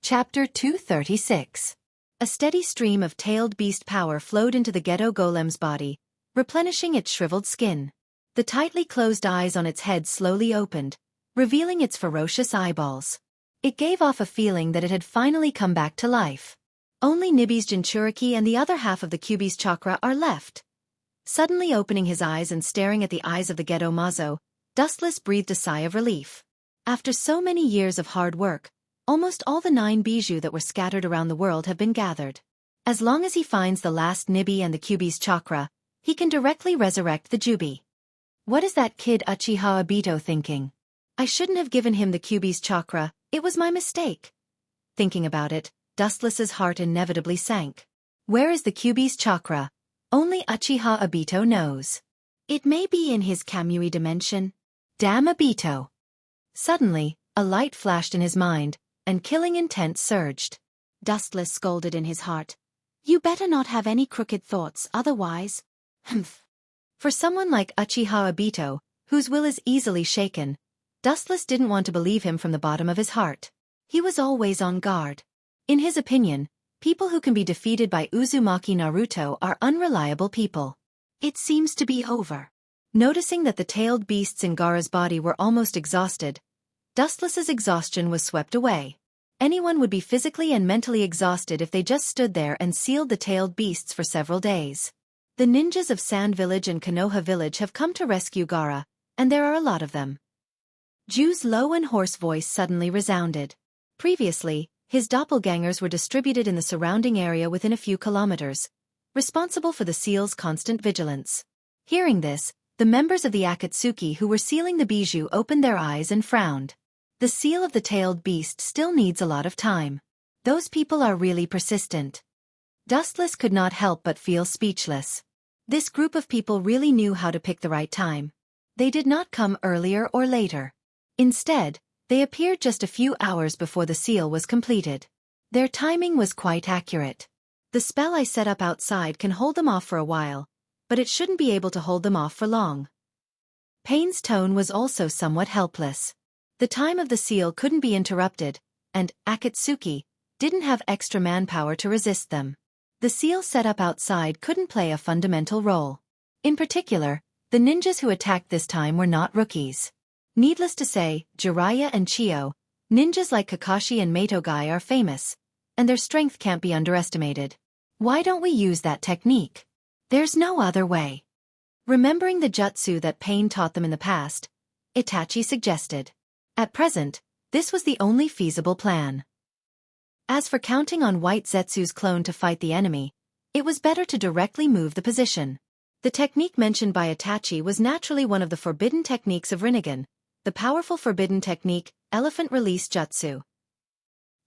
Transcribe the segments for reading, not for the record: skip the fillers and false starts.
Chapter 236. A steady stream of tailed beast power flowed into the ghetto golem's body, replenishing its shriveled skin. The tightly closed eyes on its head slowly opened, revealing its ferocious eyeballs. It gave off a feeling that it had finally come back to life. Only Nibi's Jinchuriki and the other half of the Kyuubi's chakra are left. Suddenly opening his eyes and staring at the eyes of the ghetto Mazo, Dustless breathed a sigh of relief. After so many years of hard work, almost all the 9 bijou that were scattered around the world have been gathered. As long as he finds the last Nibi and the Kyuubi's chakra, he can directly resurrect the Jubi. What is that kid Uchiha Obito thinking? I shouldn't have given him the Kyuubi's chakra, it was my mistake. Thinking about it, Dustless's heart inevitably sank. Where is the Kyuubi's chakra? Only Uchiha Obito knows. It may be in his Kamui dimension. Damn Obito. Suddenly, a light flashed in his mind, and killing intent surged. Dustless scolded in his heart. You better not have any crooked thoughts, otherwise. Humph. For someone like Uchiha Obito, whose will is easily shaken, Dustless didn't want to believe him from the bottom of his heart. He was always on guard. In his opinion, people who can be defeated by Uzumaki Naruto are unreliable people. It seems to be over. Noticing that the tailed beasts in Gaara's body were almost exhausted, Dustless's exhaustion was swept away. Anyone would be physically and mentally exhausted if they just stood there and sealed the tailed beasts for several days. The ninjas of Sand Village and Konoha Village have come to rescue Gaara, and there are a lot of them. Ju's low and hoarse voice suddenly resounded. Previously, his doppelgangers were distributed in the surrounding area within a few kilometers, responsible for the seal's constant vigilance. Hearing this, the members of the Akatsuki who were sealing the bijou opened their eyes and frowned. The seal of the tailed beast still needs a lot of time. Those people are really persistent. Dustless could not help but feel speechless. This group of people really knew how to pick the right time. They did not come earlier or later. Instead, they appeared just a few hours before the seal was completed. Their timing was quite accurate. The spell I set up outside can hold them off for a while, but it shouldn't be able to hold them off for long. Pain's tone was also somewhat helpless. The time of the seal couldn't be interrupted, and Akatsuki didn't have extra manpower to resist them. The seal set up outside couldn't play a fundamental role. In particular, the ninjas who attacked this time were not rookies. Needless to say, Jiraiya and Chiyo, ninjas like Kakashi and Matogai are famous, and their strength can't be underestimated. Why don't we use that technique? There's no other way. Remembering the jutsu that Pain taught them in the past, Itachi suggested. At present, this was the only feasible plan. As for counting on White Zetsu's clone to fight the enemy, it was better to directly move the position. The technique mentioned by Itachi was naturally one of the forbidden techniques of Rinnegan, the powerful forbidden technique, Elephant Release Jutsu.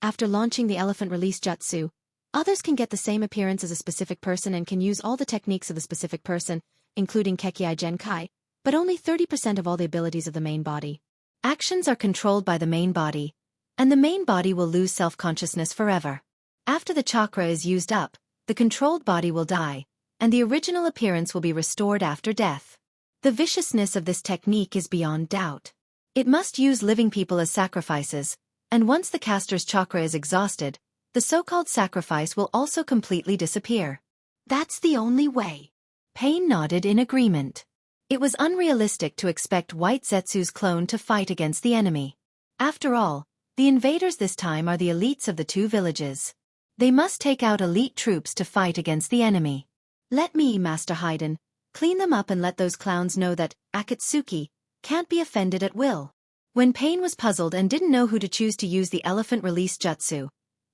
After launching the Elephant Release Jutsu, others can get the same appearance as a specific person and can use all the techniques of the specific person, including Kekkei Genkai, but only 30% of all the abilities of the main body. Actions are controlled by the main body, and the main body will lose self-consciousness forever. After the chakra is used up, the controlled body will die, and the original appearance will be restored after death. The viciousness of this technique is beyond doubt. It must use living people as sacrifices, and once the caster's chakra is exhausted, the so-called sacrifice will also completely disappear. That's the only way. Pain nodded in agreement. It was unrealistic to expect White Zetsu's clone to fight against the enemy. After all, the invaders this time are the elites of the 2 villages. They must take out elite troops to fight against the enemy. Let me, Master Haiden, clean them up and let those clowns know that Akatsuki can't be offended at will. When Pain was puzzled and didn't know who to choose to use the Elephant Release Jutsu,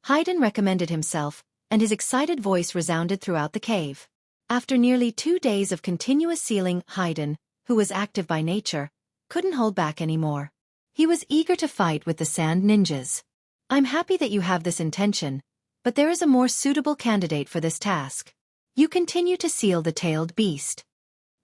Haiden recommended himself, and his excited voice resounded throughout the cave. After nearly 2 days of continuous sealing, Haiden, who was active by nature, couldn't hold back anymore. He was eager to fight with the Sand Ninjas. I'm happy that you have this intention, but there is a more suitable candidate for this task. You continue to seal the tailed beast.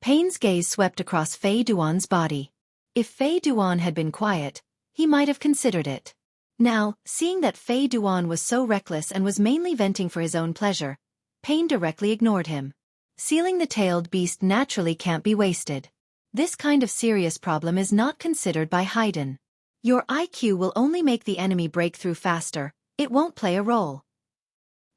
Pain's gaze swept across Fei Duan's body. If Fei Duan had been quiet, he might have considered it. Now, seeing that Fei Duan was so reckless and was mainly venting for his own pleasure, Pain directly ignored him. Sealing the tailed beast naturally can't be wasted. This kind of serious problem is not considered by Haiden. Your IQ will only make the enemy break through faster, It won't play a role.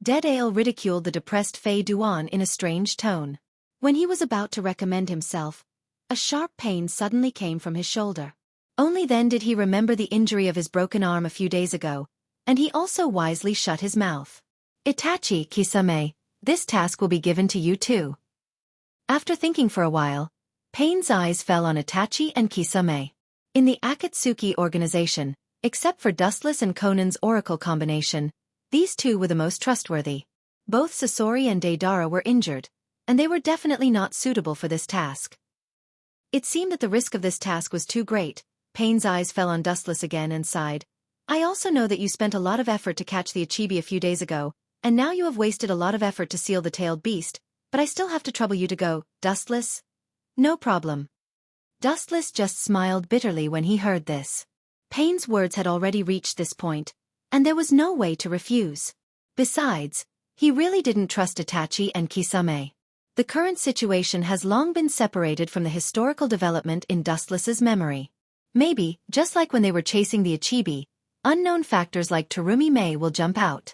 Dead Ale ridiculed the depressed Fei Duan in a strange tone. When he was about to recommend himself, a sharp pain suddenly came from his shoulder. Only then did he remember the injury of his broken arm a few days ago, and he also wisely shut his mouth. Itachi, Kisame, this task will be given to you too. After thinking for a while, Pain's eyes fell on Itachi and Kisame. In the Akatsuki organization, except for Dustless and Conan's Oracle combination, these two were the most trustworthy. Both Sasori and Deidara were injured, and they were definitely not suitable for this task. It seemed that the risk of this task was too great. Pain's eyes fell on Dustless again and sighed. I also know that you spent a lot of effort to catch the Achibi a few days ago, and now you have wasted a lot of effort to seal the tailed beast, but I still have to trouble you to go, Dustless. No problem. Dustless just smiled bitterly when he heard this. Pain's words had already reached this point, and there was no way to refuse. Besides, he really didn't trust Itachi and Kisame. The current situation has long been separated from the historical development in Dustless's memory. Maybe, just like when they were chasing the Achibi, unknown factors like Terumi Mei will jump out.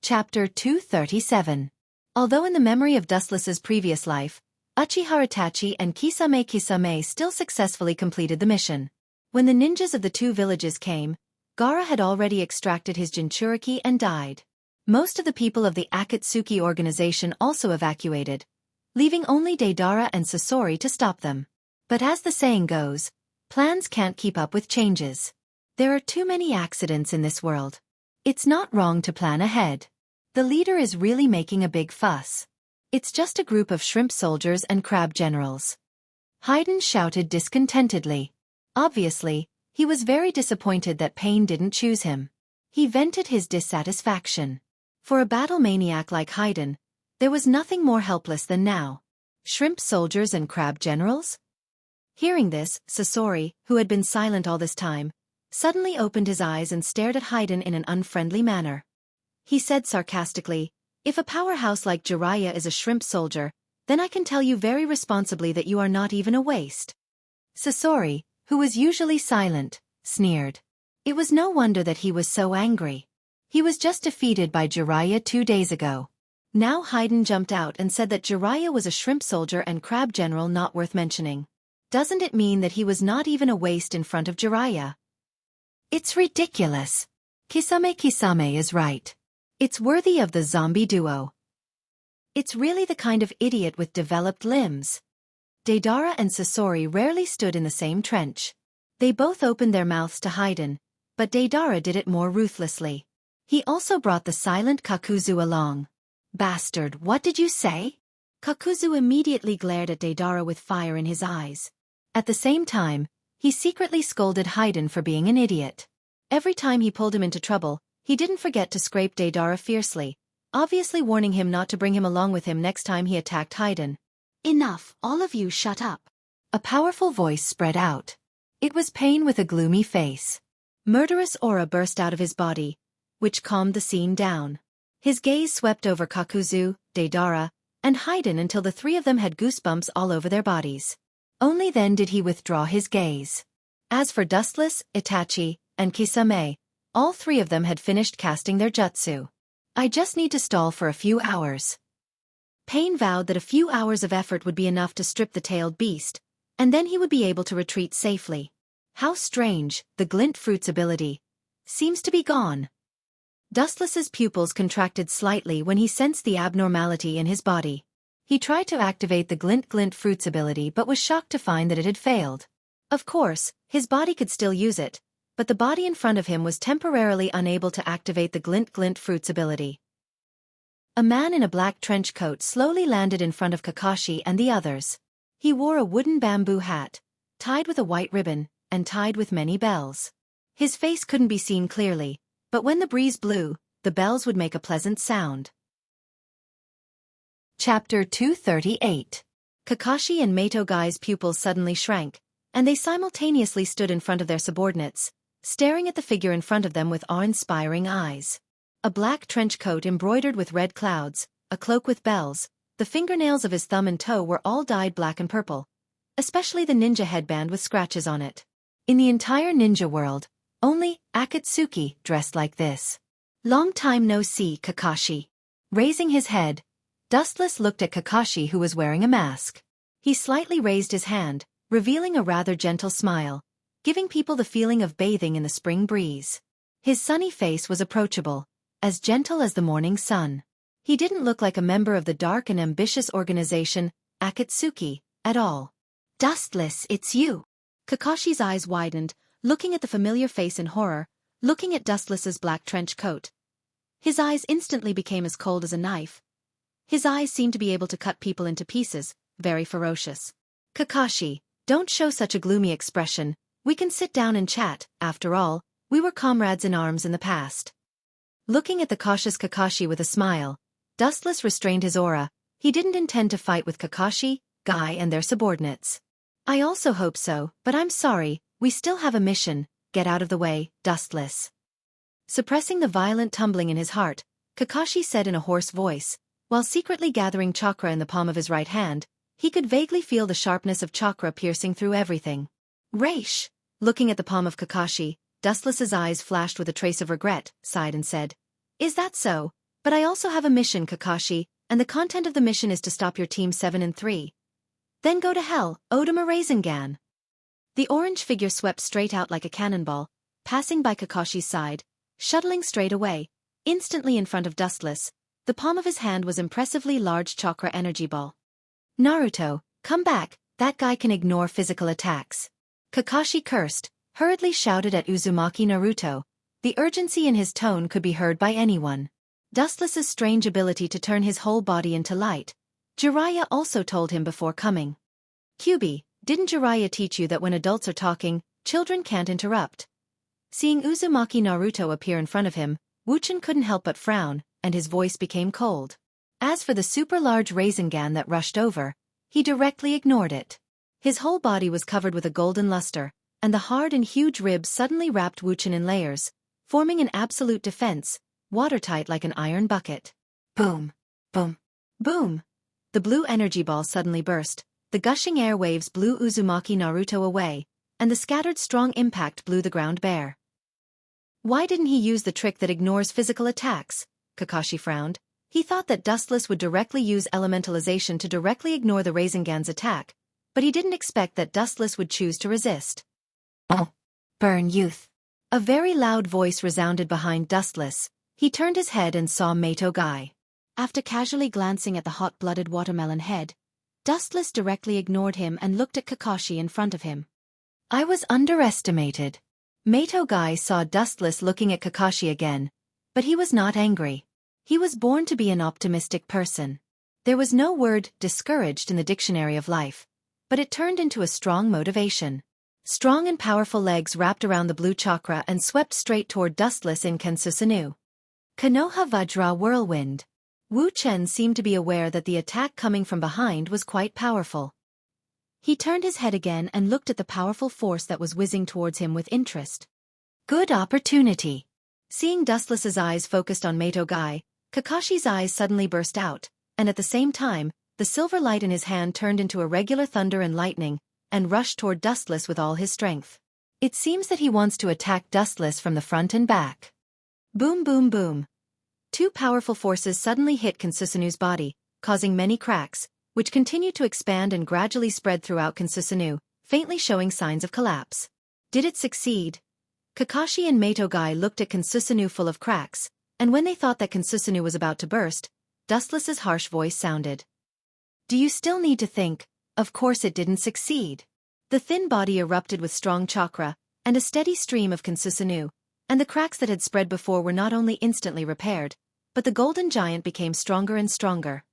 Chapter 237. Although in the memory of Dustless's previous life, Uchiha Itachi and Kisame still successfully completed the mission. When the ninjas of the two villages came, Gaara had already extracted his Jinchuriki and died. Most of the people of the Akatsuki organization also evacuated, leaving only Deidara and Sasori to stop them. But as the saying goes, plans can't keep up with changes. There are too many accidents in this world. It's not wrong to plan ahead. The leader is really making a big fuss. It's just a group of shrimp soldiers and crab generals. Haydn shouted discontentedly. Obviously, he was very disappointed that Pain didn't choose him. He vented his dissatisfaction. For a battle maniac like Haydn, there was nothing more helpless than now. Shrimp soldiers and crab generals? Hearing this, Sasori, who had been silent all this time, suddenly opened his eyes and stared at Haydn in an unfriendly manner. He said sarcastically, "If a powerhouse like Jiraiya is a shrimp soldier, then I can tell you very responsibly that you are not even a waste." Sasori, who was usually silent, sneered. It was no wonder that he was so angry. He was just defeated by Jiraiya 2 days ago. Now Haydn jumped out and said that Jiraiya was a shrimp soldier and crab general not worth mentioning. Doesn't it mean that he was not even a waste in front of Jiraiya? It's ridiculous. Kisame is right. It's worthy of the zombie duo. It's really the kind of idiot with developed limbs. Deidara and Sasori rarely stood in the same trench. They both opened their mouths to Haydn, but Deidara did it more ruthlessly. He also brought the silent Kakuzu along. Bastard, what did you say? Kakuzu immediately glared at Deidara with fire in his eyes. At the same time, he secretly scolded Haydn for being an idiot. Every time he pulled him into trouble, he didn't forget to scrape Deidara fiercely, obviously warning him not to bring him along with him next time he attacked Haydn. Enough, all of you shut up. A powerful voice spread out. It was Pain with a gloomy face. Murderous aura burst out of his body, which calmed the scene down. His gaze swept over Kakuzu, Deidara, and Haydn until the three of them had goosebumps all over their bodies. Only then did he withdraw his gaze. As for Dustless, Itachi, and Kisame, all three of them had finished casting their jutsu. I just need to stall for a few hours. Pain vowed that a few hours of effort would be enough to strip the tailed beast, and then he would be able to retreat safely. How strange, the glint fruit's ability seems to be gone. Dustless's pupils contracted slightly when he sensed the abnormality in his body. He tried to activate the glint fruit's ability but was shocked to find that it had failed. Of course, his body could still use it, but the body in front of him was temporarily unable to activate the glint fruit's ability. A man in a black trench coat slowly landed in front of Kakashi and the others. He wore a wooden bamboo hat, tied with a white ribbon, and tied with many bells. His face couldn't be seen clearly, but when the breeze blew, the bells would make a pleasant sound. Chapter 238. Kakashi and Meitogai's pupils suddenly shrank, and they simultaneously stood in front of their subordinates, staring at the figure in front of them with awe-inspiring eyes. A black trench coat embroidered with red clouds, a cloak with bells, the fingernails of his thumb and toe were all dyed black and purple, especially the ninja headband with scratches on it. In the entire ninja world, Only Akatsuki dressed like this. Long time no see, Kakashi. Raising his head, Dustless looked at Kakashi, who was wearing a mask. He slightly raised his hand, revealing a rather gentle smile, giving people the feeling of bathing in the spring breeze. His sunny face was approachable, as gentle as the morning sun. He didn't look like a member of the dark and ambitious organization, Akatsuki, at all. Dustless, it's you. Kakashi's eyes widened, looking at the familiar face in horror, looking at Dustless's black trench coat. His eyes instantly became as cold as a knife. His eyes seemed to be able to cut people into pieces, very ferocious. Kakashi, don't show such a gloomy expression. We can sit down and chat, after all, we were comrades in arms in the past. Looking at the cautious Kakashi with a smile, Dustless restrained his aura. He didn't intend to fight with Kakashi, Guy and their subordinates. I also hope so, but I'm sorry, we still have a mission. Get out of the way, Dustless. Suppressing the violent tumbling in his heart, Kakashi said in a hoarse voice, while secretly gathering chakra in the palm of his right hand. He could vaguely feel the sharpness of chakra piercing through everything. Raish! Looking at the palm of Kakashi, Dustless's eyes flashed with a trace of regret, sighed and said, Is that so? But I also have a mission, Kakashi, and the content of the mission is to stop your Team 7 and 3. Then go to hell, Odama Rasengan. The orange figure swept straight out like a cannonball, passing by Kakashi's side, shuttling straight away, instantly in front of Dustless. The palm of his hand was impressively large chakra energy ball. Naruto, come back, that guy can ignore physical attacks. Kakashi cursed, hurriedly shouted at Uzumaki Naruto. The urgency in his tone could be heard by anyone. Dustless's strange ability to turn his whole body into light. Jiraiya also told him before coming. Kyuubi, didn't Jiraiya teach you that when adults are talking, children can't interrupt? Seeing Uzumaki Naruto appear in front of him, Wuchen couldn't help but frown, and his voice became cold. As for the super-large Rasengan that rushed over, he directly ignored it. His whole body was covered with a golden luster, and the hard and huge ribs suddenly wrapped Wuchen in layers, forming an absolute defense, watertight like an iron bucket. Boom! Boom! Boom! The blue energy ball suddenly burst, the gushing air waves blew Uzumaki Naruto away, and the scattered strong impact blew the ground bare. Why didn't he use the trick that ignores physical attacks? Kakashi frowned. He thought that Dustless would directly use elementalization to directly ignore the Rasengan's attack, but he didn't expect that Dustless would choose to resist. Oh! Burn, youth! A very loud voice resounded behind Dustless. He turned his head and saw Mato Guy. After casually glancing at the hot-blooded watermelon head, Dustless directly ignored him and looked at Kakashi in front of him. I was underestimated. Mato Guy saw Dustless looking at Kakashi again, but he was not angry. He was born to be an optimistic person. There was no word discouraged in the dictionary of life, but it turned into a strong motivation. Strong and powerful legs wrapped around the blue chakra and swept straight toward Dustless in Kensusanu. Konoha Vajra Whirlwind. Wu Chen seemed to be aware that the attack coming from behind was quite powerful. He turned his head again and looked at the powerful force that was whizzing towards him with interest. Good opportunity. Seeing Dustless's eyes focused on Mato Guy, Kakashi's eyes suddenly burst out, and at the same time, the silver light in his hand turned into a regular thunder and lightning, and rushed toward Dustless with all his strength. It seems that he wants to attack Dustless from the front and back. Boom boom boom. Two powerful forces suddenly hit Kensusanu's body, causing many cracks, which continued to expand and gradually spread throughout Kensusanu, faintly showing signs of collapse. Did it succeed? Kakashi and Mato Guy looked at Kensusanu full of cracks, and when they thought that Kensusanu was about to burst, Dustless's harsh voice sounded. Do you still need to think? Of course it didn't succeed. The thin body erupted with strong chakra, and a steady stream of Kensusanu, and the cracks that had spread before were not only instantly repaired, but the golden giant became stronger and stronger.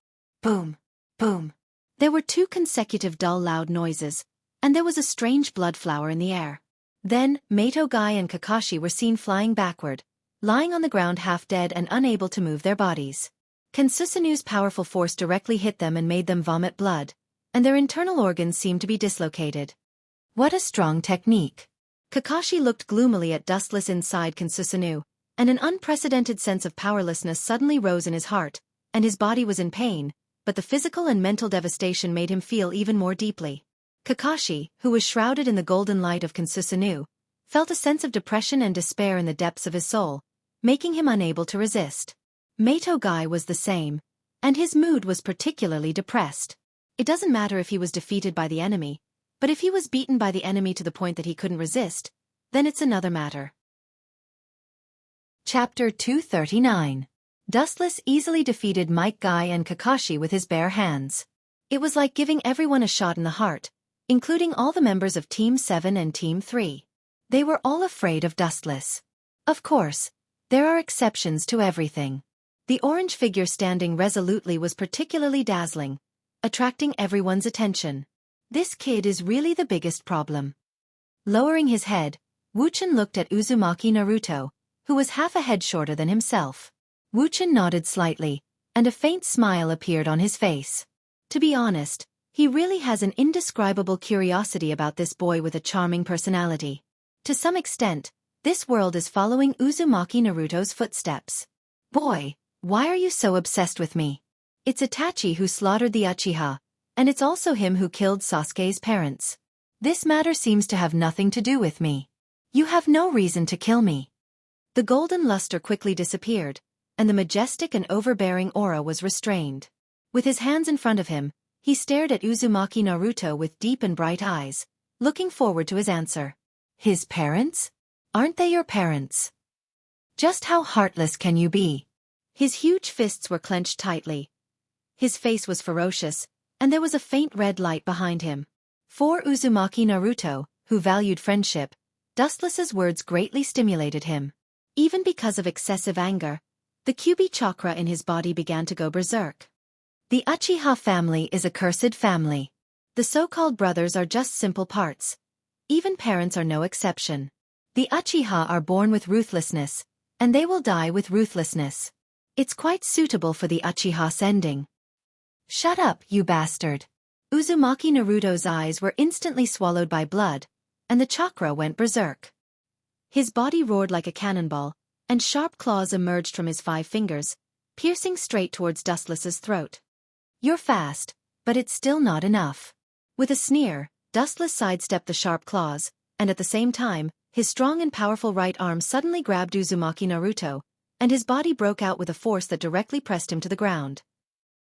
Boom! Boom! There were two consecutive dull loud noises, and there was a strange blood flower in the air. Then, Mato Guy and Kakashi were seen flying backward, lying on the ground half dead and unable to move their bodies. Kensusanu's powerful force directly hit them and made them vomit blood, and their internal organs seemed to be dislocated. What a strong technique! Kakashi looked gloomily at Dustless inside Kensusanu, and an unprecedented sense of powerlessness suddenly rose in his heart, and his body was in pain, but the physical and mental devastation made him feel even more deeply. Kakashi, who was shrouded in the golden light of Kensusanu, felt a sense of depression and despair in the depths of his soul, making him unable to resist. Meito Guy was the same, and his mood was particularly depressed. It doesn't matter if he was defeated by the enemy, but if he was beaten by the enemy to the point that he couldn't resist, then it's another matter. Chapter 239. Dustless easily defeated Might Guy and Kakashi with his bare hands. It was like giving everyone a shot in the heart, including all the members of Team 7 and Team 3. They were all afraid of Dustless. Of course, there are exceptions to everything. The orange figure standing resolutely was particularly dazzling, attracting everyone's attention. This kid is really the biggest problem. Lowering his head, Wuxia looked at Uzumaki Naruto, who was half a head shorter than himself. Wuxia nodded slightly, and a faint smile appeared on his face. To be honest, he really has an indescribable curiosity about this boy with a charming personality. To some extent, this world is following Uzumaki Naruto's footsteps. Boy, why are you so obsessed with me? It's Itachi who slaughtered the Uchiha, and it's also him who killed Sasuke's parents. This matter seems to have nothing to do with me. You have no reason to kill me. The golden luster quickly disappeared, and the majestic and overbearing aura was restrained. With his hands in front of him, he stared at Uzumaki Naruto with deep and bright eyes, looking forward to his answer. His parents? Aren't they your parents? Just how heartless can you be? His huge fists were clenched tightly. His face was ferocious, and there was a faint red light behind him. For Uzumaki Naruto, who valued friendship, Dustless's words greatly stimulated him. Even because of excessive anger, the Kyuubi chakra in his body began to go berserk. The Uchiha family is a cursed family. The so-called brothers are just simple parts. Even parents are no exception. The Uchiha are born with ruthlessness, and they will die with ruthlessness. It's quite suitable for the Uchiha's ending. Shut up, you bastard. Uzumaki Naruto's eyes were instantly swallowed by blood, and the chakra went berserk. His body roared like a cannonball, and sharp claws emerged from his 5 fingers, piercing straight towards Dustless's throat. You're fast, but it's still not enough. With a sneer, Dustless sidestepped the sharp claws, and at the same time, his strong and powerful right arm suddenly grabbed Uzumaki Naruto, and his body broke out with a force that directly pressed him to the ground.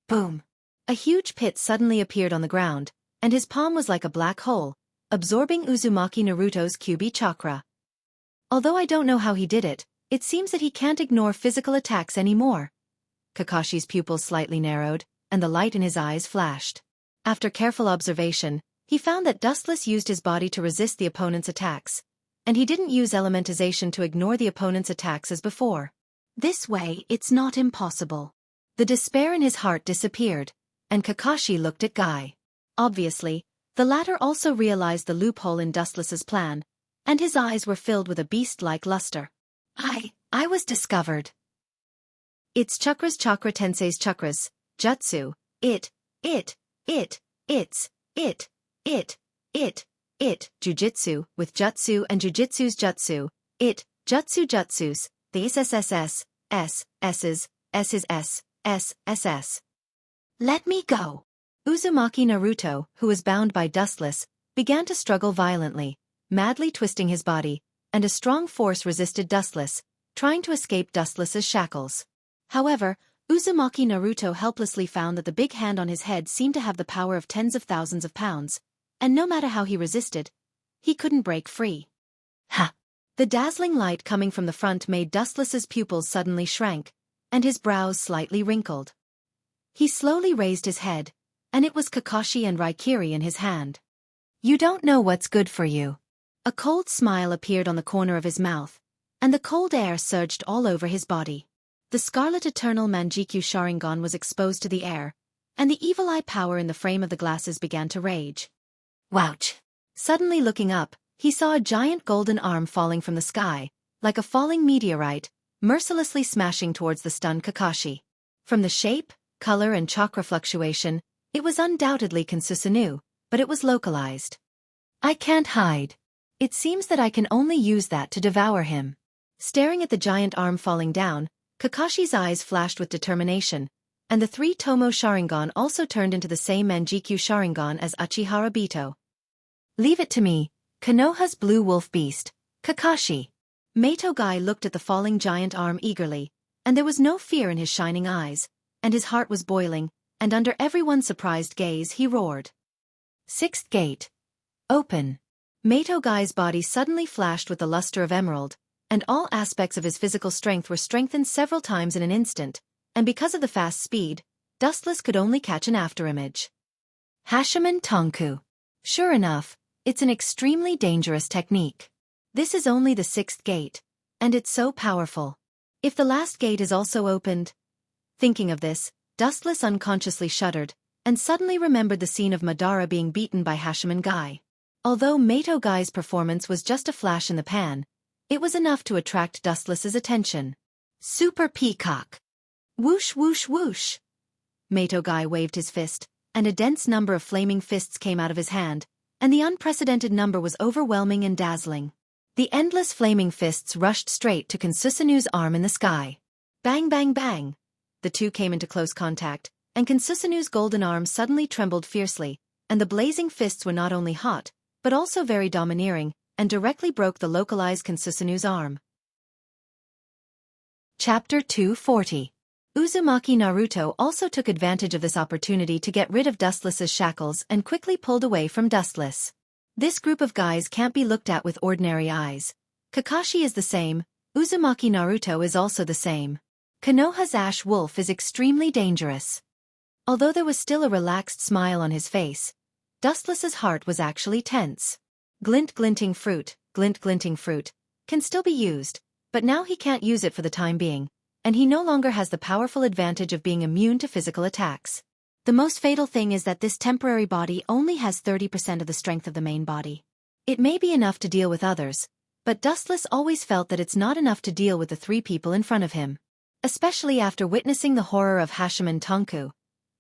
Boom! A huge pit suddenly appeared on the ground, and his palm was like a black hole, absorbing Uzumaki Naruto's Kyuubi chakra. Although I don't know how he did it, it seems that he can't ignore physical attacks anymore. Kakashi's pupils slightly narrowed, and the light in his eyes flashed. After careful observation, he found that Dustless used his body to resist the opponent's attacks, and he didn't use elementization to ignore the opponent's attacks as before. This way, it's not impossible. The despair in his heart disappeared, and Kakashi looked at Guy. Obviously, the latter also realized the loophole in Dustless's plan, and his eyes were filled with a beast-like luster. I was discovered. It's Chakras Chakra Tensei's Chakras, Jutsu, it's, Jujitsu, with Jutsu and Jujitsu's Jutsu, Jutsu Jutsus, the SSSS, SSS. Let me go. Uzumaki Naruto, who was bound by Dustless, began to struggle violently, madly twisting his body, and a strong force resisted Dustless, trying to escape Dustless's shackles. However, Uzumaki Naruto helplessly found that the big hand on his head seemed to have the power of tens of thousands of pounds, and no matter how he resisted, he couldn't break free. Ha! The dazzling light coming from the front made Dustless's pupils suddenly shrank, and his brows slightly wrinkled. He slowly raised his head, and it was Kakashi and Raikiri in his hand. You don't know what's good for you. A cold smile appeared on the corner of his mouth, and the cold air surged all over his body. The Scarlet Eternal Manjikyu Sharingan was exposed to the air, and the evil eye power in the frame of the glasses began to rage. Wouch! Suddenly looking up, he saw a giant golden arm falling from the sky, like a falling meteorite, mercilessly smashing towards the stunned Kakashi. From the shape, color and chakra fluctuation, it was undoubtedly Kansusanu, but it was localized. I can't hide. It seems that I can only use that to devour him. Staring at the giant arm falling down, Kakashi's eyes flashed with determination, and the 3 Tomo Sharingan also turned into the same Manjikyu Sharingan as Uchiha Obito. Leave it to me, Konoha's blue wolf beast, Kakashi. Mato-gai looked at the falling giant arm eagerly, and there was no fear in his shining eyes, and his heart was boiling, and under everyone's surprised gaze he roared. Sixth gate. Open. Mato-gai's body suddenly flashed with the luster of emerald, and all aspects of his physical strength were strengthened several times in an instant, and because of the fast speed, Dustless could only catch an afterimage. Hashiman Tonku. Sure enough, it's an extremely dangerous technique. This is only the sixth gate, and it's so powerful. If the last gate is also opened... Thinking of this, Dustless unconsciously shuddered, and suddenly remembered the scene of Madara being beaten by Hashiman Gai. Although Mato-gai's performance was just a flash in the pan, it was enough to attract Dustless's attention. Super Peacock. Whoosh whoosh whoosh. Mato-gai waved his fist, and a dense number of flaming fists came out of his hand, and the unprecedented number was overwhelming and dazzling. The endless flaming fists rushed straight to Kansusanu's arm in the sky. Bang bang bang. The two came into close contact, and Kansusanu's golden arm suddenly trembled fiercely, and the blazing fists were not only hot, but also very domineering, and directly broke the localized Kansusanu's arm. Chapter 240. Uzumaki Naruto also took advantage of this opportunity to get rid of Dustless's shackles and quickly pulled away from Dustless. This group of guys can't be looked at with ordinary eyes. Kakashi is the same, Uzumaki Naruto is also the same. Konoha's Ash Wolf is extremely dangerous. Although there was still a relaxed smile on his face, Dustless's heart was actually tense. Glint glinting fruit, can still be used, but now he can't use it for the time being, and he no longer has the powerful advantage of being immune to physical attacks. The most fatal thing is that this temporary body only has 30% of the strength of the main body. It may be enough to deal with others, but Dustless always felt that it's not enough to deal with the three people in front of him. Especially after witnessing the horror of Hashiman Tonku,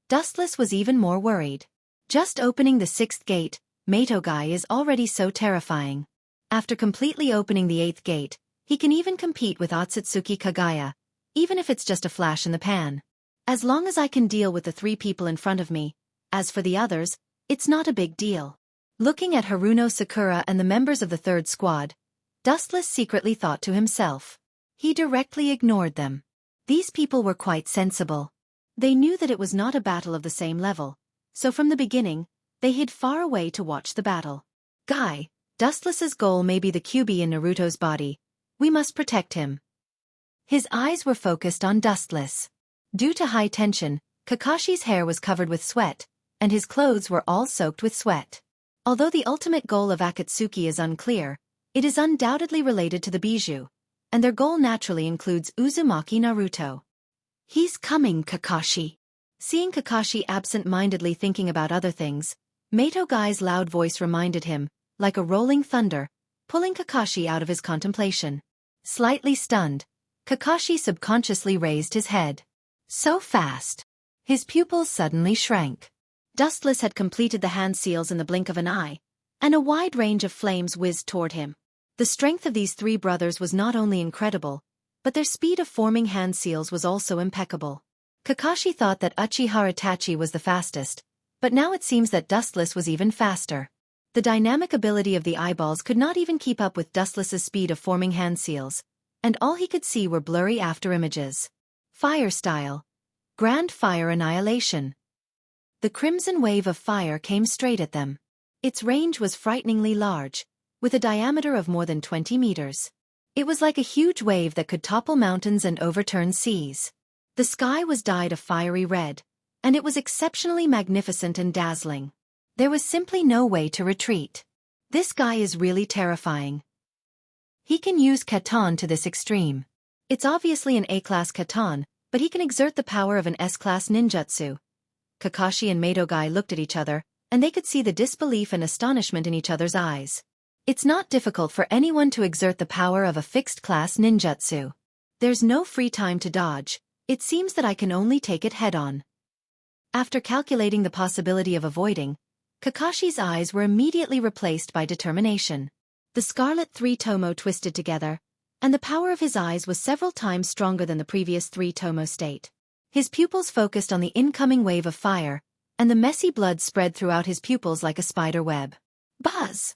Dustless was even more worried. Just opening the sixth gate, Mato-gai is already so terrifying. After completely opening the eighth gate, he can even compete with Otsutsuki Kagaya, even if it's just a flash in the pan. As long as I can deal with the three people in front of me, as for the others, it's not a big deal. Looking at Haruno Sakura and the members of the third squad, Dustless secretly thought to himself. He directly ignored them. These people were quite sensible. They knew that it was not a battle of the same level, so from the beginning, they hid far away to watch the battle. Guy, Dustless's goal may be the QB in Naruto's body. We must protect him. His eyes were focused on Dustless. Due to high tension, Kakashi's hair was covered with sweat, and his clothes were all soaked with sweat. Although the ultimate goal of Akatsuki is unclear, it is undoubtedly related to the Bijou, and their goal naturally includes Uzumaki Naruto. He's coming, Kakashi. Seeing Kakashi absent-mindedly thinking about other things, Mato-gai's loud voice reminded him, like a rolling thunder, pulling Kakashi out of his contemplation. Slightly stunned, Kakashi subconsciously raised his head. So fast. His pupils suddenly shrank. Dustless had completed the hand seals in the blink of an eye, and a wide range of flames whizzed toward him. The strength of these three brothers was not only incredible, but their speed of forming hand seals was also impeccable. Kakashi thought that Uchiha Itachi was the fastest, but now it seems that Dustless was even faster. The dynamic ability of the eyeballs could not even keep up with Dustless's speed of forming hand seals, and all he could see were blurry afterimages. Fire style. Grand Fire Annihilation. The crimson wave of fire came straight at them. Its range was frighteningly large, with a diameter of more than 20 meters. It was like a huge wave that could topple mountains and overturn seas. The sky was dyed a fiery red, and it was exceptionally magnificent and dazzling. There was simply no way to retreat. This guy is really terrifying. He can use Katon to this extreme. It's obviously an A-class Katon, but he can exert the power of an S-class ninjutsu. Kakashi and Mato-gai looked at each other, and they could see the disbelief and astonishment in each other's eyes. It's not difficult for anyone to exert the power of a fixed-class ninjutsu. There's no free time to dodge. It seems that I can only take it head-on. After calculating the possibility of avoiding, Kakashi's eyes were immediately replaced by determination. The scarlet three tomo twisted together, and the power of his eyes was several times stronger than the previous three tomo state. His pupils focused on the incoming wave of fire, and the messy blood spread throughout his pupils like a spider web. Buzz!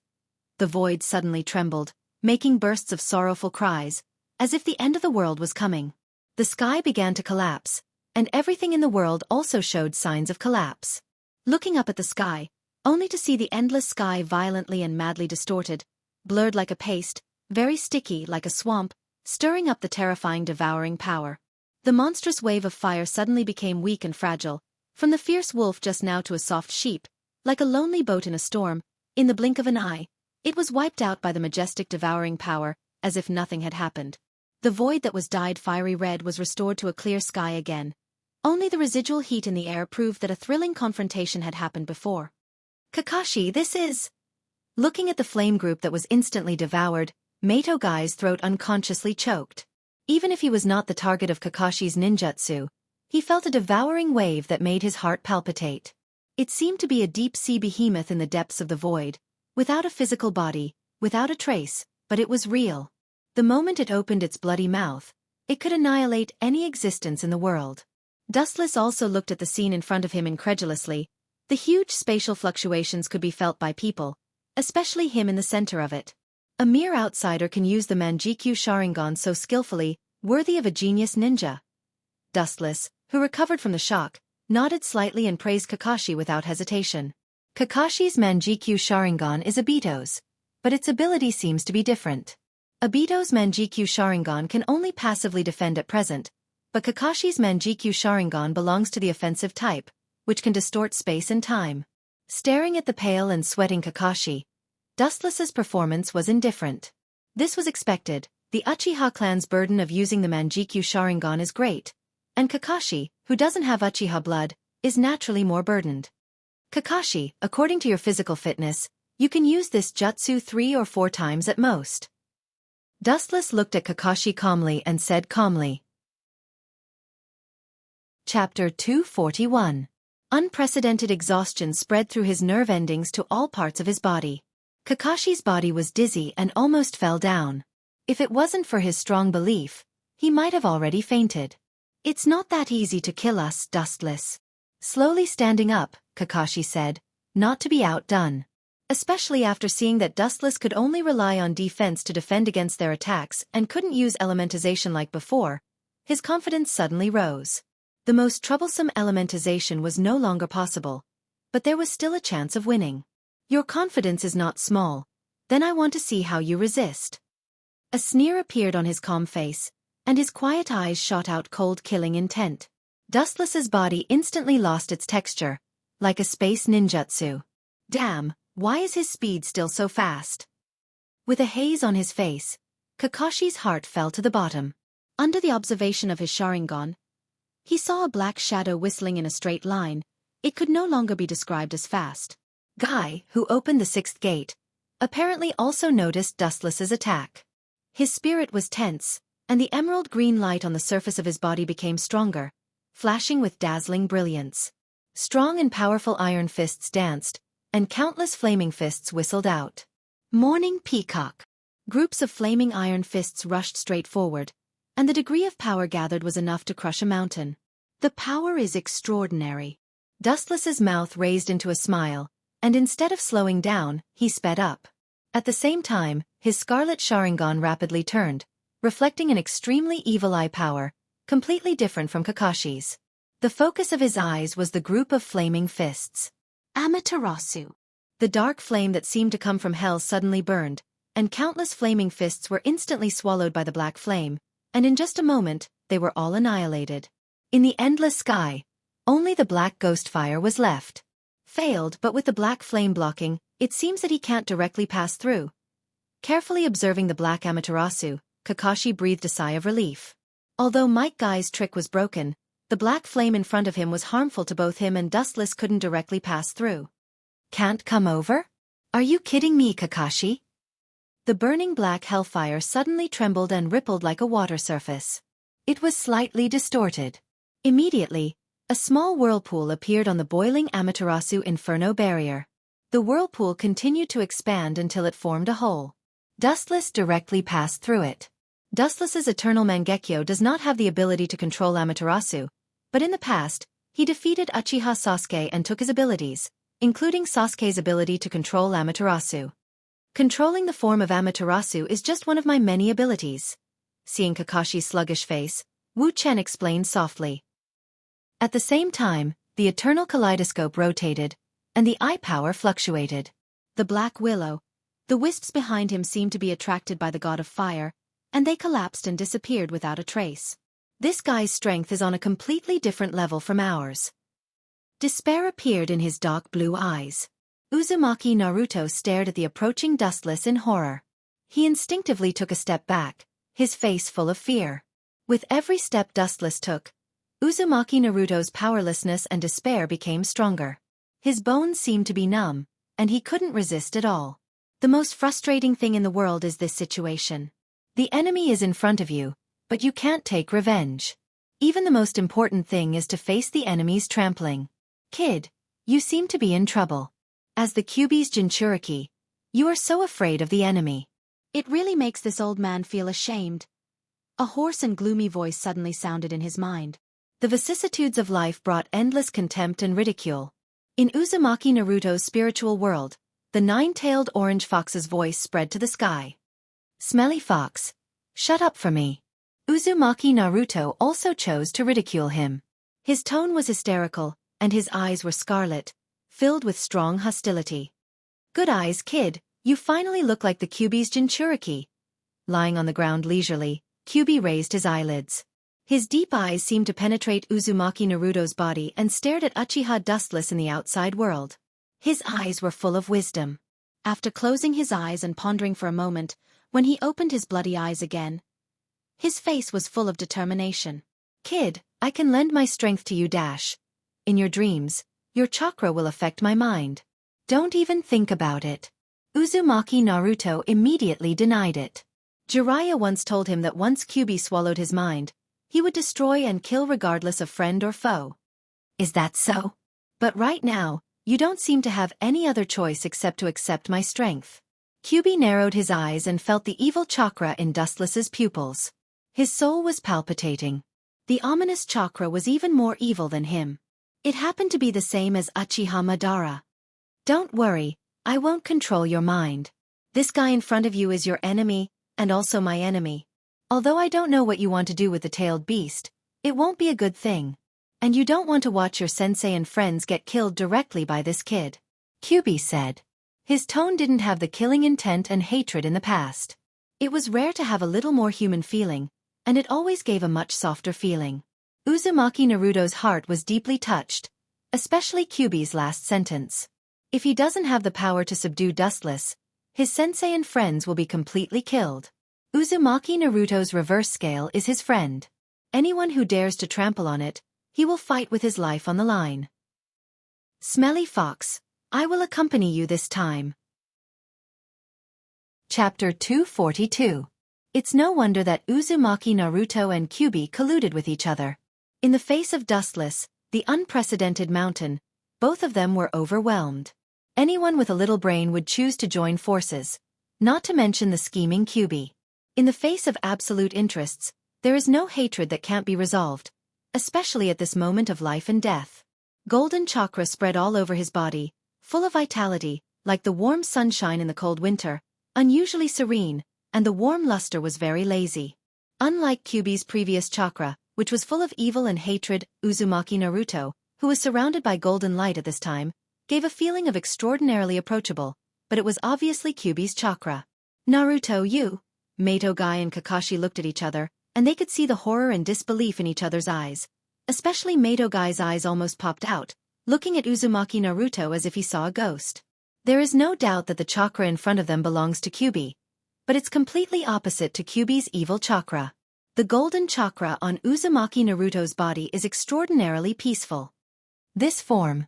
The void suddenly trembled, making bursts of sorrowful cries, as if the end of the world was coming. The sky began to collapse, and everything in the world also showed signs of collapse. Looking up at the sky, only to see the endless sky violently and madly distorted, blurred like a paste, very sticky like a swamp, stirring up the terrifying devouring power. The monstrous wave of fire suddenly became weak and fragile, from the fierce wolf just now to a soft sheep, like a lonely boat in a storm. In the blink of an eye, it was wiped out by the majestic devouring power, as if nothing had happened. The void that was dyed fiery red was restored to a clear sky again. Only the residual heat in the air proved that a thrilling confrontation had happened before. Kakashi, this is... Looking at the flame group that was instantly devoured, Mato Gai's throat unconsciously choked. Even if he was not the target of Kakashi's ninjutsu, he felt a devouring wave that made his heart palpitate. It seemed to be a deep-sea behemoth in the depths of the void, without a physical body, without a trace, but it was real. The moment it opened its bloody mouth, it could annihilate any existence in the world. Dustless also looked at the scene in front of him incredulously. The huge spatial fluctuations could be felt by people, especially him in the center of it. A mere outsider can use the Manjikyu Sharingan so skillfully, worthy of a genius ninja. Dustless, who recovered from the shock, nodded slightly and praised Kakashi without hesitation. Kakashi's Manjikyu Sharingan is Obito's, but its ability seems to be different. Obito's Manjikyu Sharingan can only passively defend at present, but Kakashi's Manjikyu Sharingan belongs to the offensive type, which can distort space and time. Staring at the pale and sweating Kakashi, Dustless's performance was indifferent. This was expected. The Uchiha clan's burden of using the Manjikyu Sharingan is great, and Kakashi, who doesn't have Uchiha blood, is naturally more burdened. Kakashi, according to your physical fitness, you can use this jutsu 3 or 4 times at most. Dustless looked at Kakashi calmly and said calmly. Chapter 241. Unprecedented exhaustion spread through his nerve endings to all parts of his body. Kakashi's body was dizzy and almost fell down. If it wasn't for his strong belief, he might have already fainted. It's not that easy to kill us, Dustless. Slowly standing up, Kakashi said, not to be outdone. Especially after seeing that Dustless could only rely on defense to defend against their attacks and couldn't use elementization like before, his confidence suddenly rose. The most troublesome elementization was no longer possible, but there was still a chance of winning. Your confidence is not small, then I want to see how you resist. A sneer appeared on his calm face, and his quiet eyes shot out cold killing intent. Dustless's body instantly lost its texture, like a space ninjutsu. Damn, why is his speed still so fast? With a haze on his face, Kakashi's heart fell to the bottom. Under the observation of his Sharingan, he saw a black shadow whistling in a straight line. It could no longer be described as fast. Guy, who opened the 6th gate, apparently also noticed Dustless's attack. His spirit was tense, and the emerald green light on the surface of his body became stronger, flashing with dazzling brilliance. Strong and powerful iron fists danced, and countless flaming fists whistled out. Morning Peacock. Groups of flaming iron fists rushed straight forward, and the degree of power gathered was enough to crush a mountain. The power is extraordinary. Dustless's mouth raised into a smile, and instead of slowing down, he sped up. At the same time, his scarlet Sharingan rapidly turned, reflecting an extremely evil eye power, completely different from Kakashi's. The focus of his eyes was the group of flaming fists. Amaterasu. The dark flame that seemed to come from hell suddenly burned, and countless flaming fists were instantly swallowed by the black flame, and in just a moment, they were all annihilated. In the endless sky, only the black ghost fire was left. Failed, but with the black flame blocking, it seems that he can't directly pass through. Carefully observing the black Amaterasu, Kakashi breathed a sigh of relief. Although Might Guy's trick was broken, the black flame in front of him was harmful to both him and Dustless couldn't directly pass through. Can't come over? Are you kidding me, Kakashi? The burning black hellfire suddenly trembled and rippled like a water surface. It was slightly distorted. Immediately, a small whirlpool appeared on the boiling Amaterasu Inferno barrier. The whirlpool continued to expand until it formed a hole. Dustless directly passed through it. Dustless's Eternal Mangekyo does not have the ability to control Amaterasu, but in the past, he defeated Uchiha Sasuke and took his abilities, including Sasuke's ability to control Amaterasu. Controlling the form of Amaterasu is just one of my many abilities. Seeing Kakashi's sluggish face, Wu Chen explained softly. At the same time, the eternal kaleidoscope rotated, and the eye power fluctuated. The black willow, the wisps behind him seemed to be attracted by the god of fire, and they collapsed and disappeared without a trace. This guy's strength is on a completely different level from ours. Despair appeared in his dark blue eyes. Uzumaki Naruto stared at the approaching Dustless in horror. He instinctively took a step back, his face full of fear. With every step Dustless took, Uzumaki Naruto's powerlessness and despair became stronger. His bones seemed to be numb, and he couldn't resist at all. The most frustrating thing in the world is this situation. The enemy is in front of you, but you can't take revenge. Even the most important thing is to face the enemy's trampling. Kid, you seem to be in trouble. As the Kyuubi's Jinchuriki, you are so afraid of the enemy. It really makes this old man feel ashamed. A hoarse and gloomy voice suddenly sounded in his mind. The vicissitudes of life brought endless contempt and ridicule. In Uzumaki Naruto's spiritual world, the nine-tailed orange fox's voice spread to the sky. Smelly fox, shut up for me. Uzumaki Naruto also chose to ridicule him. His tone was hysterical, and his eyes were scarlet, filled with strong hostility. Good eyes, kid, you finally look like the Kyuubi's Jinchuriki. Lying on the ground leisurely, Kyuubi raised his eyelids. His deep eyes seemed to penetrate Uzumaki Naruto's body and stared at Uchiha Dustless in the outside world. His eyes were full of wisdom. After closing his eyes and pondering for a moment, when he opened his bloody eyes again, his face was full of determination. Kid, I can lend my strength to you. In your dreams, your chakra will affect my mind. Don't even think about it. Uzumaki Naruto immediately denied it. Jiraiya once told him that once Kyuubi swallowed his mind, he would destroy and kill regardless of friend or foe. Is that so? But right now, you don't seem to have any other choice except to accept my strength. Kyuubi narrowed his eyes and felt the evil chakra in Dustless's pupils. His soul was palpitating. The ominous chakra was even more evil than him. It happened to be the same as Uchiha Madara. Don't worry, I won't control your mind. This guy in front of you is your enemy, and also my enemy. Although I don't know what you want to do with the tailed beast, it won't be a good thing. And you don't want to watch your sensei and friends get killed directly by this kid. Kyuubi said. His tone didn't have the killing intent and hatred in the past. It was rare to have a little more human feeling, and it always gave a much softer feeling. Uzumaki Naruto's heart was deeply touched, especially Kyuubi's last sentence. If he doesn't have the power to subdue Dustless, his sensei and friends will be completely killed. Uzumaki Naruto's reverse scale is his friend. Anyone who dares to trample on it, he will fight with his life on the line. Smelly fox, I will accompany you this time. Chapter 242. It's no wonder that Uzumaki Naruto and Kyuubi colluded with each other. In the face of Dustless, the unprecedented mountain, both of them were overwhelmed. Anyone with a little brain would choose to join forces, not to mention the scheming Kyuubi. In the face of absolute interests, there is no hatred that can't be resolved, especially at this moment of life and death. Golden chakra spread all over his body, full of vitality, like the warm sunshine in the cold winter, unusually serene, and the warm luster was very lazy. Unlike Kyuubi's previous chakra, which was full of evil and hatred, Uzumaki Naruto, who was surrounded by golden light at this time, gave a feeling of extraordinarily approachable, but it was obviously Kyuubi's chakra. Naruto, you? Mato Guy and Kakashi looked at each other, and they could see the horror and disbelief in each other's eyes. Especially Mato Guy's eyes almost popped out, looking at Uzumaki Naruto as if he saw a ghost. There is no doubt that the chakra in front of them belongs to Kyuubi, but it's completely opposite to Kyuubi's evil chakra. The golden chakra on Uzumaki Naruto's body is extraordinarily peaceful. This form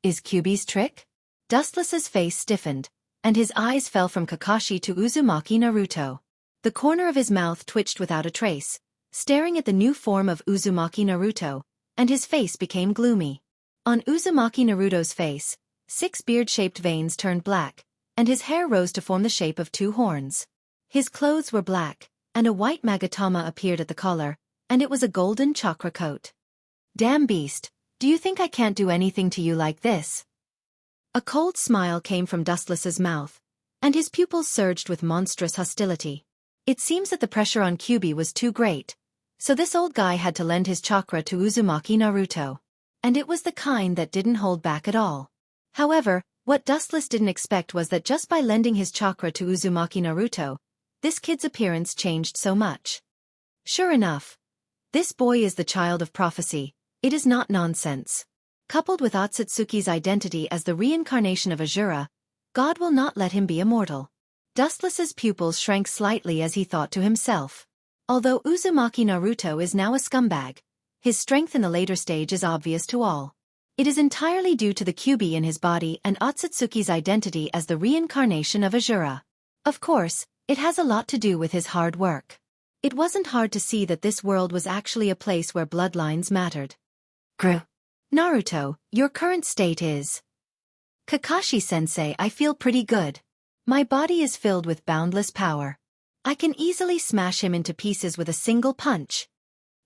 is Kyuubi's trick? Dustless's face stiffened, and his eyes fell from Kakashi to Uzumaki Naruto. The corner of his mouth twitched without a trace, staring at the new form of Uzumaki Naruto, and his face became gloomy. On Uzumaki Naruto's face, 6 beard-shaped veins turned black, and his hair rose to form the shape of 2 horns. His clothes were black, and a white magatama appeared at the collar, and it was a golden chakra coat. Damn beast, do you think I can't do anything to you like this? A cold smile came from Dustless's mouth, and his pupils surged with monstrous hostility. It seems that the pressure on Kyuubi was too great, so this old guy had to lend his chakra to Uzumaki Naruto. And it was the kind that didn't hold back at all. However, what Dustless didn't expect was that just by lending his chakra to Uzumaki Naruto, this kid's appearance changed so much. Sure enough, this boy is the child of prophecy. It is not nonsense. Coupled with Otsutsuki's identity as the reincarnation of Azura, God will not let him be immortal. Dustless's pupils shrank slightly as he thought to himself. Although Uzumaki Naruto is now a scumbag, his strength in the later stage is obvious to all. It is entirely due to the Kyuubi in his body and Otsutsuki's identity as the reincarnation of Azura. Of course, it has a lot to do with his hard work. It wasn't hard to see that this world was actually a place where bloodlines mattered. Naruto, your current state is... Kakashi-sensei, I feel pretty good. My body is filled with boundless power. I can easily smash him into pieces with a single punch.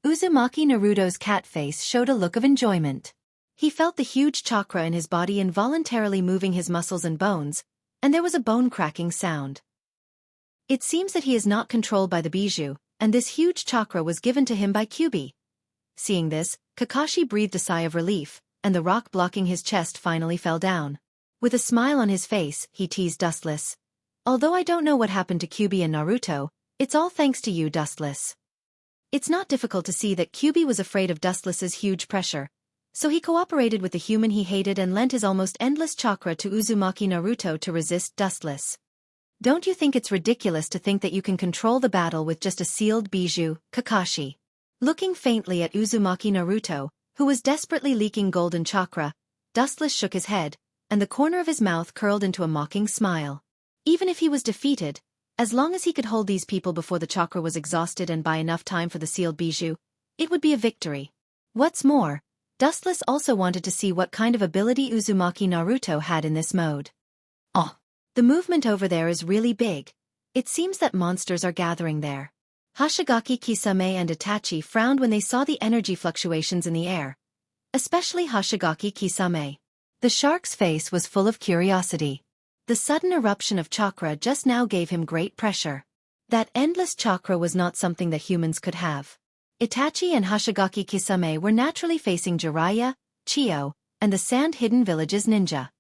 Uzumaki Naruto's cat face showed a look of enjoyment. He felt the huge chakra in his body involuntarily moving his muscles and bones, and there was a bone-cracking sound. It seems that he is not controlled by the Bijou, and this huge chakra was given to him by Kyuubi. Seeing this, Kakashi breathed a sigh of relief, and the rock blocking his chest finally fell down. With a smile on his face, he teased Dustless. Although I don't know what happened to Kyuubi and Naruto, it's all thanks to you, Dustless. It's not difficult to see that Kyuubi was afraid of Dustless's huge pressure, so he cooperated with the human he hated and lent his almost endless chakra to Uzumaki Naruto to resist Dustless. Don't you think it's ridiculous to think that you can control the battle with just a sealed bijou, Kakashi? Looking faintly at Uzumaki Naruto, who was desperately leaking golden chakra, Dustless shook his head, and the corner of his mouth curled into a mocking smile. Even if he was defeated, as long as he could hold these people before the chakra was exhausted and buy enough time for the sealed bijou, it would be a victory. What's more, Dustless also wanted to see what kind of ability Uzumaki Naruto had in this mode. Oh, the movement over there is really big. It seems that monsters are gathering there. Hoshigaki Kisame and Itachi frowned when they saw the energy fluctuations in the air. Especially Hoshigaki Kisame. The shark's face was full of curiosity. The sudden eruption of chakra just now gave him great pressure. That endless chakra was not something that humans could have. Itachi and Hoshigaki Kisame were naturally facing Jiraiya, Chiyo, and the sand-hidden village's ninja.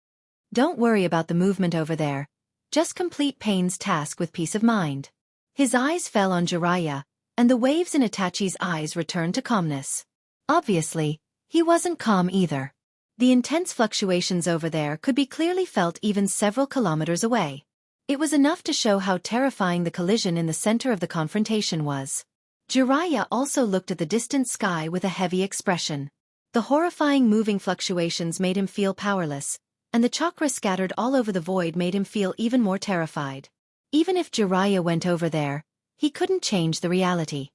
Don't worry about the movement over there. Just complete Pain's task with peace of mind. His eyes fell on Jiraiya, and the waves in Itachi's eyes returned to calmness. Obviously, he wasn't calm either. The intense fluctuations over there could be clearly felt even several kilometers away. It was enough to show how terrifying the collision in the center of the confrontation was. Jiraiya also looked at the distant sky with a heavy expression. The horrifying moving fluctuations made him feel powerless, and the chakra scattered all over the void made him feel even more terrified. Even if Jiraiya went over there, he couldn't change the reality.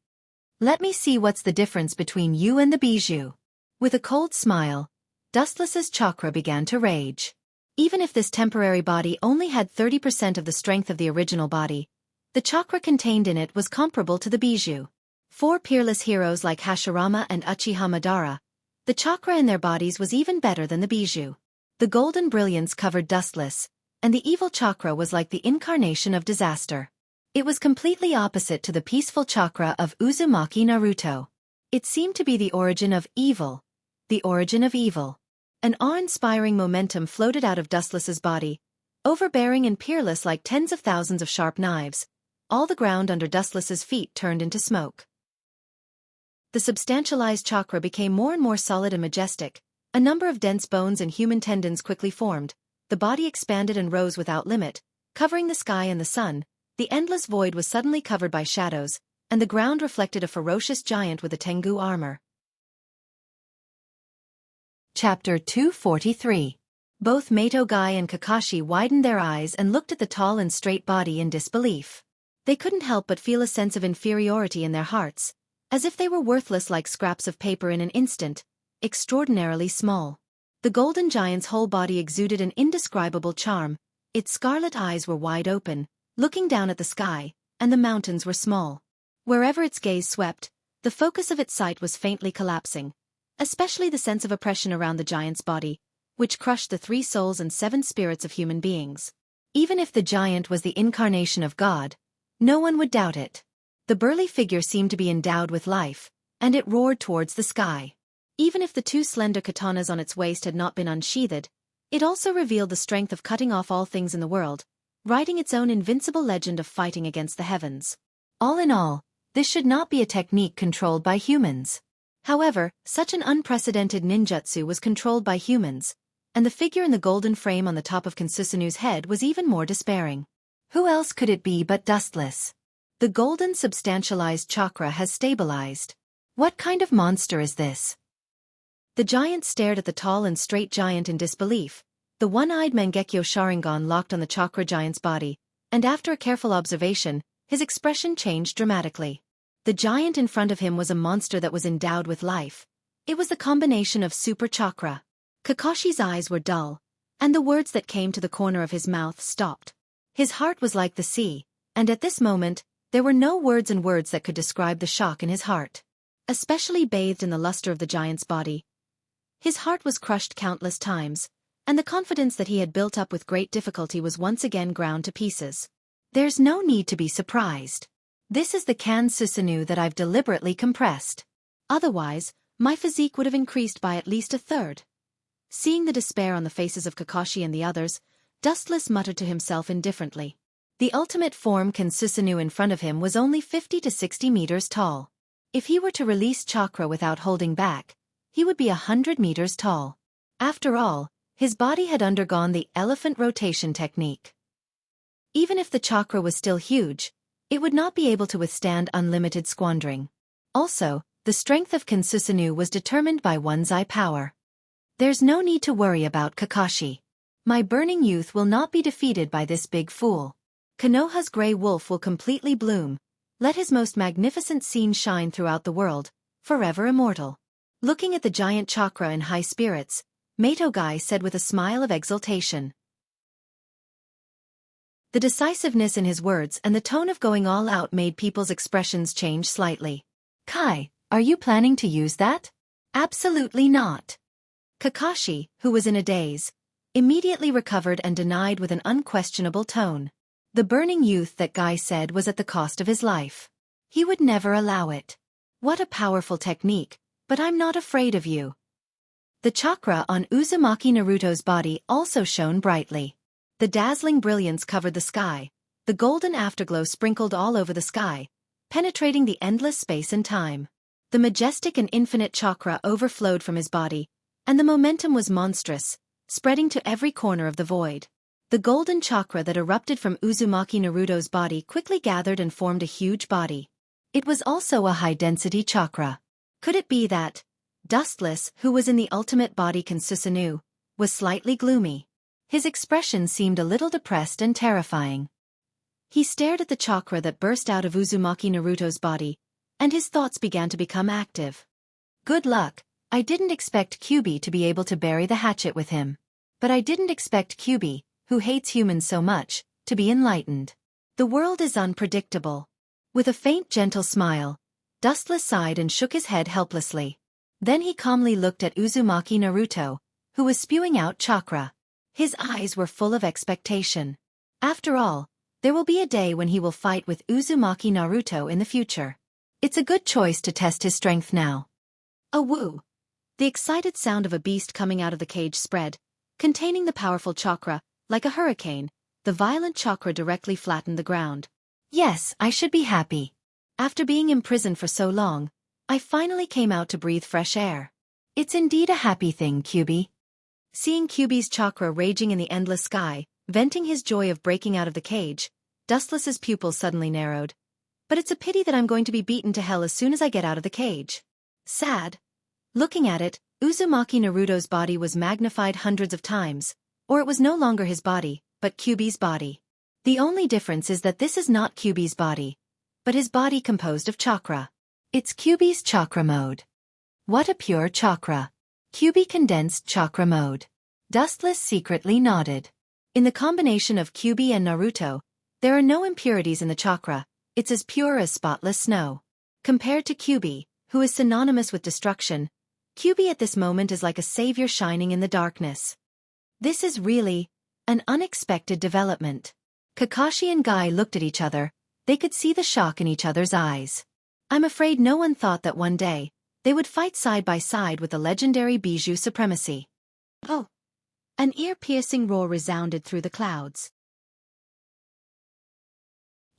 Let me see what's the difference between you and the bijou. With a cold smile, Dustless's chakra began to rage. Even if this temporary body only had 30% of the strength of the original body, the chakra contained in it was comparable to the bijou. For peerless heroes like Hashirama and Uchiha Madara, the chakra in their bodies was even better than the bijou. The golden brilliance covered Dustless, and the evil chakra was like the incarnation of disaster. It was completely opposite to the peaceful chakra of Uzumaki Naruto. It seemed to be the origin of evil. The origin of evil. An awe-inspiring momentum floated out of Dustless's body, overbearing and peerless like tens of thousands of sharp knives. All the ground under Dustless's feet turned into smoke. The substantialized chakra became more and more solid and majestic. A number of dense bones and human tendons quickly formed. The body expanded and rose without limit, covering the sky and the sun. The endless void was suddenly covered by shadows, and the ground reflected a ferocious giant with a Tengu armor. Chapter 243. Both Mato-gai and Kakashi widened their eyes and looked at the tall and straight body in disbelief. They couldn't help but feel a sense of inferiority in their hearts, as if they were worthless like scraps of paper in an instant, extraordinarily small. The golden giant's whole body exuded an indescribable charm. Its scarlet eyes were wide open, looking down at the sky, and the mountains were small. Wherever its gaze swept, the focus of its sight was faintly collapsing, especially the sense of oppression around the giant's body, which crushed the 3 souls and 7 spirits of human beings. Even if the giant was the incarnation of God, no one would doubt it. The burly figure seemed to be endowed with life, and it roared towards the sky. Even if the two slender katanas on its waist had not been unsheathed, it also revealed the strength of cutting off all things in the world, writing its own invincible legend of fighting against the heavens. All in all, this should not be a technique controlled by humans. However, such an unprecedented ninjutsu was controlled by humans, and the figure in the golden frame on the top of Kansusanu's head was even more despairing. Who else could it be but Dustless? The golden substantialized chakra has stabilized. What kind of monster is this? The giant stared at the tall and straight giant in disbelief. The one-eyed Mangekyo Sharingan locked on the chakra giant's body, and after a careful observation, his expression changed dramatically. The giant in front of him was a monster that was endowed with life. It was the combination of super chakra. Kakashi's eyes were dull, and the words that came to the corner of his mouth stopped. His heart was like the sea, and at this moment, there were no words that could describe the shock in his heart. Especially bathed in the luster of the giant's body, his heart was crushed countless times, and the confidence that he had built up with great difficulty was once again ground to pieces. There's no need to be surprised. This is the Kansusanu that I've deliberately compressed. Otherwise, my physique would have increased by at least a third. Seeing the despair on the faces of Kakashi and the others, Dustless muttered to himself indifferently. The ultimate form Kansusanu in front of him was only 50 to 60 meters tall. If he were to release chakra without holding back, he would be 100 meters tall. After all, his body had undergone the elephant rotation technique. Even if the chakra was still huge, it would not be able to withstand unlimited squandering. Also, the strength of Kansusanu was determined by one's eye power. There's no need to worry about Kakashi. My burning youth will not be defeated by this big fool. Konoha's gray wolf will completely bloom. Let his most magnificent scene shine throughout the world, forever immortal. Looking at the giant chakra in high spirits, Matogai said with a smile of exultation. The decisiveness in his words and the tone of going all out made people's expressions change slightly. Kai, are you planning to use that? Absolutely not. Kakashi, who was in a daze, immediately recovered and denied with an unquestionable tone. The burning youth that Guy said was at the cost of his life. He would never allow it. What a powerful technique, but I'm not afraid of you. The chakra on Uzumaki Naruto's body also shone brightly. The dazzling brilliance covered the sky, the golden afterglow sprinkled all over the sky, penetrating the endless space and time. The majestic and infinite chakra overflowed from his body, and the momentum was monstrous, spreading to every corner of the void. The golden chakra that erupted from Uzumaki Naruto's body quickly gathered and formed a huge body. It was also a high-density chakra. Could it be that Dustless, who was in the ultimate body Kansusanu, was slightly gloomy? His expression seemed a little depressed and terrifying. He stared at the chakra that burst out of Uzumaki Naruto's body, and his thoughts began to become active. Good luck. I didn't expect Kyuubi to be able to bury the hatchet with him. But I didn't expect Kyuubi, who hates humans so much, to be enlightened. The world is unpredictable. With a faint gentle smile, Dustless sighed and shook his head helplessly. Then he calmly looked at Uzumaki Naruto, who was spewing out chakra. His eyes were full of expectation. After all, there will be a day when he will fight with Uzumaki Naruto in the future. It's a good choice to test his strength now. A woo! The excited sound of a beast coming out of the cage spread, containing the powerful chakra. Like a hurricane, the violent chakra directly flattened the ground. Yes, I should be happy. After being imprisoned for so long, I finally came out to breathe fresh air. It's indeed a happy thing, Kyuubi. Seeing Kyuubi's chakra raging in the endless sky, venting his joy of breaking out of the cage, Dustless's pupils suddenly narrowed. But it's a pity that I'm going to be beaten to hell as soon as I get out of the cage. Sad. Looking at it, Uzumaki Naruto's body was magnified hundreds of times. Or it was no longer his body, but Kyuubi's body. The only difference is that this is not Kyuubi's body, but his body composed of chakra. It's Kyuubi's chakra mode. What a pure chakra. Kyuubi condensed chakra mode. Dustless secretly nodded. In the combination of Kyuubi and Naruto, there are no impurities in the chakra, it's as pure as spotless snow. Compared to Kyuubi, who is synonymous with destruction, Kyuubi at this moment is like a savior shining in the darkness. This is really An unexpected development. Kakashi and Guy looked at each other. They could see the shock in each other's eyes. I'm afraid no one thought that one day, they would fight side by side with the legendary Bijou supremacy. Oh! An ear-piercing roar resounded through the clouds.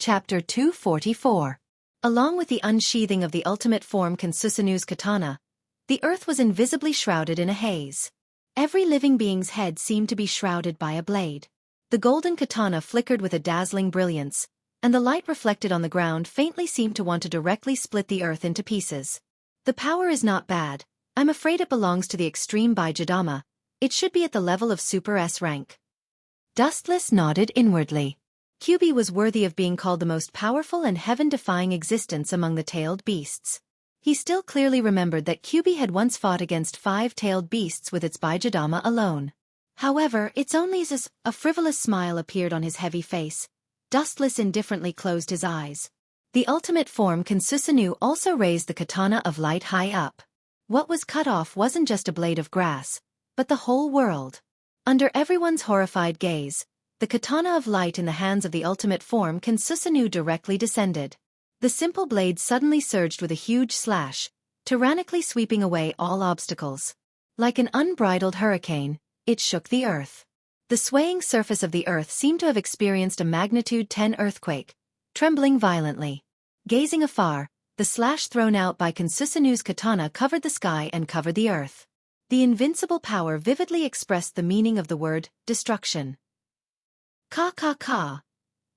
Chapter 244. Along with the unsheathing of the ultimate form Kansusanu's katana, the earth was invisibly shrouded in a haze. Every living being's head seemed to be shrouded by a blade. The golden katana flickered with a dazzling brilliance, and the light reflected on the ground faintly seemed to want to directly split the earth into pieces. The power is not bad. I'm afraid it belongs to the extreme Baijidama. It should be at the level of Super S rank. Dustless nodded inwardly. Kyuubi was worthy of being called the most powerful and heaven-defying existence among the tailed beasts. He still clearly remembered that Kyuubi had once fought against 5 tailed beasts with its Baijidama alone. However, it's only as a frivolous smile appeared on his heavy face. Dustless indifferently closed his eyes. The ultimate form Kansusanu also raised the katana of light high up. What was cut off wasn't just a blade of grass, but the whole world. Under everyone's horrified gaze, the katana of light in the hands of the ultimate form Kansusanu directly descended. The simple blade suddenly surged with a huge slash, tyrannically sweeping away all obstacles. Like an unbridled hurricane, it shook the earth. The swaying surface of the earth seemed to have experienced a magnitude 10 earthquake, trembling violently. Gazing afar, the slash thrown out by Kansusanu's katana covered the sky and covered the earth. The invincible power vividly expressed the meaning of the word, destruction. Ka.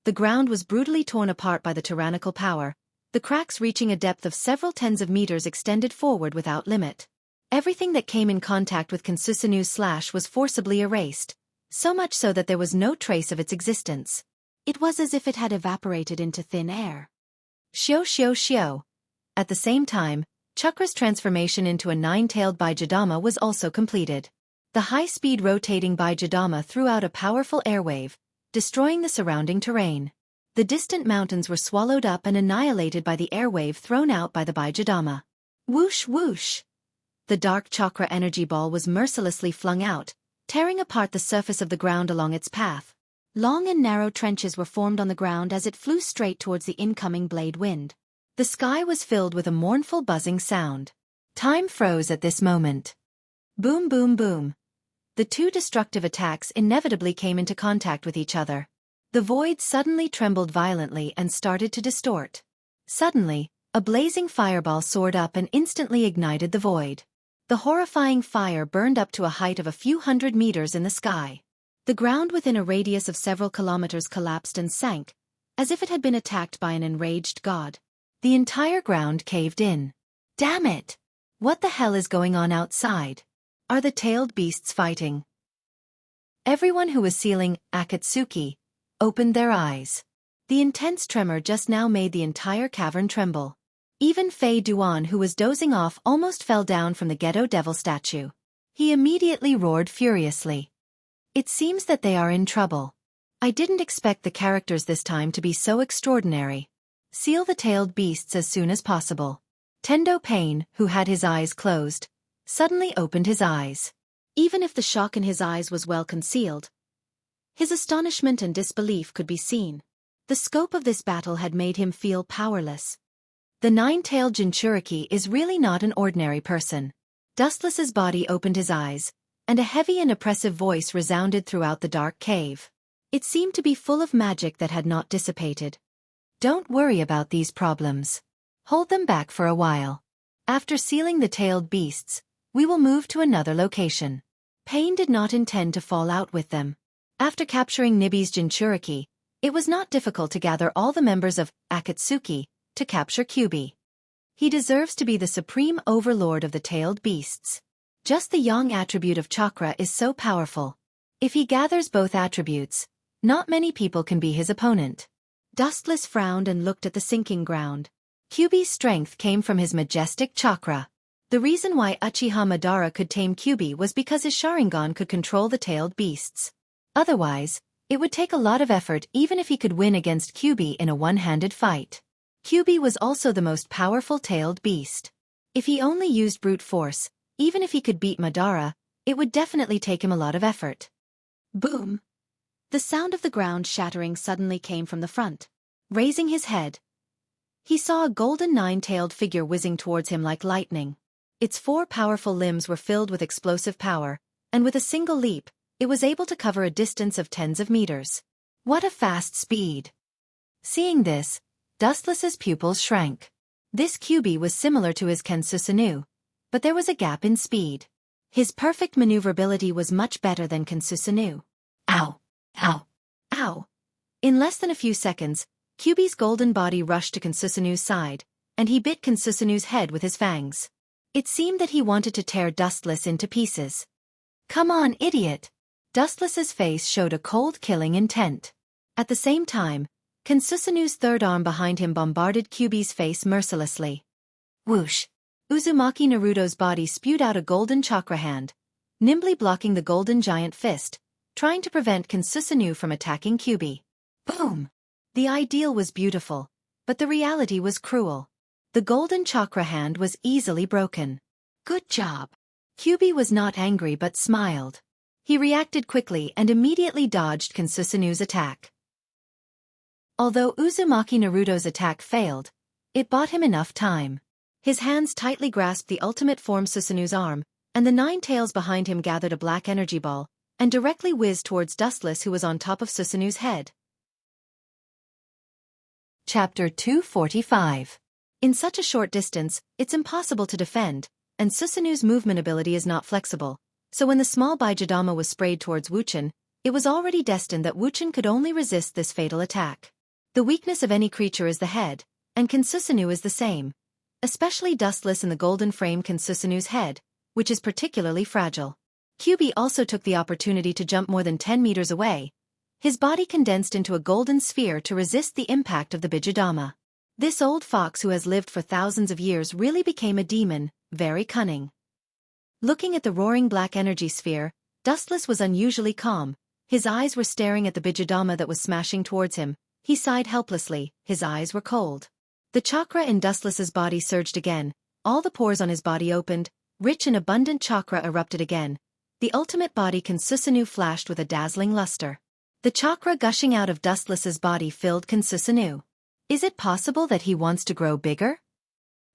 The ground was brutally torn apart by the tyrannical power, the cracks reaching a depth of several tens of meters extended forward without limit. Everything that came in contact with Kansusanu's slash was forcibly erased, so much so that there was no trace of its existence. It was as if it had evaporated into thin air. Shio. At the same time, Chakra's transformation into a 9-tailed Baijidama was also completed. The high-speed rotating Baijidama threw out a powerful airwave, destroying the surrounding terrain. The distant mountains were swallowed up and annihilated by the airwave thrown out by the Baijidama. Whoosh. The dark chakra energy ball was mercilessly flung out, tearing apart the surface of the ground along its path. Long and narrow trenches were formed on the ground as it flew straight towards the incoming blade wind. The sky was filled with a mournful buzzing sound. Time froze at this moment. Boom. The two destructive attacks inevitably came into contact with each other. The void suddenly trembled violently and started to distort. Suddenly, a blazing fireball soared up and instantly ignited the void. The horrifying fire burned up to a height of a few hundred meters in the sky. The ground within a radius of several kilometers collapsed and sank, as if it had been attacked by an enraged god. The entire ground caved in. Damn it! What the hell is going on outside? Are the tailed beasts fighting? Everyone who was sealing Akatsuki opened their eyes. The intense tremor just now made the entire cavern tremble. Even Fei Duan, who was dozing off, almost fell down from the ghetto devil statue. He immediately roared furiously. It seems that they are in trouble. I didn't expect the characters this time to be so extraordinary. Seal the tailed beasts as soon as possible. Tendo Pain, who had his eyes closed, suddenly opened his eyes. Even if the shock in his eyes was well concealed, his astonishment and disbelief could be seen. The scope of this battle had made him feel powerless. The 9-tailed Jinchuriki is really not an ordinary person. Dustless's body opened his eyes, and a heavy and oppressive voice resounded throughout the dark cave. It seemed to be full of magic that had not dissipated. Don't worry about these problems. Hold them back for a while. After sealing the tailed beasts, we will move to another location. Pain did not intend to fall out with them. After capturing Nibi's Jinchuriki, it was not difficult to gather all the members of Akatsuki to capture Kyuubi. He deserves to be the supreme overlord of the tailed beasts. Just the yang attribute of chakra is so powerful. If he gathers both attributes, not many people can be his opponent. Dustless frowned and looked at the sinking ground. Kyuubi's strength came from his majestic chakra. The reason why Uchiha Madara could tame Kyuubi was because his Sharingan could control the tailed beasts. Otherwise, it would take a lot of effort even if he could win against Kyuubi in a one-handed fight. Kyuubi was also the most powerful tailed beast. If he only used brute force, even if he could beat Madara, it would definitely take him a lot of effort. Boom! The sound of the ground shattering suddenly came from the front. Raising his head, he saw a golden nine-tailed figure whizzing towards him like lightning. Its four powerful limbs were filled with explosive power, and with a single leap, it was able to cover a distance of tens of meters. What a fast speed! Seeing this, Dustless's pupils shrank. This QB was similar to his Kensusanoo, but there was a gap in speed. His perfect maneuverability was much better than Kensusanoo. Ow! Ow! Ow! In less than a few seconds, QB's golden body rushed to Kensusanoo's side, and he bit Kensusanoo's head with his fangs. It seemed that he wanted to tear Dustless into pieces. Come on, idiot! Dustless's face showed a cold killing intent. At the same time, Kensusanoo's third arm behind him bombarded QB's face mercilessly. Whoosh! Uzumaki Naruto's body spewed out a golden chakra hand, nimbly blocking the golden giant fist, trying to prevent Kensusanoo from attacking QB. Boom! The ideal was beautiful, but the reality was cruel. The golden chakra hand was easily broken. Good job! QB was not angry but smiled. He reacted quickly and immediately dodged Kensusanoo's attack. Although Uzumaki Naruto's attack failed, it bought him enough time. His hands tightly grasped the ultimate form Susanu's arm, and the nine tails behind him gathered a black energy ball, and directly whizzed towards Dustless, who was on top of Susanu's head. Chapter 245. In such a short distance, it's impossible to defend, and Susanu's movement ability is not flexible, so when the small Baijidama was sprayed towards Wuchen, it was already destined that Wuchen could only resist this fatal attack. The weakness of any creature is the head, and Kensusanoo is the same, especially Dustless in the golden frame Kensusanoo's head, which is particularly fragile. QB also took the opportunity to jump more than 10 meters away. His body condensed into a golden sphere to resist the impact of the Bijidama. This old fox who has lived for thousands of years really became a demon, very cunning. Looking at the roaring black energy sphere, Dustless was unusually calm. His eyes were staring at the Bijidama that was smashing towards him. He sighed helplessly, his eyes were cold. The chakra in Dustless's body surged again, all the pores on his body opened, rich and abundant chakra erupted again. The ultimate body Kensusanoo flashed with a dazzling luster. The chakra gushing out of Dustless's body filled Kensusanoo. Is it possible that he wants to grow bigger?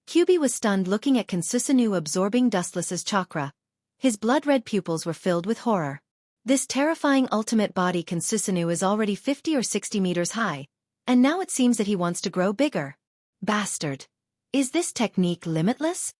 QB was stunned looking at Kensusanoo absorbing Dustless's chakra. His blood-red pupils were filled with horror. This terrifying ultimate body Kensusanoo is already 50 or 60 meters high, and now it seems that he wants to grow bigger. Bastard! Is this technique limitless?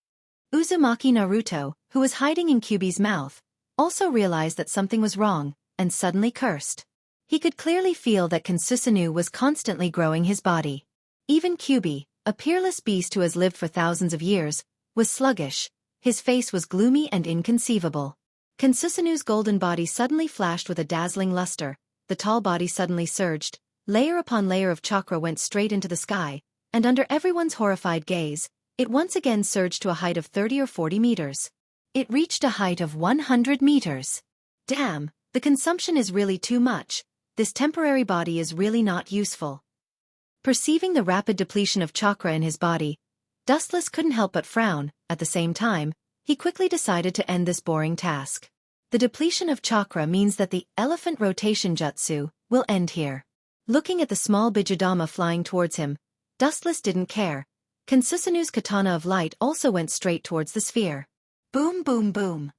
Uzumaki Naruto, who was hiding in QB's mouth, also realized that something was wrong, and suddenly cursed. He could clearly feel that Kensusanoo was constantly growing his body. Even QB, a peerless beast who has lived for thousands of years, was sluggish. His face was gloomy and inconceivable. Kensusanoo's golden body suddenly flashed with a dazzling luster, the tall body suddenly surged, layer upon layer of chakra went straight into the sky, and under everyone's horrified gaze, it once again surged to a height of 30 or 40 meters. It reached a height of 100 meters. Damn, the consumption is really too much. This temporary body is really not useful. Perceiving the rapid depletion of chakra in his body, Dustless couldn't help but frown. At the same time, he quickly decided to end this boring task. The depletion of chakra means that the elephant rotation jutsu will end here. Looking at the small Bijidama flying towards him, Dustless didn't care. Kensusanoo's katana of light also went straight towards the sphere. Boom boom boom.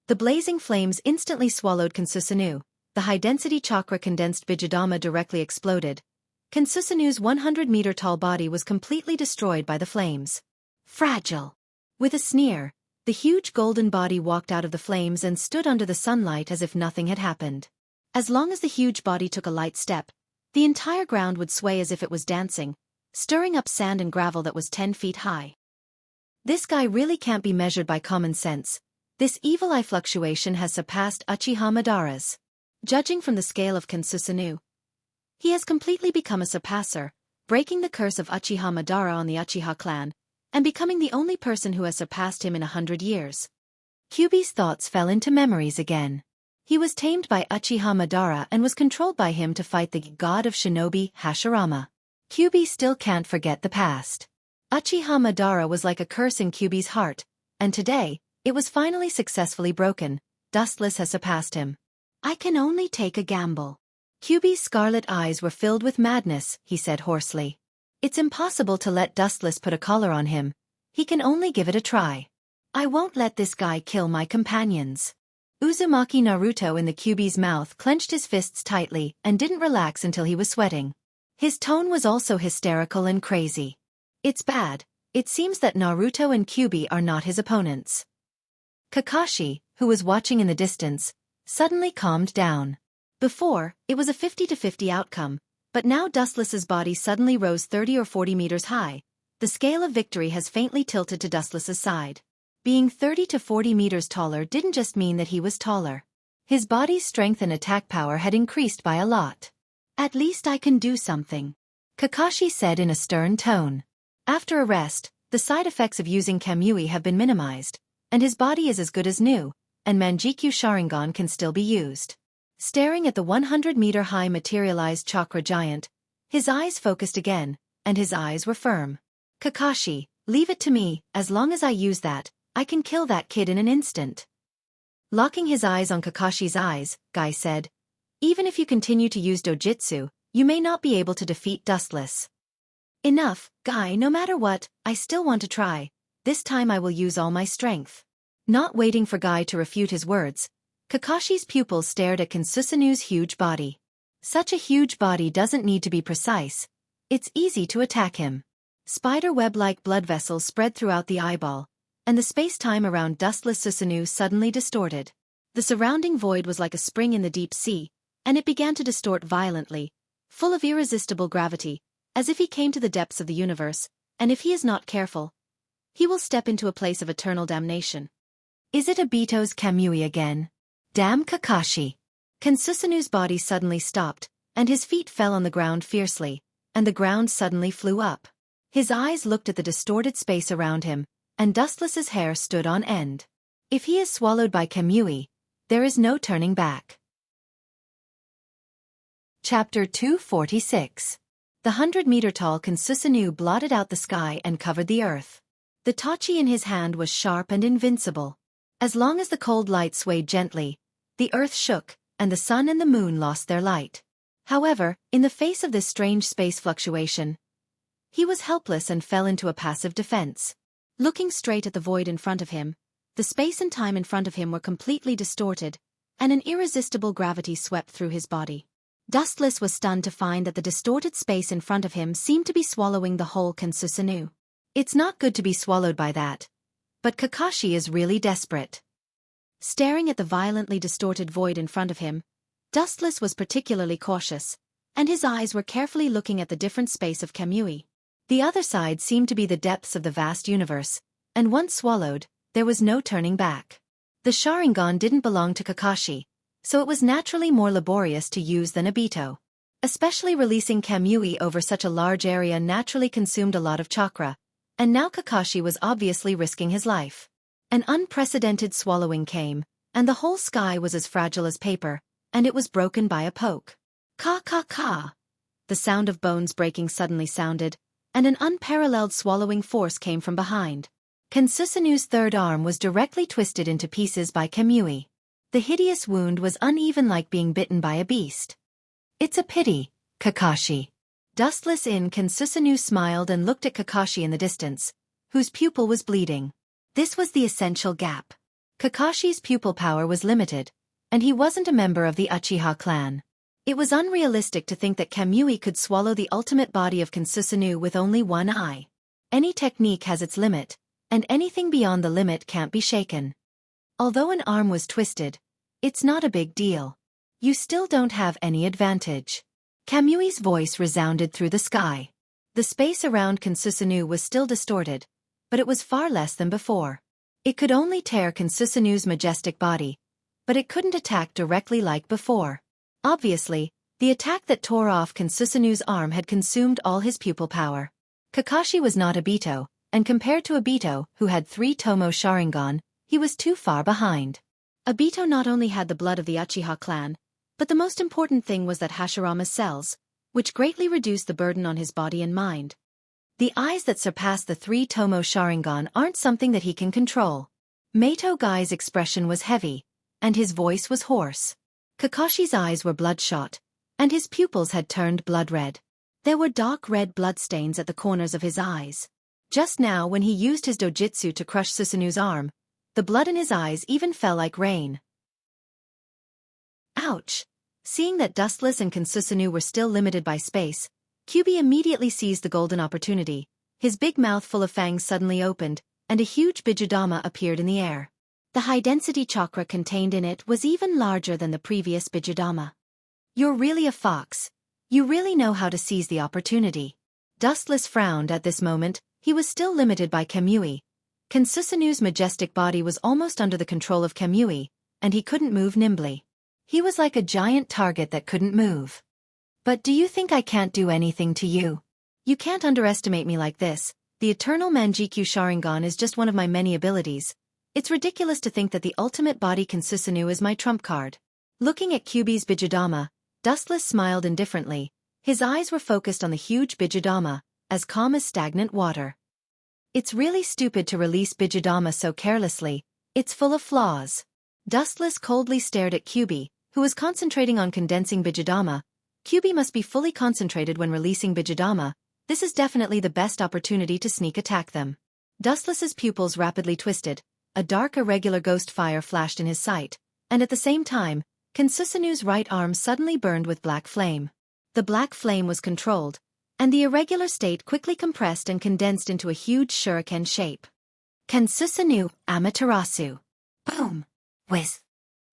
The blazing flames instantly swallowed Kensusanoo. The high-density chakra condensed Bijidama directly exploded. Kensusanoo's 100-meter-tall body was completely destroyed by the flames. Fragile. With a sneer, the huge golden body walked out of the flames and stood under the sunlight as if nothing had happened. As long as the huge body took a light step, the entire ground would sway as if it was dancing, stirring up sand and gravel that was 10 feet high. This guy really can't be measured by common sense. This evil eye fluctuation has surpassed Uchiha Madara's. Judging from the scale of Kensusanoo, he has completely become a surpasser, breaking the curse of Uchiha Madara on the Uchiha clan, and becoming the only person who has surpassed him in 100 years. QB's thoughts fell into memories again. He was tamed by Uchiha Madara and was controlled by him to fight the god of shinobi, Hashirama. QB still can't forget the past. Uchiha Madara was like a curse in QB's heart, and today, it was finally successfully broken. Dustless has surpassed him. I can only take a gamble. Kyuubi's scarlet eyes were filled with madness, he said hoarsely. It's impossible to let Dustless put a collar on him. He can only give it a try. I won't let this guy kill my companions. Uzumaki Naruto in the Kyuubi's mouth clenched his fists tightly and didn't relax until he was sweating. His tone was also hysterical and crazy. It's bad. It seems that Naruto and Kyuubi are not his opponents. Kakashi, who was watching in the distance, suddenly calmed down. Before, it was a 50-50 outcome, but now Dustless's body suddenly rose 30 or 40 meters high. The scale of victory has faintly tilted to Dustless's side. Being 30 to 40 meters taller didn't just mean that he was taller. His body's strength and attack power had increased by a lot. At least I can do something, Kakashi said in a stern tone. After a rest, the side effects of using Kamui have been minimized, and his body is as good as new, and Manjikyu Sharingan can still be used. Staring at the 100-meter-high materialized chakra giant, his eyes focused again, and his eyes were firm. Kakashi, leave it to me. As long as I use that, I can kill that kid in an instant. Locking his eyes on Kakashi's eyes, Guy said, even if you continue to use dojutsu, you may not be able to defeat Dustless. Enough, Guy, no matter what, I still want to try. This time I will use all my strength. Not waiting for Guy to refute his words, Kakashi's pupils stared at Kansusanu's huge body. Such a huge body doesn't need to be precise. It's easy to attack him. Spider-web-like blood vessels spread throughout the eyeball, and the space-time around Dustless Susanu suddenly distorted. The surrounding void was like a spring in the deep sea, and it began to distort violently, full of irresistible gravity, as if he came to the depths of the universe, and if he is not careful, he will step into a place of eternal damnation. Is it Obito's Kamui again? Damn Kakashi! Kansusanu's body suddenly stopped, and his feet fell on the ground fiercely, and the ground suddenly flew up. His eyes looked at the distorted space around him, and Dustless's hair stood on end. If he is swallowed by Kamui, there is no turning back. Chapter 246. The 100-meter-tall Kansusanu blotted out the sky and covered the earth. The tachi in his hand was sharp and invincible. As long as the cold light swayed gently, the earth shook, and the sun and the moon lost their light. However, in the face of this strange space fluctuation, he was helpless and fell into a passive defense. Looking straight at the void in front of him, the space and time in front of him were completely distorted, and an irresistible gravity swept through his body. Dustless was stunned to find that the distorted space in front of him seemed to be swallowing the whole Kansusanu. It's not good to be swallowed by that. But Kakashi is really desperate. Staring at the violently distorted void in front of him, Dustless was particularly cautious, and his eyes were carefully looking at the different space of Kamui. The other side seemed to be the depths of the vast universe, and once swallowed, there was no turning back. The Sharingan didn't belong to Kakashi, so it was naturally more laborious to use than Obito. Especially releasing Kamui over such a large area naturally consumed a lot of chakra, and now Kakashi was obviously risking his life. An unprecedented swallowing came, and the whole sky was as fragile as paper, and it was broken by a poke. Ka. The sound of bones breaking suddenly sounded, and an unparalleled swallowing force came from behind. Kansusanu's third arm was directly twisted into pieces by Kamui. The hideous wound was uneven like being bitten by a beast. It's a pity, Kakashi. Dustless in Kansusanu smiled and looked at Kakashi in the distance, whose pupil was bleeding. This was the essential gap. Kakashi's pupil power was limited, and he wasn't a member of the Uchiha clan. It was unrealistic to think that Kamui could swallow the ultimate body of Kansusanu with only one eye. Any technique has its limit, and anything beyond the limit can't be shaken. Although an arm was twisted, it's not a big deal. You still don't have any advantage. Kamui's voice resounded through the sky. The space around Kansusanu was still distorted, but it was far less than before. It could only tear Kansusanu's majestic body, but it couldn't attack directly like before. Obviously, the attack that tore off Kansusanu's arm had consumed all his pupil power. Kakashi was not Obito, and compared to Obito, who had 3 Tomo Sharingan, he was too far behind. Obito not only had the blood of the Uchiha clan, but the most important thing was that Hashirama's cells, which greatly reduced the burden on his body and mind. The eyes that surpass the 3 Tomo Sharingan aren't something that he can control. Meito Gai's expression was heavy, and his voice was hoarse. Kakashi's eyes were bloodshot, and his pupils had turned blood red. There were dark red bloodstains at the corners of his eyes. Just now when he used his dojutsu to crush Susanu's arm, the blood in his eyes even fell like rain. Ouch! Seeing that Dustless and Susanu were still limited by space, Kyubi immediately seized the golden opportunity. His big mouth full of fangs suddenly opened, and a huge Bijudama appeared in the air. The high-density chakra contained in it was even larger than the previous Bijudama. You're really a fox. You really know how to seize the opportunity. Dustless frowned at this moment. He was still limited by Kamui. Susanu's majestic body was almost under the control of Kamui, and he couldn't move nimbly. He was like a giant target that couldn't move. But do you think I can't do anything to you? You can't underestimate me like this. The Eternal Manjikyu Sharingan is just one of my many abilities. It's ridiculous to think that the ultimate body Susanu is my trump card. Looking at Kyubi's Bijudama, Dustless smiled indifferently. His eyes were focused on the huge Bijudama, as calm as stagnant water. It's really stupid to release Bijudama so carelessly. It's full of flaws. Dustless coldly stared at Kyubi, who was concentrating on condensing Bijudama. Kyubi must be fully concentrated when releasing Bijudama. This is definitely the best opportunity to sneak attack them. Dustless's pupils rapidly twisted. A dark irregular ghost fire flashed in his sight, and at the same time, Susanu's right arm suddenly burned with black flame. The black flame was controlled, and the irregular state quickly compressed and condensed into a huge shuriken shape. Susanu, Amaterasu. Boom! Whiz!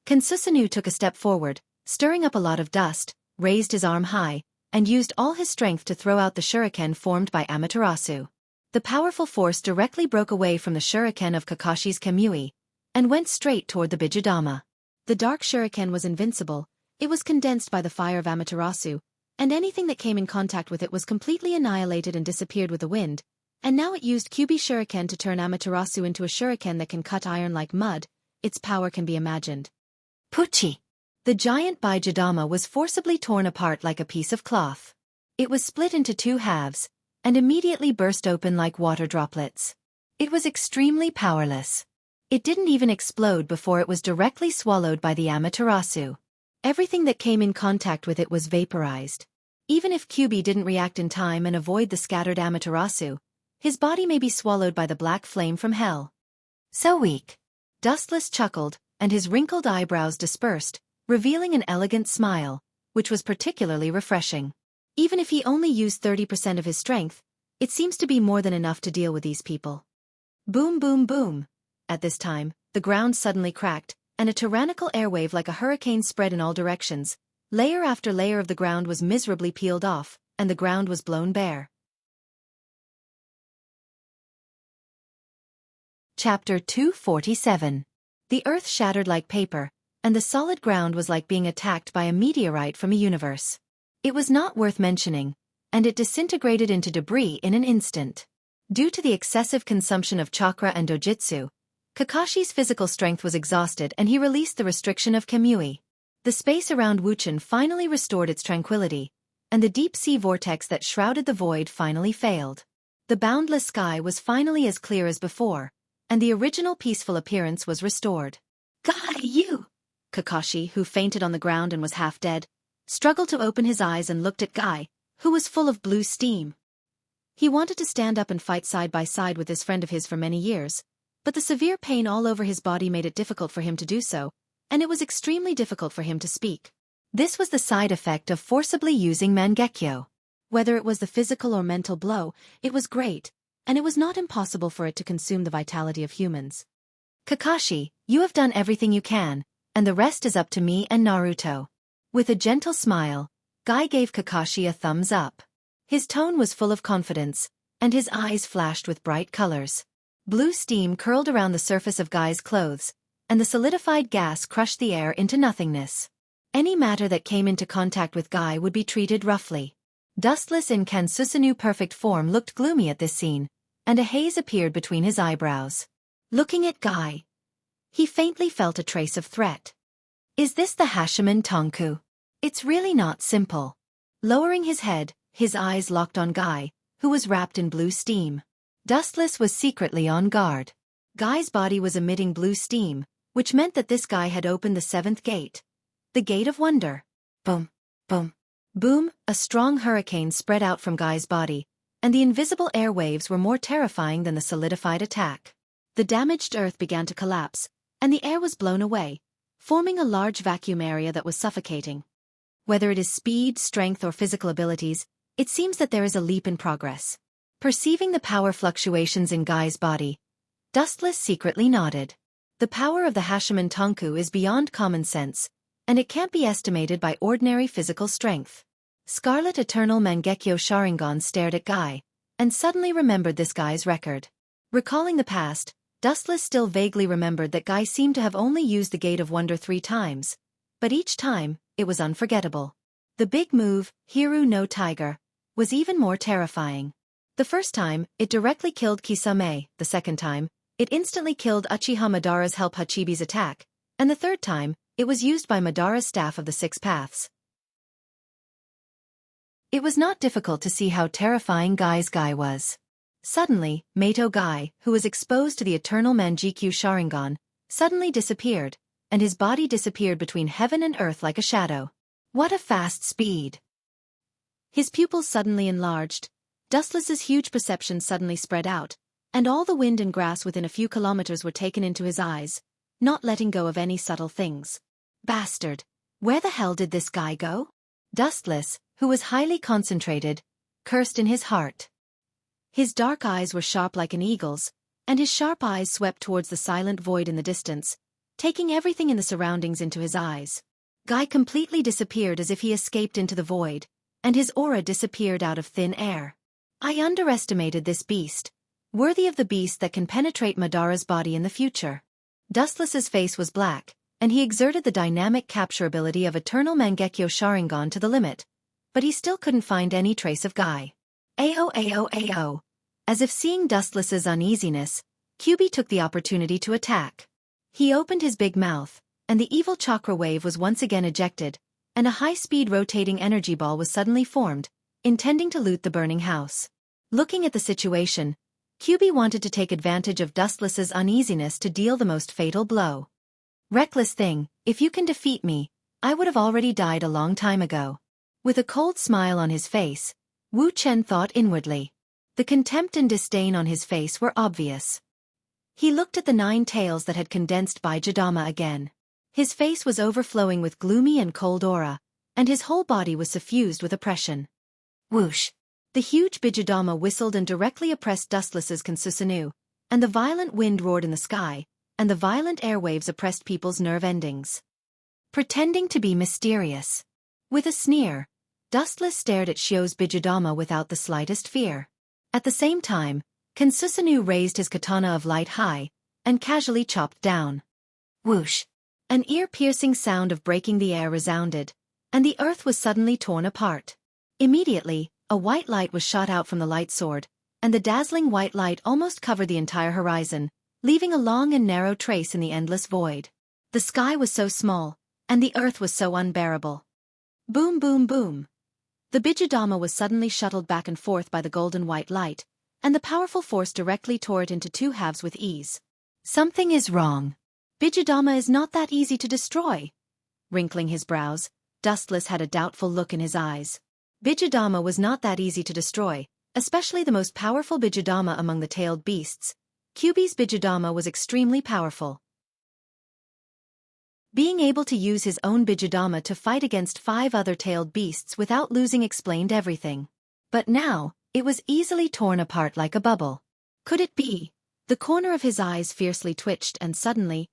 Susanu took a step forward, stirring up a lot of dust, raised his arm high, and used all his strength to throw out the shuriken formed by Amaterasu. The powerful force directly broke away from the shuriken of Kakashi's Kamui, and went straight toward the Bijudama. The dark shuriken was invincible. It was condensed by the fire of Amaterasu, and anything that came in contact with it was completely annihilated and disappeared with the wind, and now it used Kyubi's shuriken to turn Amaterasu into a shuriken that can cut iron like mud. Its power can be imagined. Puchi! The giant Bijudama was forcibly torn apart like a piece of cloth. It was split into two halves, and immediately burst open like water droplets. It was extremely powerless. It didn't even explode before it was directly swallowed by the Amaterasu. Everything that came in contact with it was vaporized. Even if Kyubi didn't react in time and avoid the scattered Amaterasu, his body may be swallowed by the black flame from hell. So weak. Dustless chuckled, and his wrinkled eyebrows dispersed, revealing an elegant smile, which was particularly refreshing. Even if he only used 30% of his strength, it seems to be more than enough to deal with these people. Boom boom boom. At this time, the ground suddenly cracked, and a tyrannical airwave like a hurricane spread in all directions. Layer after layer of the ground was miserably peeled off, and the ground was blown bare. Chapter 247. The earth shattered like paper, and the solid ground was like being attacked by a meteorite from a universe. It was not worth mentioning, and it disintegrated into debris in an instant. Due to the excessive consumption of chakra and dojutsu, Kakashi's physical strength was exhausted and he released the restriction of Kamui. The space around Wuxia finally restored its tranquility, and the deep-sea vortex that shrouded the void finally failed. The boundless sky was finally as clear as before, and the original peaceful appearance was restored. "Guy, you!" Kakashi, who fainted on the ground and was half dead, struggled to open his eyes and looked at Guy, who was full of blue steam. He wanted to stand up and fight side by side with this friend of his for many years, but the severe pain all over his body made it difficult for him to do so, and it was extremely difficult for him to speak. This was the side effect of forcibly using Mangekyo. Whether it was the physical or mental blow, it was great, and it was not impossible for it to consume the vitality of humans. "Kakashi, you have done everything you can, and the rest is up to me and Naruto." With a gentle smile, Guy gave Kakashi a thumbs up. His tone was full of confidence, and his eyes flashed with bright colors. Blue steam curled around the surface of Guy's clothes, and the solidified gas crushed the air into nothingness. Any matter that came into contact with Guy would be treated roughly. Dustless in Susanu perfect form looked gloomy at this scene, and a haze appeared between his eyebrows. Looking at Guy, he faintly felt a trace of threat. Is this the Hashiman Tonku? It's really not simple. Lowering his head, his eyes locked on Guy, who was wrapped in blue steam. Dustless was secretly on guard. Guy's body was emitting blue steam, which meant that this guy had opened the seventh gate. The Gate of Wonder. Boom, boom. Boom, a strong hurricane spread out from Guy's body, and the invisible airwaves were more terrifying than the solidified attack. The damaged earth began to collapse, and the air was blown away, forming a large vacuum area that was suffocating. Whether it is speed, strength, or physical abilities, it seems that there is a leap in progress. Perceiving the power fluctuations in Guy's body, Dustless secretly nodded. The power of the Hashiman Tonku is beyond common sense, and it can't be estimated by ordinary physical strength. Scarlet Eternal Mangekyo Sharingan stared at Guy, and suddenly remembered this guy's record. Recalling the past, Dustless still vaguely remembered that Guy seemed to have only used the Gate of Wonder 3 times, but each time, it was unforgettable. The big move, Hiru no Tiger, was even more terrifying. The first time, it directly killed Kisame, the second time, it instantly killed Uchiha Madara's help Hachibi's attack, and the third time, it was used by Madara's staff of the Six Paths. It was not difficult to see how terrifying Guy's Guy was. Suddenly, Mato Guy, who was exposed to the Eternal Mangekyo Sharingan, suddenly disappeared, and his body disappeared between heaven and earth like a shadow. What a fast speed! His pupils suddenly enlarged, Dustless's huge perception suddenly spread out, and all the wind and grass within a few kilometers were taken into his eyes, not letting go of any subtle things. Bastard! Where the hell did this guy go? Dustless, who was highly concentrated, cursed in his heart. His dark eyes were sharp like an eagle's, and his sharp eyes swept towards the silent void in the distance, taking everything in the surroundings into his eyes. Guy completely disappeared as if he escaped into the void, and his aura disappeared out of thin air. I underestimated this beast, worthy of the beast that can penetrate Madara's body in the future. Dustless's face was black, and he exerted the dynamic capture ability of Eternal Mangekyo Sharingan to the limit, but he still couldn't find any trace of Guy. Ayo. As if seeing Dustless's uneasiness, Kyubi took the opportunity to attack. He opened his big mouth, and the evil chakra wave was once again ejected, and a high-speed rotating energy ball was suddenly formed, intending to loot the burning house. Looking at the situation, Kyubi wanted to take advantage of Dustless's uneasiness to deal the most fatal blow. Reckless thing, if you can defeat me, I would have already died a long time ago. With a cold smile on his face, Wu Chen thought inwardly. The contempt and disdain on his face were obvious. He looked at the 9 tails that had condensed by Jidama again. His face was overflowing with gloomy and cold aura, and his whole body was suffused with oppression. Whoosh! The huge Bijidama whistled and directly oppressed Dustless's Kansusanu, and the violent wind roared in the sky, and the violent airwaves oppressed people's nerve endings. Pretending to be mysterious. With a sneer, Dustless stared at Shio's Bijidama without the slightest fear. At the same time, Kansusanu raised his katana of light high, and casually chopped down. Whoosh! An ear-piercing sound of breaking the air resounded, and the earth was suddenly torn apart. Immediately, a white light was shot out from the light sword, and the dazzling white light almost covered the entire horizon, leaving a long and narrow trace in the endless void. The sky was so small, and the earth was so unbearable. Boom boom boom. The Bijidama was suddenly shuttled back and forth by the golden white light, and the powerful force directly tore it into 2 halves with ease. Something is wrong. Bijidama is not that easy to destroy. Wrinkling his brows, Dustless had a doubtful look in his eyes. Bijidama was not that easy to destroy, especially the most powerful Bijidama among the tailed beasts. Kyubi's Bijidama was extremely powerful. Being able to use his own Bijidama to fight against 5 other tailed beasts without losing explained everything. But now, it was easily torn apart like a bubble. Could it be? The corner of his eyes fiercely twitched and suddenly,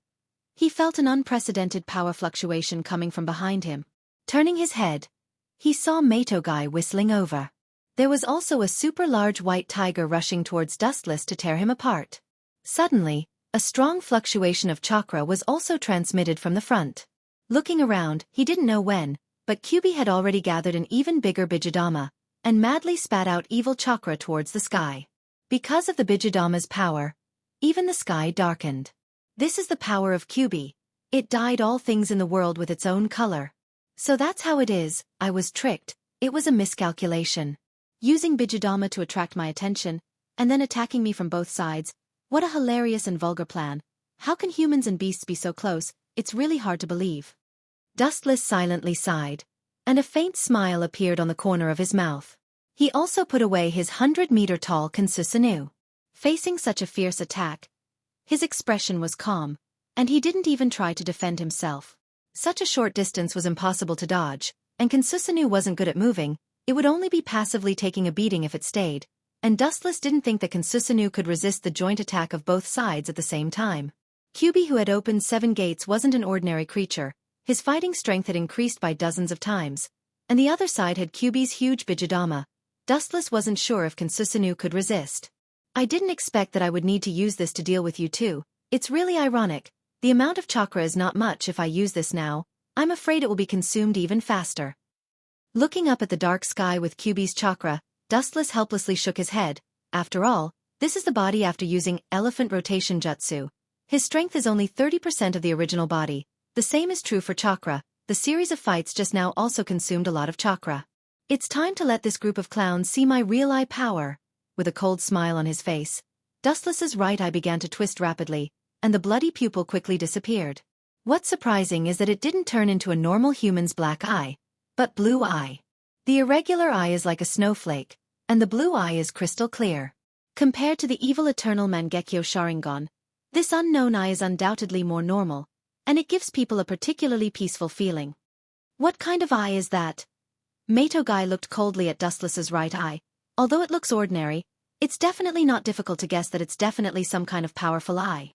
he felt an unprecedented power fluctuation coming from behind him. Turning his head, he saw Mato Guy whistling over. There was also a super large white tiger rushing towards Dustless to tear him apart. Suddenly, a strong fluctuation of chakra was also transmitted from the front. Looking around, he didn't know when, but Kyubi had already gathered an even bigger Bijidama, and madly spat out evil chakra towards the sky. Because of the Bijidama's power, even the sky darkened. This is the power of Kyubi. It dyed all things in the world with its own color. So that's how it is. I was tricked. It was a miscalculation. Using Bijidama to attract my attention, and then attacking me from both sides. What a hilarious and vulgar plan. How can humans and beasts be so close? It's really hard to believe. Dustless silently sighed. and a faint smile appeared on the corner of his mouth. He also put away his 100-meter-tall Kansusanu. Facing such a fierce attack, his expression was calm, and he didn't even try to defend himself. Such a short distance was impossible to dodge, and Kansusanu wasn't good at moving. It would only be passively taking a beating if it stayed, and Dustless didn't think that Kansusanu could resist the joint attack of both sides at the same time. Kyubi, who had opened 7 gates, wasn't an ordinary creature. His fighting strength had increased by dozens of times, and the other side had Kyubi's huge Bijidama. Dustless wasn't sure if Kansusanu could resist. I didn't expect that I would need to use this to deal with you too. It's really ironic. The amount of chakra is not much. If I use this now, I'm afraid it will be consumed even faster. Looking up at the dark sky with Kyubi's chakra, Dustless helplessly shook his head. After all, this is the body after using elephant rotation jutsu. His strength is only 30% of the original body. The same is true for chakra. The series of fights just now also consumed a lot of chakra. It's time to let this group of clowns see my real eye power. With a cold smile on his face, Dustless's right eye began to twist rapidly, and the bloody pupil quickly disappeared. What's surprising is that it didn't turn into a normal human's black eye, but blue eye. The irregular eye is like a snowflake, and the blue eye is crystal clear. Compared to the evil eternal Mangekyo Sharingan, this unknown eye is undoubtedly more normal, and it gives people a particularly peaceful feeling. What kind of eye is that? Matogai looked coldly at Dustless's right eye. Although it looks ordinary, it's definitely not difficult to guess that it's definitely some kind of powerful eye.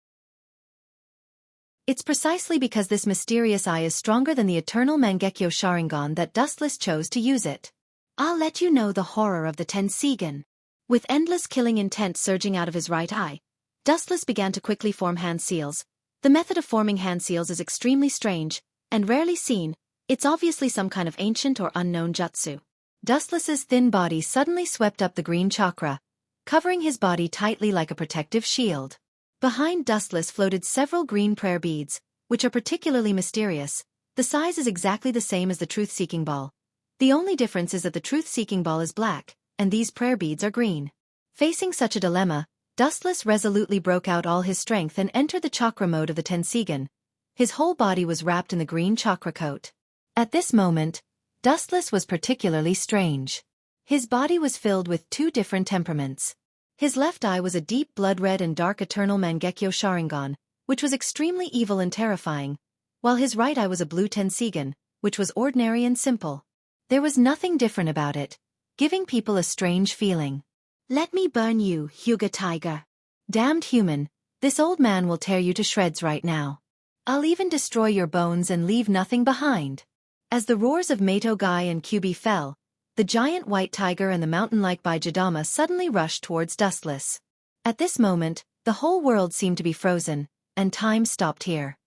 It's precisely because this mysterious eye is stronger than the eternal Mangekyo Sharingan that Dustless chose to use it. I'll let you know the horror of the Tensigen. With endless killing intent surging out of his right eye, Dustless began to quickly form hand seals. The method of forming hand seals is extremely strange, and rarely seen. It's obviously some kind of ancient or unknown jutsu. Dustless's thin body suddenly swept up the green chakra, covering his body tightly like a protective shield. Behind Dustless floated several green prayer beads, which are particularly mysterious. The size is exactly the same as the truth-seeking ball. The only difference is that the truth-seeking ball is black, and these prayer beads are green. Facing such a dilemma, Dustless resolutely broke out all his strength and entered the chakra mode of the Tensigen. His whole body was wrapped in the green chakra coat. At this moment, Dustless was particularly strange. His body was filled with 2 different temperaments. His left eye was a deep blood-red and dark eternal Mangekyo Sharingan, which was extremely evil and terrifying, while his right eye was a blue Tensigen, which was ordinary and simple. There was nothing different about it, giving people a strange feeling. Let me burn you, Hyuga Tiger. Damned human, this old man will tear you to shreds right now. I'll even destroy your bones and leave nothing behind. As the roars of Matogai and Kyubi fell, the giant white tiger and the mountain-like Bijidama suddenly rushed towards Dustless. At this moment, the whole world seemed to be frozen, and time stopped here.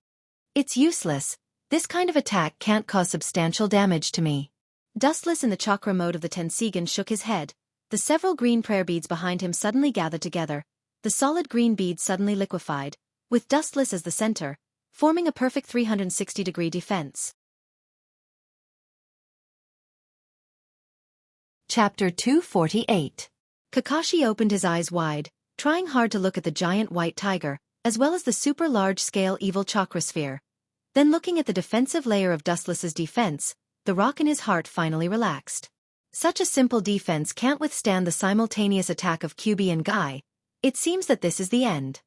It's useless. This kind of attack can't cause substantial damage to me. Dustless in the chakra mode of the Tensigen shook his head. The several green prayer beads behind him suddenly gathered together. The solid green beads suddenly liquefied, with Dustless as the center, forming a perfect 360-degree defense. Chapter 248. Kakashi opened his eyes wide, trying hard to look at the giant white tiger, as well as the super large-scale evil chakra sphere. Then looking at the defensive layer of Dustless's defense, the rock in his heart finally relaxed. Such a simple defense can't withstand the simultaneous attack of Kyubi and Guy. It seems that this is the end.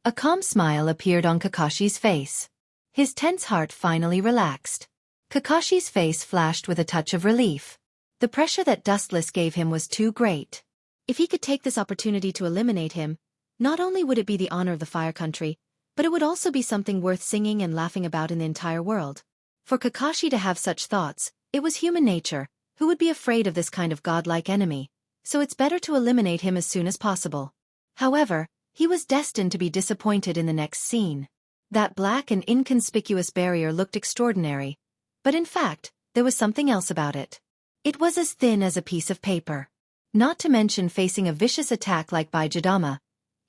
A calm smile appeared on Kakashi's face. His tense heart finally relaxed. Kakashi's face flashed with a touch of relief. The pressure that Dustless gave him was too great. If he could take this opportunity to eliminate him, not only would it be the honor of the Fire Country, but it would also be something worth singing and laughing about in the entire world. For Kakashi to have such thoughts, it was human nature. Who would be afraid of this kind of godlike enemy? So it's better to eliminate him as soon as possible. However, he was destined to be disappointed in the next scene. That black and inconspicuous barrier looked extraordinary, but in fact, there was something else about it. It was as thin as a piece of paper. Not to mention facing a vicious attack like Bijidama,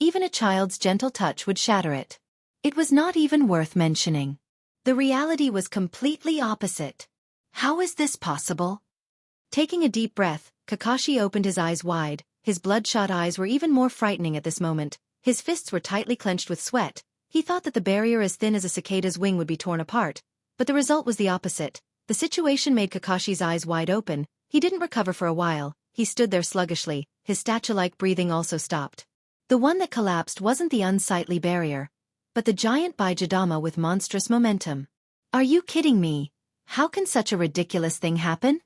even a child's gentle touch would shatter it. It was not even worth mentioning. The reality was completely opposite. How is this possible? Taking a deep breath, Kakashi opened his eyes wide. His bloodshot eyes were even more frightening at this moment. His fists were tightly clenched with sweat. He thought that the barrier as thin as a cicada's wing would be torn apart, but the result was the opposite. The situation made Kakashi's eyes wide open. He didn't recover for a while. He stood there sluggishly, his statue-like breathing also stopped. The one that collapsed wasn't the unsightly barrier, but the giant Baijidama with monstrous momentum. Are you kidding me? How can such a ridiculous thing happen?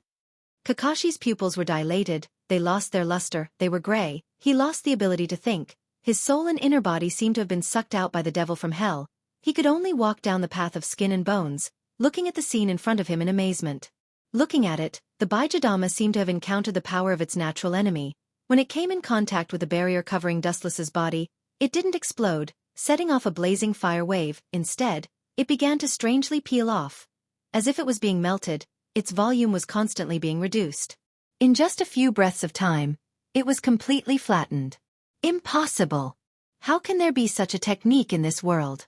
Kakashi's pupils were dilated, they lost their luster, they were gray, he lost the ability to think. His soul and inner body seemed to have been sucked out by the devil from hell. He could only walk down the path of skin and bones, looking at the scene in front of him in amazement. Looking at it, the Baijidama seemed to have encountered the power of its natural enemy. When it came in contact with the barrier covering Dustless's body, it didn't explode, setting off a blazing fire wave. Instead, it began to strangely peel off. As if it was being melted, its volume was constantly being reduced. In just a few breaths of time, it was completely flattened. Impossible! How can there be such a technique in this world?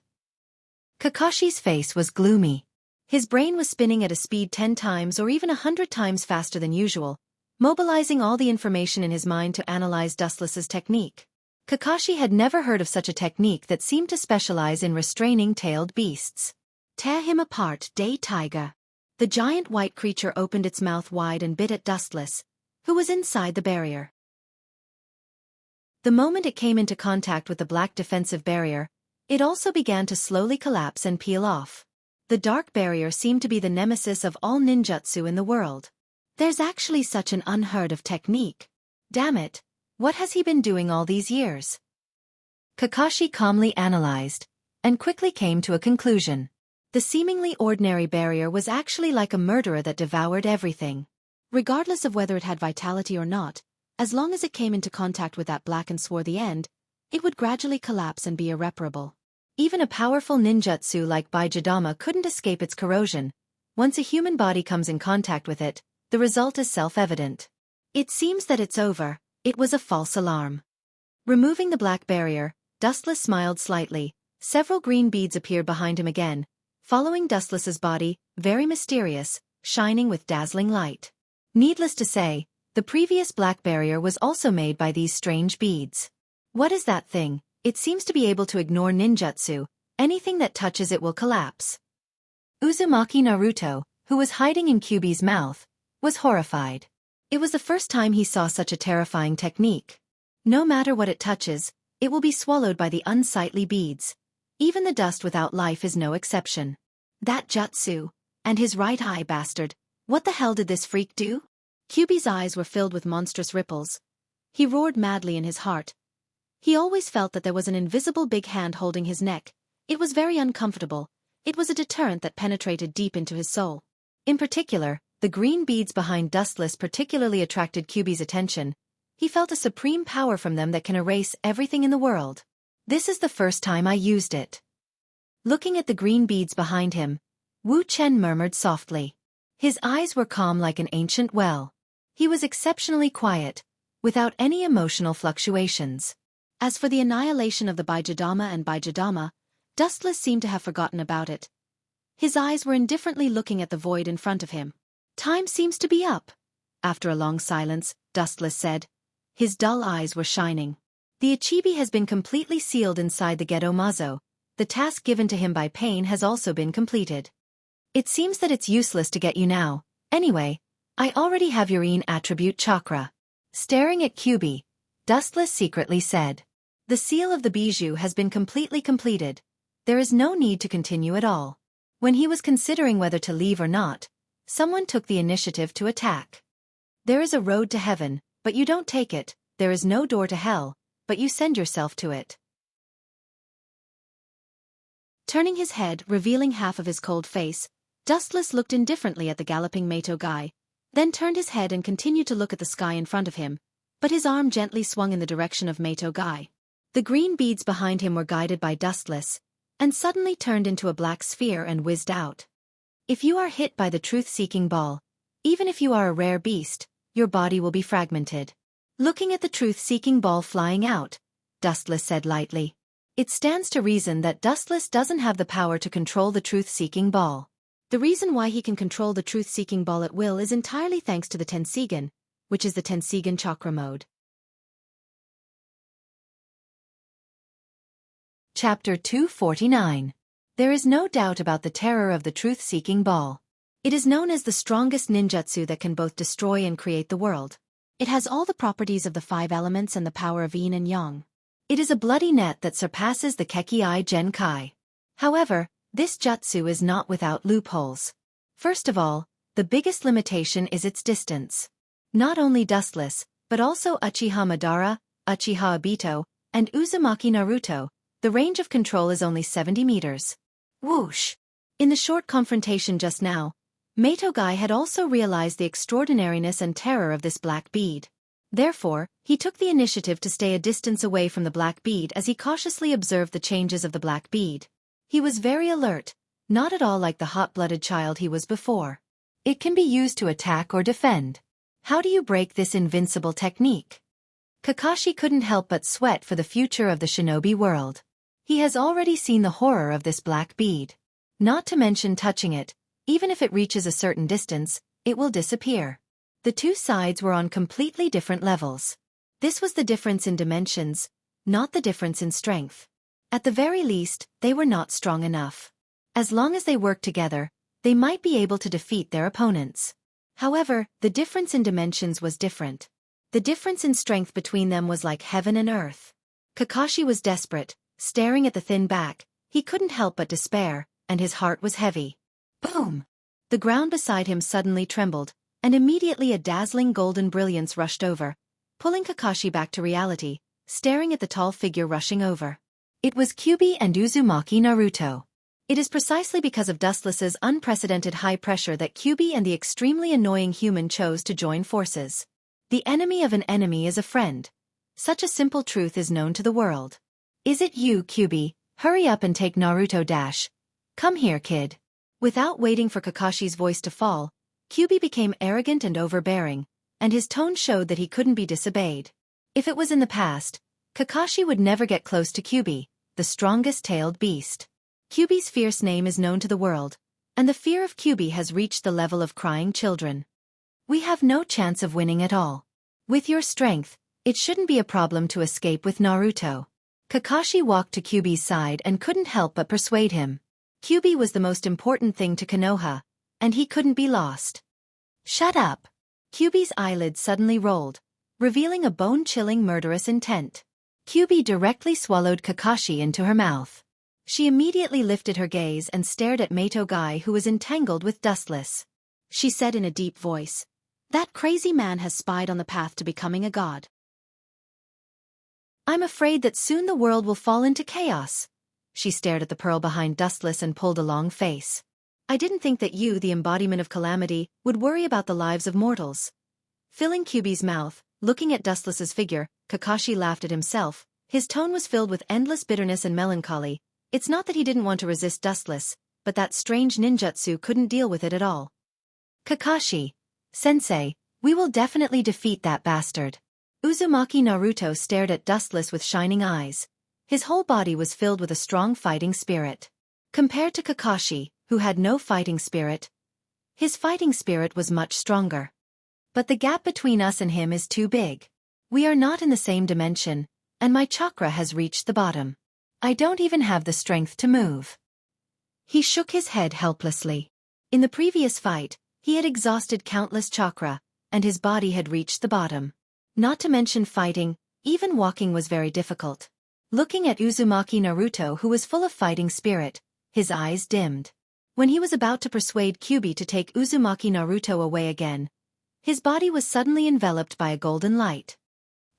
Kakashi's face was gloomy. His brain was spinning at a speed 10 times or even 100 times faster than usual, mobilizing all the information in his mind to analyze Dustless's technique. Kakashi had never heard of such a technique that seemed to specialize in restraining tailed beasts. Tear him apart, Day Tiger. The giant white creature opened its mouth wide and bit at Dustless, who was inside the barrier. The moment it came into contact with the black defensive barrier, it also began to slowly collapse and peel off. The dark barrier seemed to be the nemesis of all ninjutsu in the world. There's actually such an unheard of technique. Damn it, what has he been doing all these years? Kakashi calmly analyzed, and quickly came to a conclusion. The seemingly ordinary barrier was actually like a murderer that devoured everything. Regardless of whether it had vitality or not, as long as it came into contact with that black and swarthy end, it would gradually collapse and be irreparable. Even a powerful ninjutsu like Baijidama couldn't escape its corrosion. Once a human body comes in contact with it, the result is self-evident. It seems that it's over. It was a false alarm. Removing the black barrier, Dustless smiled slightly. Several green beads appeared behind him again, following Dustless's body, very mysterious, shining with dazzling light. Needless to say, the previous black barrier was also made by these strange beads. What is that thing? It seems to be able to ignore ninjutsu. Anything that touches it will collapse. Uzumaki Naruto, who was hiding in Kyuubi's mouth, was horrified. It was the first time he saw such a terrifying technique. No matter what it touches, it will be swallowed by the unsightly beads. Even the dust without life is no exception. That jutsu, and his right eye bastard, what the hell did this freak do? Kyuubi's eyes were filled with monstrous ripples. He roared madly in his heart. He always felt that there was an invisible big hand holding his neck. It was very uncomfortable. It was a deterrent that penetrated deep into his soul. In particular, the green beads behind Dustless particularly attracted Kyuubi's attention. He felt a supreme power from them that can erase everything in the world. This is the first time I used it. Looking at the green beads behind him, Wu Chen murmured softly. His eyes were calm like an ancient well. He was exceptionally quiet, without any emotional fluctuations. As for the annihilation of the Baijidama, Dustless seemed to have forgotten about it. His eyes were indifferently looking at the void in front of him. Time seems to be up. After a long silence, Dustless said. His dull eyes were shining. The Ichibi has been completely sealed inside the Gedo Mazo. The task given to him by Pain has also been completed. It seems that it's useless to get you now. Anyway, I already have your Yin attribute chakra. Staring at Kyuubi, Dustless secretly said. The seal of the bijou has been completely completed. There is no need to continue at all. When he was considering whether to leave or not, someone took the initiative to attack. There is a road to heaven, but you don't take it. There is no door to hell, but you send yourself to it. Turning his head, revealing half of his cold face, Dustless looked indifferently at the galloping Mato guy, then turned his head and continued to look at the sky in front of him, but his arm gently swung in the direction of Mato guy. The green beads behind him were guided by Dustless, and suddenly turned into a black sphere and whizzed out. If you are hit by the truth-seeking ball, even if you are a rare beast, your body will be fragmented. Looking at the truth-seeking ball flying out, Dustless said lightly. It stands to reason that Dustless doesn't have the power to control the truth-seeking ball. The reason why he can control the truth-seeking ball at will is entirely thanks to the Tensigen, which is the Tensigen chakra mode. Chapter 249. There is no doubt about the terror of the truth-seeking ball. It is known as the strongest ninjutsu that can both destroy and create the world. It has all the properties of the 5 elements and the power of yin and yang. It is a bloody net that surpasses the Kekki Genkai. However, this jutsu is not without loopholes. First of all, the biggest limitation is its distance. Not only Dustless, but also Uchiha Madara, Uchiha Obito, and Uzumaki Naruto, the range of control is only 70 meters. Whoosh! In the short confrontation just now, Meitogai had also realized the extraordinariness and terror of this black bead. Therefore, he took the initiative to stay a distance away from the black bead as he cautiously observed the changes of the black bead. He was very alert, not at all like the hot-blooded child he was before. It can be used to attack or defend. How do you break this invincible technique? Kakashi couldn't help but sweat for the future of the shinobi world. He has already seen the horror of this black bead. Not to mention touching it, even if it reaches a certain distance, it will disappear. The two sides were on completely different levels. This was the difference in dimensions, not the difference in strength. At the very least, they were not strong enough. As long as they worked together, they might be able to defeat their opponents. However, the difference in dimensions was different. The difference in strength between them was like heaven and earth. Kakashi was desperate, staring at the thin back. He couldn't help but despair, and his heart was heavy. Boom! The ground beside him suddenly trembled, and immediately a dazzling golden brilliance rushed over, pulling Kakashi back to reality, staring at the tall figure rushing over. It was Kyuubi and Uzumaki Naruto. It is precisely because of Dustless's unprecedented high pressure that Kyuubi and the extremely annoying human chose to join forces. The enemy of an enemy is a friend. Such a simple truth is known to the world. Is it you, Kyuubi? Hurry up and take Naruto dash. Come here, kid. Without waiting for Kakashi's voice to fall, Kyuubi became arrogant and overbearing, and his tone showed that he couldn't be disobeyed. If it was in the past, Kakashi would never get close to Kyuubi, the strongest tailed beast. Kyuubi's fierce name is known to the world, and the fear of Kyuubi has reached the level of crying children. We have no chance of winning at all. With your strength, it shouldn't be a problem to escape with Naruto. Kakashi walked to Kyuubi's side and couldn't help but persuade him. Kyuubi was the most important thing to Konoha, and he couldn't be lost. Shut up! Kyuubi's eyelids suddenly rolled, revealing a bone-chilling murderous intent. Kyuubi directly swallowed Kakashi into her mouth. She immediately lifted her gaze and stared at Meitogai, who was entangled with Dustless. She said in a deep voice, "That crazy man has spied on the path to becoming a god. I'm afraid that soon the world will fall into chaos." She stared at the pearl behind Dustless and pulled a long face. "I didn't think that you, the embodiment of calamity, would worry about the lives of mortals." Filling Kyuubi's mouth, looking at Dustless's figure, Kakashi laughed at himself. His tone was filled with endless bitterness and melancholy. It's not that he didn't want to resist Dustless, but that strange ninjutsu couldn't deal with it at all. "Kakashi, sensei, we will definitely defeat that bastard." Uzumaki Naruto stared at Dustless with shining eyes. His whole body was filled with a strong fighting spirit. Compared to Kakashi, who had no fighting spirit, his fighting spirit was much stronger. But the gap between us and him is too big. We are not in the same dimension, and my chakra has reached the bottom. I don't even have the strength to move. He shook his head helplessly. In the previous fight, he had exhausted countless chakra, and his body had reached the bottom. Not to mention fighting, even walking was very difficult. Looking at Uzumaki Naruto, who was full of fighting spirit, his eyes dimmed. When he was about to persuade Kyuubi to take Uzumaki Naruto away again, his body was suddenly enveloped by a golden light.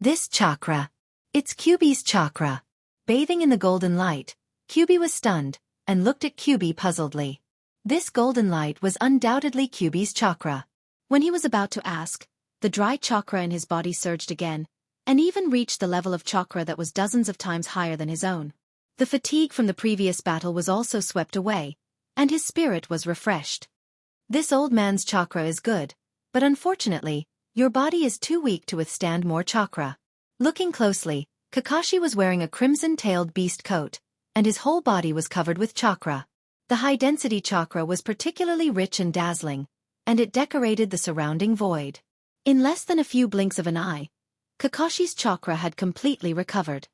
This chakra. It's Kyuubi's chakra. Bathing in the golden light, Kyuubi was stunned, and looked at Kyuubi puzzledly. This golden light was undoubtedly Kyuubi's chakra. When he was about to ask, the dry chakra in his body surged again, and even reached the level of chakra that was dozens of times higher than his own. The fatigue from the previous battle was also swept away, and his spirit was refreshed. This old man's chakra is good, but unfortunately, your body is too weak to withstand more chakra. Looking closely, Kakashi was wearing a crimson-tailed beast coat, and his whole body was covered with chakra. The high-density chakra was particularly rich and dazzling, and it decorated the surrounding void. In less than a few blinks of an eye, Kakashi's chakra had completely recovered.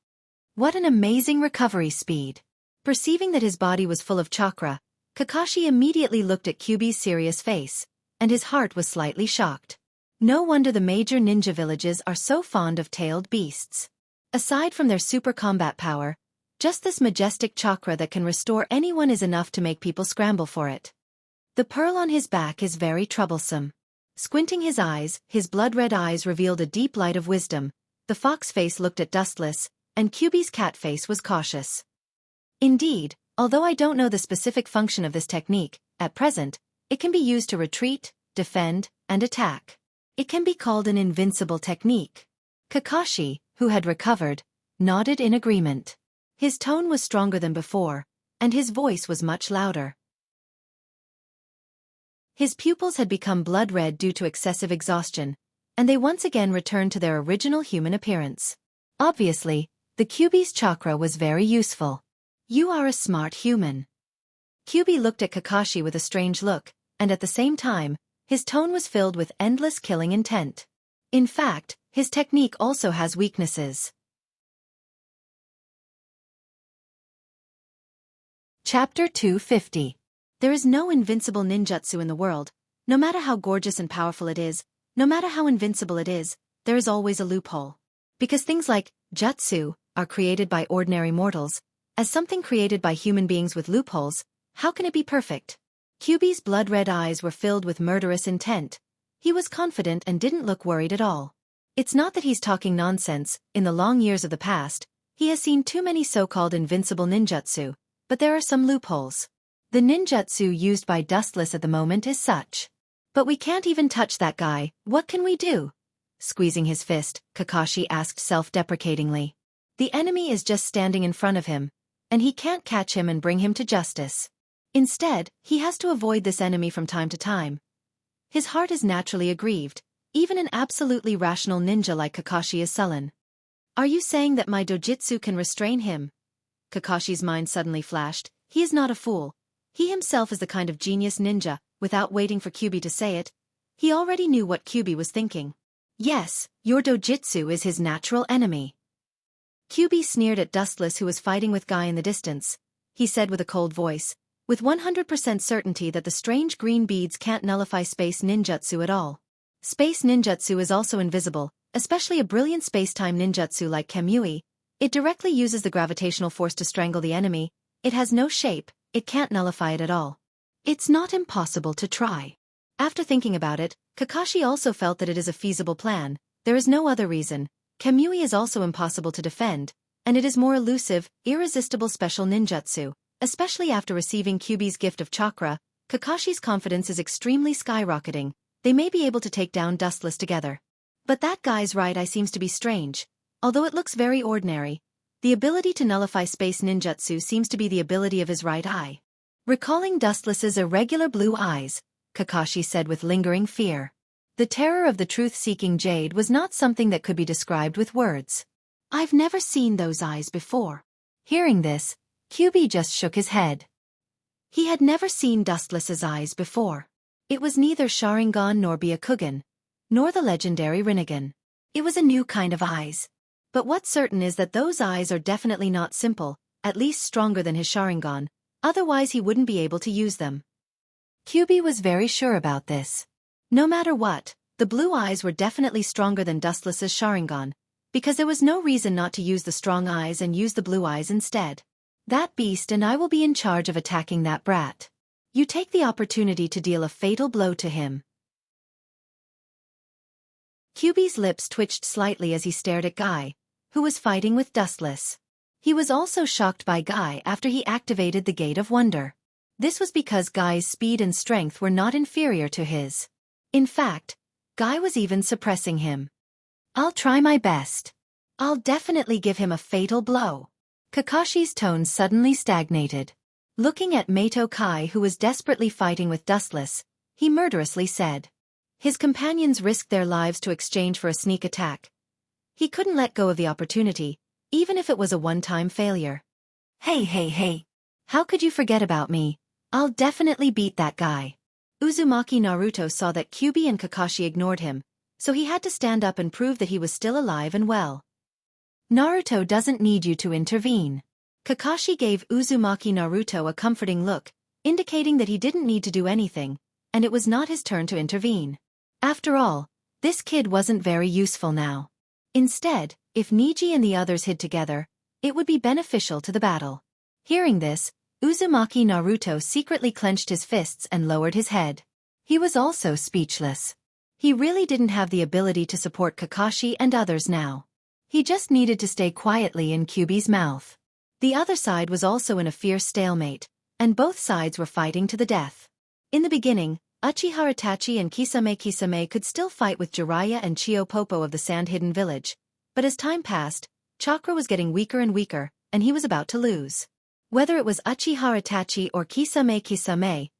What an amazing recovery speed! Perceiving that his body was full of chakra, Kakashi immediately looked at Kyuubi's serious face, and his heart was slightly shocked. No wonder the major ninja villages are so fond of tailed beasts. Aside from their super combat power, just this majestic chakra that can restore anyone is enough to make people scramble for it. The pearl on his back is very troublesome. Squinting his eyes, his blood-red eyes revealed a deep light of wisdom. The fox face looked at Dustless, and Kyuubi's cat face was cautious. Indeed, although I don't know the specific function of this technique, at present, it can be used to retreat, defend, and attack. It can be called an invincible technique. Kakashi, who had recovered, nodded in agreement. His tone was stronger than before, and his voice was much louder. His pupils had become blood-red due to excessive exhaustion, and they once again returned to their original human appearance. Obviously, the Kyuubi's chakra was very useful. You are a smart human. Kyuubi looked at Kakashi with a strange look, and at the same time, his tone was filled with endless killing intent. In fact, his technique also has weaknesses. Chapter 250. There is no invincible ninjutsu in the world. No matter how gorgeous and powerful it is, no matter how invincible it is, there is always a loophole. Because things like jutsu are created by ordinary mortals, as something created by human beings with loopholes, how can it be perfect? Kyuubi's blood-red eyes were filled with murderous intent. He was confident and didn't look worried at all. It's not that he's talking nonsense. In the long years of the past, he has seen too many so-called invincible ninjutsu, but there are some loopholes. The ninjutsu used by Dustless at the moment is such. But we can't even touch that guy. What can we do? Squeezing his fist, Kakashi asked self-deprecatingly. The enemy is just standing in front of him, and he can't catch him and bring him to justice. Instead, he has to avoid this enemy from time to time. His heart is naturally aggrieved. Even an absolutely rational ninja like Kakashi is sullen. Are you saying that my dojutsu can restrain him? Kakashi's mind suddenly flashed. He is not a fool. He himself is the kind of genius ninja. Without waiting for Kyuubi to say it, he already knew what Kyuubi was thinking. Yes, your dojutsu is his natural enemy. Kyuubi sneered at Dustless, who was fighting with Guy in the distance. He said with a cold voice, with 100% certainty that the strange green beads can't nullify space ninjutsu at all. Space ninjutsu is also invisible, especially a brilliant space-time ninjutsu like Kamui. It directly uses the gravitational force to strangle the enemy. It has no shape, it can't nullify it at all. It's not impossible to try. After thinking about it, Kakashi also felt that it is a feasible plan. There is no other reason. Kamui is also impossible to defend, and it is more elusive, irresistible special ninjutsu. Especially after receiving Kyuubi's gift of chakra, Kakashi's confidence is extremely skyrocketing. They may be able to take down Dustless together. But that guy's right eye seems to be strange. Although it looks very ordinary, the ability to nullify space ninjutsu seems to be the ability of his right eye. Recalling Dustless's irregular blue eyes, Kakashi said with lingering fear. The terror of the truth-seeking jade was not something that could be described with words. I've never seen those eyes before. Hearing this, Kyuubi just shook his head. He had never seen Dustless's eyes before. It was neither Sharingan nor Byakugan, nor the legendary Rinnegan. It was a new kind of eyes. But what's certain is that those eyes are definitely not simple, at least stronger than his Sharingan, otherwise he wouldn't be able to use them. Kyuubi was very sure about this. No matter what, the blue eyes were definitely stronger than Dustless's Sharingan, because there was no reason not to use the strong eyes and use the blue eyes instead. That beast and I will be in charge of attacking that brat. You take the opportunity to deal a fatal blow to him. Kyuubi's lips twitched slightly as he stared at Guy, who was fighting with Dustless. He was also shocked by Guy after he activated the Gate of Wonder. This was because Guy's speed and strength were not inferior to his. In fact, Guy was even suppressing him. I'll try my best. I'll definitely give him a fatal blow. Kakashi's tone suddenly stagnated. Looking at Mato Kai, who was desperately fighting with Dustless, he murderously said. His companions risked their lives to exchange for a sneak attack. He couldn't let go of the opportunity, even if it was a one-time failure. Hey. How could you forget about me? I'll definitely beat that guy. Uzumaki Naruto saw that Kyuubi and Kakashi ignored him, so he had to stand up and prove that he was still alive and well. Naruto doesn't need you to intervene. Kakashi gave Uzumaki Naruto a comforting look. indicating that he didn't need to do anything, and it was not his turn to intervene. After all, this kid wasn't very useful now. Instead, if Niji and the others hid together, it would be beneficial to the battle. Hearing this, Uzumaki Naruto secretly clenched his fists and lowered his head. He was also speechless. He really didn't have the ability to support Kakashi and others now. He just needed to stay quietly in Kyuubi's mouth. The other side was also in a fierce stalemate, and both sides were fighting to the death. In the beginning, Uchiha Itachi and Kisame could still fight with Jiraiya and Chiyopopo of the Sand-Hidden Village, but as time passed, chakra was getting weaker and weaker, and he was about to lose. Whether it was Uchiha Itachi or Kisame,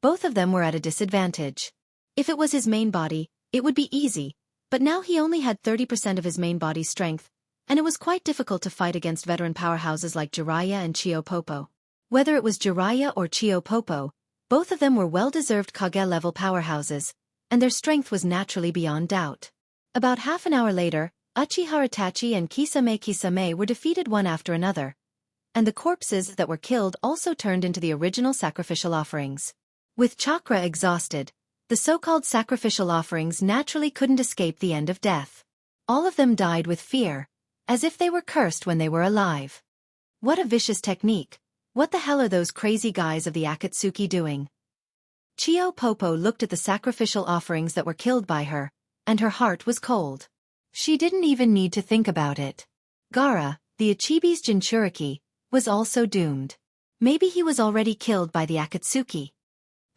both of them were at a disadvantage. If it was his main body, it would be easy, but now he only had 30% of his main body's strength, and it was quite difficult to fight against veteran powerhouses like Jiraiya and Chiyopopo. Whether it was Jiraiya or Chiyopopo, both of them were well-deserved Kage-level powerhouses, and their strength was naturally beyond doubt. About half an hour later, Uchiha Itachi and Kisame were defeated one after another, and the corpses that were killed also turned into the original sacrificial offerings. With chakra exhausted, the so-called sacrificial offerings naturally couldn't escape the end of death. All of them died with fear, as if they were cursed when they were alive. What a vicious technique! What the hell are those crazy guys of the Akatsuki doing? Chiyopopo looked at the sacrificial offerings that were killed by her, and her heart was cold. She didn't even need to think about it. Gaara, the Ichibi's Jinchuriki, was also doomed. Maybe he was already killed by the Akatsuki.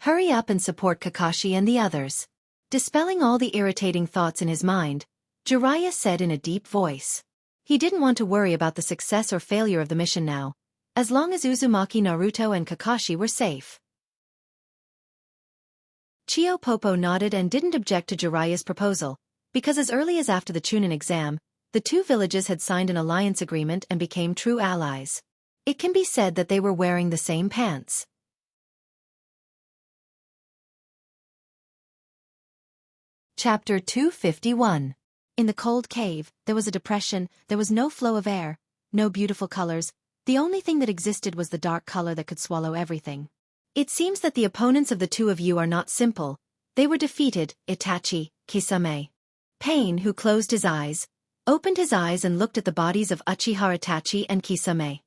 Hurry up and support Kakashi and the others. Dispelling all the irritating thoughts in his mind, Jiraiya said in a deep voice. He didn't want to worry about the success or failure of the mission now, as long as Uzumaki Naruto and Kakashi were safe. Chiyopopo nodded and didn't object to Jiraiya's proposal, because as early as after the Chunin exam, the two villages had signed an alliance agreement and became true allies. It can be said that they were wearing the same pants. Chapter 251. In the cold cave, there was a depression, there was no flow of air, no beautiful colors, the only thing that existed was the dark color that could swallow everything. It seems that the opponents of the two of you are not simple. They were defeated, Itachi, Kisame. Pain, who closed his eyes, opened his eyes and looked at the bodies of Uchiha Itachi and Kisame.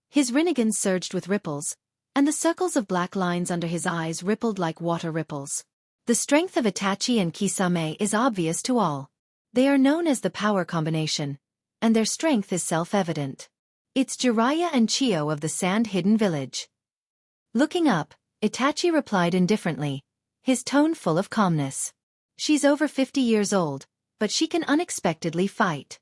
His Rinnegan surged with ripples, and the circles of black lines under his eyes rippled like water ripples. The strength of Itachi and Kisame is obvious to all. They are known as the power combination, and their strength is self-evident. It's Jiraiya and Chiyo of the Sand-Hidden Village. Looking up, Itachi replied indifferently, his tone full of calmness. She's over 50 years old, but she can unexpectedly fight.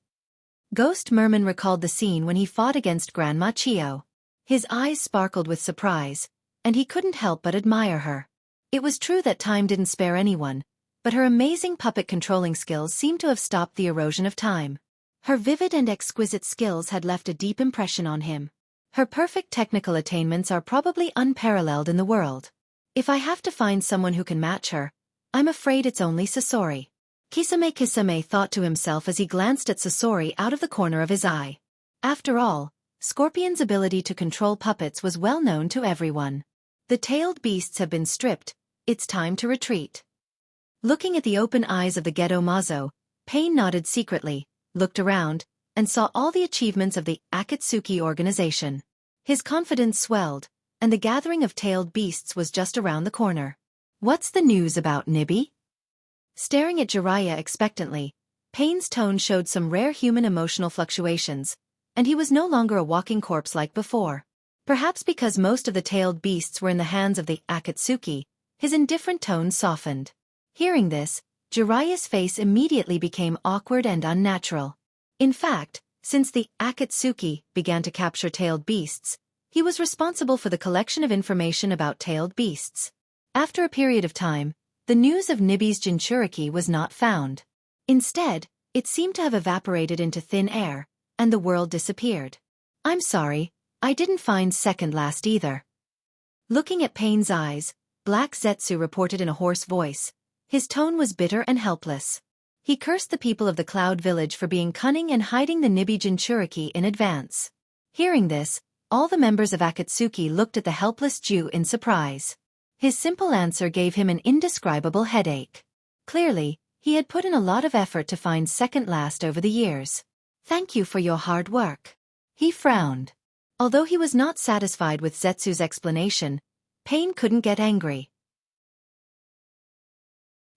Ghost Merman recalled the scene when he fought against Grandma Chiyo. His eyes sparkled with surprise, and he couldn't help but admire her. It was true that time didn't spare anyone, but her amazing puppet controlling skills seemed to have stopped the erosion of time. Her vivid and exquisite skills had left a deep impression on him. Her perfect technical attainments are probably unparalleled in the world. If I have to find someone who can match her, I'm afraid it's only Sasori. Kisame thought to himself as he glanced at Sasori out of the corner of his eye. After all, Scorpion's ability to control puppets was well known to everyone. The tailed beasts have been stripped, it's time to retreat. Looking at the open eyes of the Gedo Mazo, Pain nodded secretly, looked around, and saw all the achievements of the Akatsuki organization. His confidence swelled, and the gathering of tailed beasts was just around the corner. What's the news about Nibi? Staring at Jiraiya expectantly, Pain's tone showed some rare human emotional fluctuations, and he was no longer a walking corpse like before. Perhaps because most of the tailed beasts were in the hands of the Akatsuki, his indifferent tone softened. Hearing this, Jiraiya's face immediately became awkward and unnatural. In fact, since the Akatsuki began to capture tailed beasts, he was responsible for the collection of information about tailed beasts. After a period of time, the news of Nibi's Jinchuriki was not found. Instead, it seemed to have evaporated into thin air, and the world disappeared. I'm sorry, I didn't find second last either. Looking at Pain's eyes, Black Zetsu reported in a hoarse voice. His tone was bitter and helpless. He cursed the people of the Cloud Village for being cunning and hiding the Nibi Jinchuriki in advance. Hearing this, All the members of Akatsuki looked at the helpless Jew in surprise. His simple answer gave him an indescribable headache. Clearly, he had put in a lot of effort to find second last over the years. Thank you for your hard work. He frowned. Although he was not satisfied with Zetsu's explanation, Pain couldn't get angry.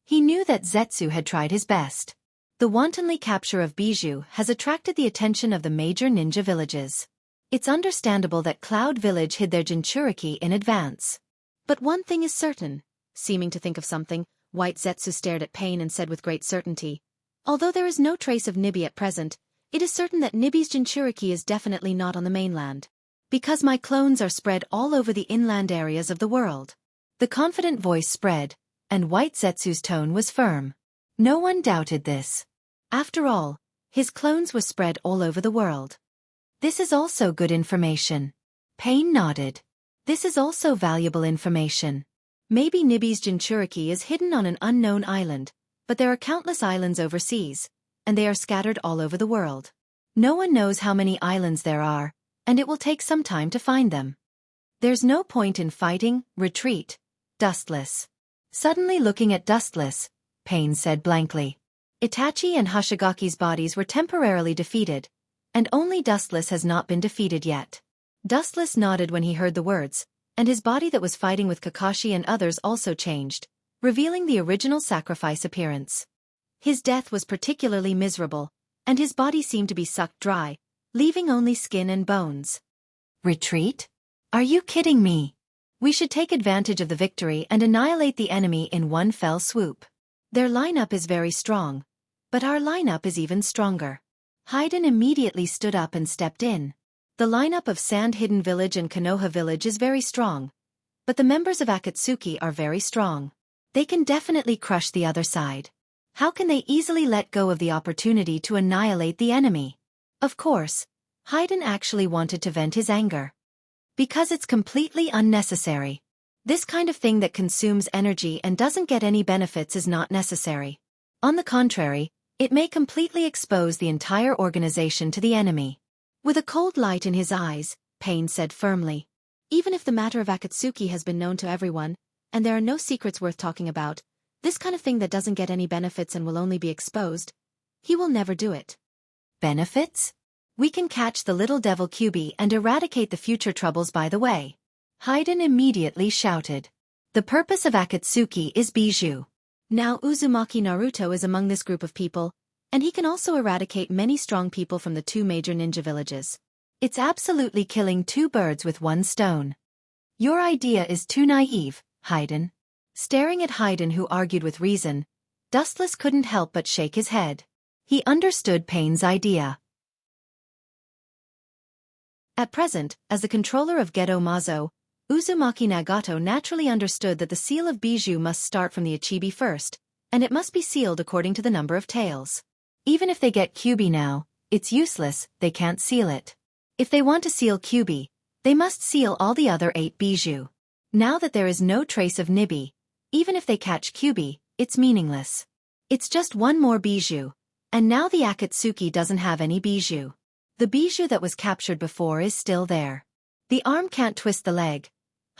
He knew that Zetsu had tried his best. The wantonly capture of Bijou has attracted the attention of the major ninja villages. It's understandable that Cloud Village hid their Jinchuriki in advance. But one thing is certain. Seeming to think of something, White Zetsu stared at Pain and said with great certainty, although there is no trace of Nibi at present, it is certain that Nibi's Jinchuriki is definitely not on the mainland. Because my clones are spread all over the inland areas of the world. The confident voice spread, and White Zetsu's tone was firm. No one doubted this. After all, his clones were spread all over the world. This is also good information. Pain nodded. This is also valuable information. Maybe Nibi's Jinchuriki is hidden on an unknown island, but there are countless islands overseas, and they are scattered all over the world. No one knows how many islands there are, and it will take some time to find them. There's no point in fighting, retreat. Dustless. Suddenly looking at Dustless, Pain said blankly. Itachi and Hashigaki's bodies were temporarily defeated, and only Dustless has not been defeated yet. Dustless nodded when he heard the words, and his body that was fighting with Kakashi and others also changed, revealing the original sacrifice appearance. His death was particularly miserable, and his body seemed to be sucked dry, leaving only skin and bones. Retreat? Are you kidding me? We should take advantage of the victory and annihilate the enemy in one fell swoop. Their lineup is very strong, but our lineup is even stronger. Haiden immediately stood up and stepped in. The lineup of Sand Hidden Village and Konoha Village is very strong, but the members of Akatsuki are very strong. They can definitely crush the other side. How can they easily let go of the opportunity to annihilate the enemy? Of course, Haiden actually wanted to vent his anger. Because it's completely unnecessary. This kind of thing that consumes energy and doesn't get any benefits is not necessary. On the contrary, it may completely expose the entire organization to the enemy. With a cold light in his eyes, Pain said firmly. Even if the matter of Akatsuki has been known to everyone, and there are no secrets worth talking about, this kind of thing that doesn't get any benefits and will only be exposed, he will never do it. Benefits? We can catch the little devil Kyuubi and eradicate the future troubles by the way. Haiden immediately shouted. The purpose of Akatsuki is Bijou. Now Uzumaki Naruto is among this group of people, and he can also eradicate many strong people from the two major ninja villages. It's absolutely killing two birds with one stone. Your idea is too naive, Haiden. Staring at Haiden who argued with reason, Dustless couldn't help but shake his head. He understood Pain's idea. At present, as the controller of Gedo Mazo, Uzumaki Nagato naturally understood that the seal of Bijou must start from the Ichibi first, and it must be sealed according to the number of tails. Even if they get Kyuubi now, it's useless, they can't seal it. If they want to seal Kyuubi, they must seal all the other 8 Bijou. Now that there is no trace of Nibi, even if they catch Kyuubi, it's meaningless. It's just one more Bijou, and now the Akatsuki doesn't have any Bijou. The Bijou that was captured before is still there. The arm can't twist the leg.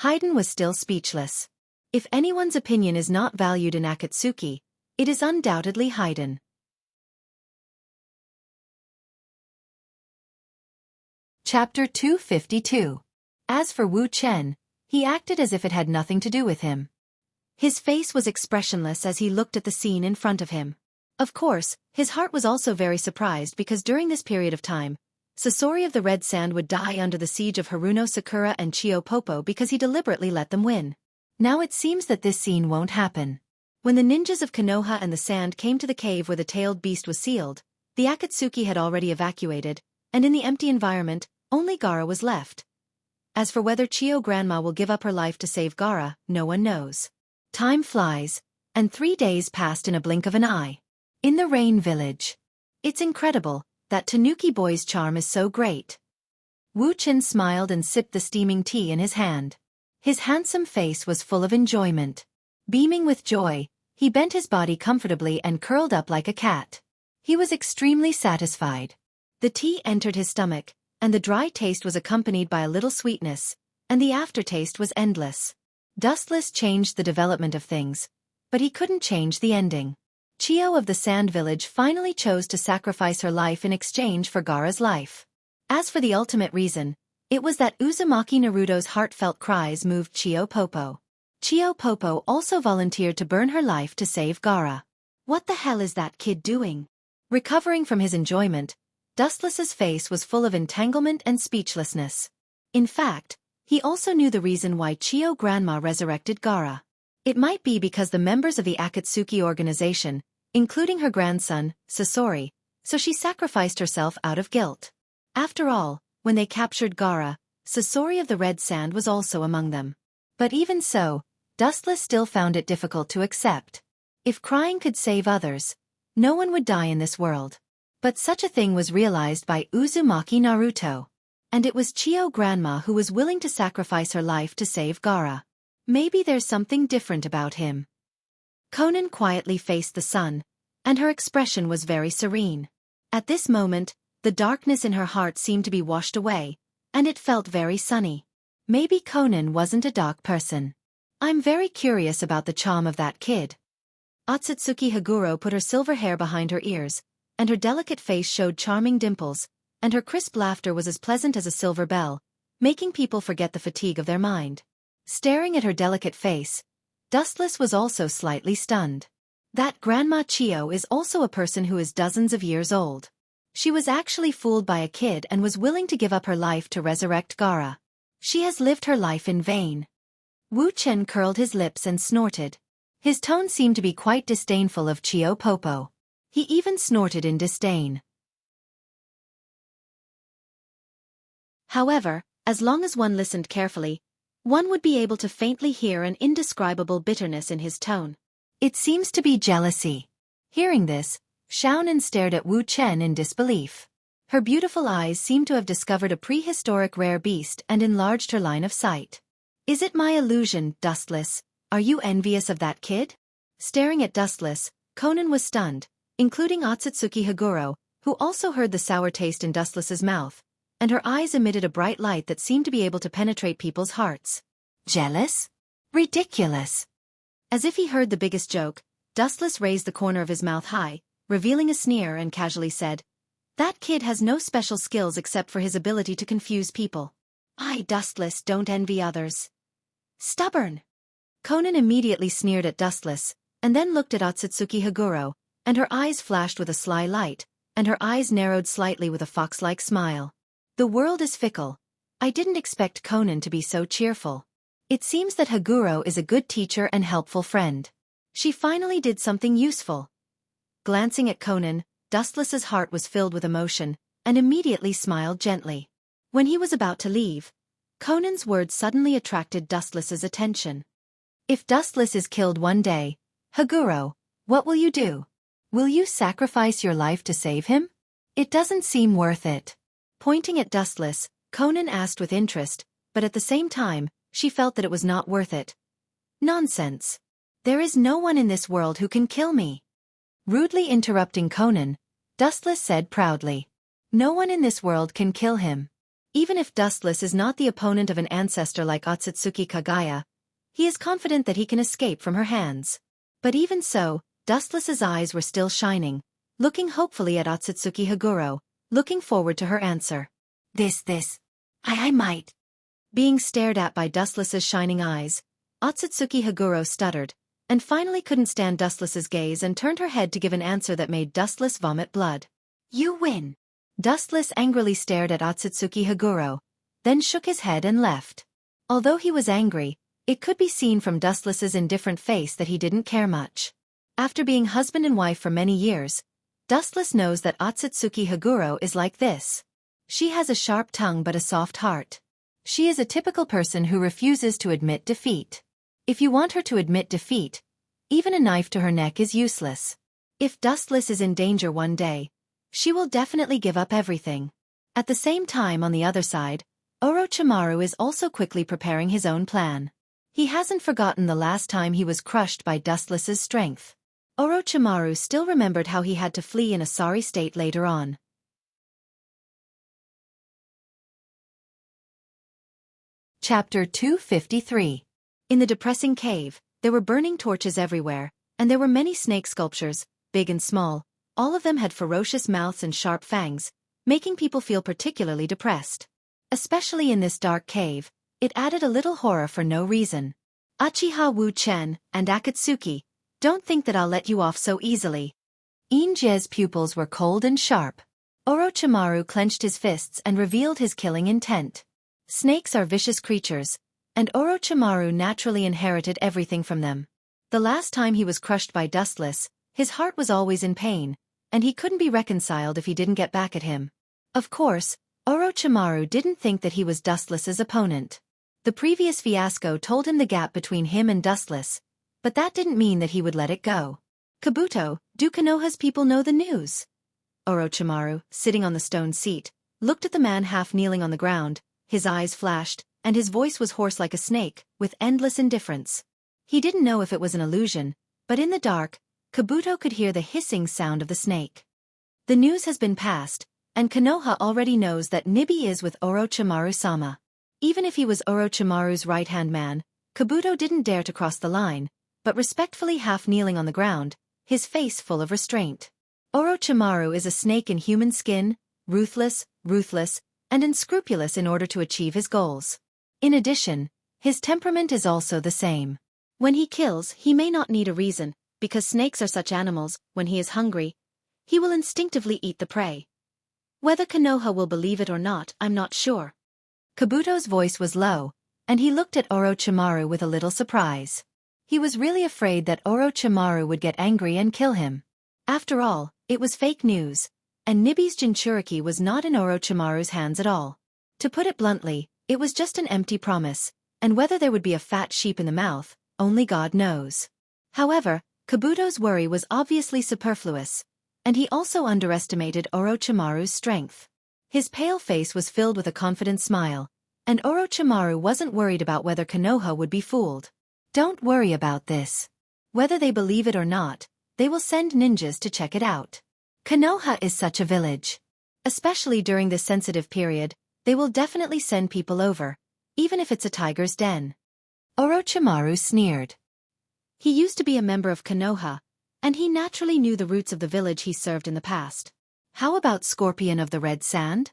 Haiden was still speechless. If anyone's opinion is not valued in Akatsuki, it is undoubtedly Haiden. Chapter 252. As for Wu Chen, he acted as if it had nothing to do with him. His face was expressionless as he looked at the scene in front of him. Of course, his heart was also very surprised because during this period of time, Sasori of the Red Sand would die under the siege of Haruno Sakura and Chio Popo because he deliberately let them win. Now it seems that this scene won't happen. When the ninjas of Konoha and the Sand came to the cave where the tailed beast was sealed, the Akatsuki had already evacuated, and in the empty environment, only Gaara was left. As for whether Chio Grandma will give up her life to save Gaara, no one knows. Time flies, and 3 days passed in a blink of an eye. In the Rain Village. It's incredible. That Tanuki boy's charm is so great. Wu Chen smiled and sipped the steaming tea in his hand. His handsome face was full of enjoyment. Beaming with joy, he bent his body comfortably and curled up like a cat. He was extremely satisfied. The tea entered his stomach, and the dry taste was accompanied by a little sweetness, and the aftertaste was endless. Dustless changed the development of things, but he couldn't change the ending. Chio of the Sand Village finally chose to sacrifice her life in exchange for Gaara's life. As for the ultimate reason, it was that Uzumaki Naruto's heartfelt cries moved Chio Popo. Chio Popo also volunteered to burn her life to save Gaara. What the hell is that kid doing? Recovering from his enjoyment, Dustless's face was full of entanglement and speechlessness. In fact, he also knew the reason why Chio Grandma resurrected Gaara. It might be because the members of the Akatsuki organization, including her grandson, Sasori, so she sacrificed herself out of guilt. After all, when they captured Gaara, Sasori of the Red Sand was also among them. But even so, Dustless still found it difficult to accept. If crying could save others, no one would die in this world. But such a thing was realized by Uzumaki Naruto. And it was Chio Grandma who was willing to sacrifice her life to save Gaara. Maybe there's something different about him. Konan quietly faced the sun, and her expression was very serene. At this moment, the darkness in her heart seemed to be washed away, and it felt very sunny. Maybe Konan wasn't a dark person. I'm very curious about the charm of that kid. Otsutsuki Haguro put her silver hair behind her ears, and her delicate face showed charming dimples, and her crisp laughter was as pleasant as a silver bell, making people forget the fatigue of their mind. Staring at her delicate face, Dustless was also slightly stunned. That Grandma Chio is also a person who is dozens of years old. She was actually fooled by a kid and was willing to give up her life to resurrect Gaara. She has lived her life in vain. Wu Chen curled his lips and snorted. His tone seemed to be quite disdainful of Chio Popo. He even snorted in disdain. However, as long as one listened carefully, one would be able to faintly hear an indescribable bitterness in his tone. It seems to be jealousy. Hearing this, Xiaofan stared at Wu Chen in disbelief. Her beautiful eyes seemed to have discovered a prehistoric rare beast and enlarged her line of sight. Is it my illusion, Dustless? Are you envious of that kid? Staring at Dustless, Konan was stunned, including Otsutsuki Haguro, who also heard the sour taste in Dustless's mouth, and her eyes emitted a bright light that seemed to be able to penetrate people's hearts. Jealous? Ridiculous. As if he heard the biggest joke, Dustless raised the corner of his mouth high, revealing a sneer and casually said, "That kid has no special skills except for his ability to confuse people. I, Dustless, don't envy others. Stubborn." Konan immediately sneered at Dustless, and then looked at Otsutsuki Haguro, and her eyes flashed with a sly light, and her eyes narrowed slightly with a fox-like smile. The world is fickle. I didn't expect Konan to be so cheerful. It seems that Haguro is a good teacher and helpful friend. She finally did something useful. Glancing at Konan, Dustless's heart was filled with emotion, and immediately smiled gently. When he was about to leave, Conan's words suddenly attracted Dustless's attention. If Dustless is killed one day, Haguro, what will you do? Will you sacrifice your life to save him? It doesn't seem worth it. Pointing at Dustless, Konan asked with interest, but at the same time, she felt that it was not worth it. Nonsense. There is no one in this world who can kill me. Rudely interrupting Konan, Dustless said proudly. No one in this world can kill him. Even if Dustless is not the opponent of an ancestor like Otsutsuki Kagaya, he is confident that he can escape from her hands. But even so, Dustless's eyes were still shining, looking hopefully at Otsutsuki Haguro, looking forward to her answer. I might. Being stared at by Dustless's shining eyes, Otsutsuki Haguro stuttered, and finally couldn't stand Dustless's gaze and turned her head to give an answer that made Dustless vomit blood. You win. Dustless angrily stared at Otsutsuki Haguro, then shook his head and left. Although he was angry, it could be seen from Dustless's indifferent face that he didn't care much. After being husband and wife for many years, Dustless knows that Otsutsuki Haguro is like this. She has a sharp tongue but a soft heart. She is a typical person who refuses to admit defeat. If you want her to admit defeat, even a knife to her neck is useless. If Dustless is in danger one day, she will definitely give up everything. At the same time, on the other side, Orochimaru is also quickly preparing his own plan. He hasn't forgotten the last time he was crushed by Dustless's strength. Orochimaru still remembered how he had to flee in a sorry state later on. Chapter 253. In the depressing cave, there were burning torches everywhere, and there were many snake sculptures, big and small. All of them had ferocious mouths and sharp fangs, making people feel particularly depressed. Especially in this dark cave, it added a little horror for no reason. Uchiha Wu-chen and Akatsuki, don't think that I'll let you off so easily. Inje's pupils were cold and sharp. Orochimaru clenched his fists and revealed his killing intent. Snakes are vicious creatures, and Orochimaru naturally inherited everything from them. The last time he was crushed by Dustless, his heart was always in pain, and he couldn't be reconciled if he didn't get back at him. Of course, Orochimaru didn't think that he was Dustless's opponent. The previous fiasco told him the gap between him and Dustless, but that didn't mean that he would let it go. Kabuto, do Konoha's people know the news? Orochimaru, sitting on the stone seat, looked at the man half kneeling on the ground. His eyes flashed, and his voice was hoarse like a snake, with endless indifference. He didn't know if it was an illusion, but in the dark, Kabuto could hear the hissing sound of the snake. The news has been passed, and Konoha already knows that Nibi is with Orochimaru-sama. Even if he was Orochimaru's right-hand man, Kabuto didn't dare to cross the line, but respectfully half kneeling on the ground, his face full of restraint. Orochimaru is a snake in human skin, ruthless, and unscrupulous in order to achieve his goals. In addition, his temperament is also the same. When he kills, he may not need a reason, because snakes are such animals. When he is hungry, he will instinctively eat the prey. Whether Konoha will believe it or not, I'm not sure. Kabuto's voice was low, and he looked at Orochimaru with a little surprise. He was really afraid that Orochimaru would get angry and kill him. After all, it was fake news, and Nibi's Jinchuriki was not in Orochimaru's hands at all. To put it bluntly, it was just an empty promise, and whether there would be a fat sheep in the mouth, only God knows. However, Kabuto's worry was obviously superfluous, and he also underestimated Orochimaru's strength. His pale face was filled with a confident smile, and Orochimaru wasn't worried about whether Konoha would be fooled. Don't worry about this. Whether they believe it or not, they will send ninjas to check it out. Konoha is such a village. Especially during this sensitive period, they will definitely send people over, even if it's a tiger's den. Orochimaru sneered. He used to be a member of Konoha, and he naturally knew the roots of the village he served in the past. How about Scorpion of the Red Sand?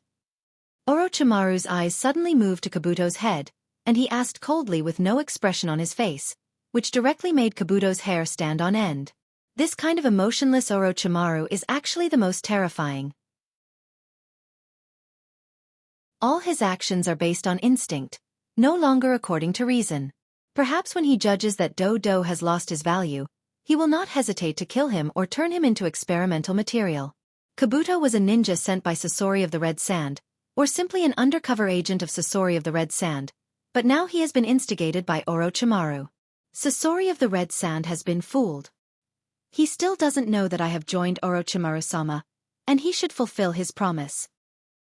Orochimaru's eyes suddenly moved to Kabuto's head, and he asked coldly with no expression on his face, which directly made Kabuto's hair stand on end. This kind of emotionless Orochimaru is actually the most terrifying. All his actions are based on instinct, no longer according to reason. Perhaps when he judges that Dodo has lost his value, he will not hesitate to kill him or turn him into experimental material. Kabuto was a ninja sent by Sasori of the Red Sand, or simply an undercover agent of Sasori of the Red Sand, but now he has been instigated by Orochimaru. Sasori of the Red Sand has been fooled. He still doesn't know that I have joined Orochimaru-sama, and he should fulfill his promise.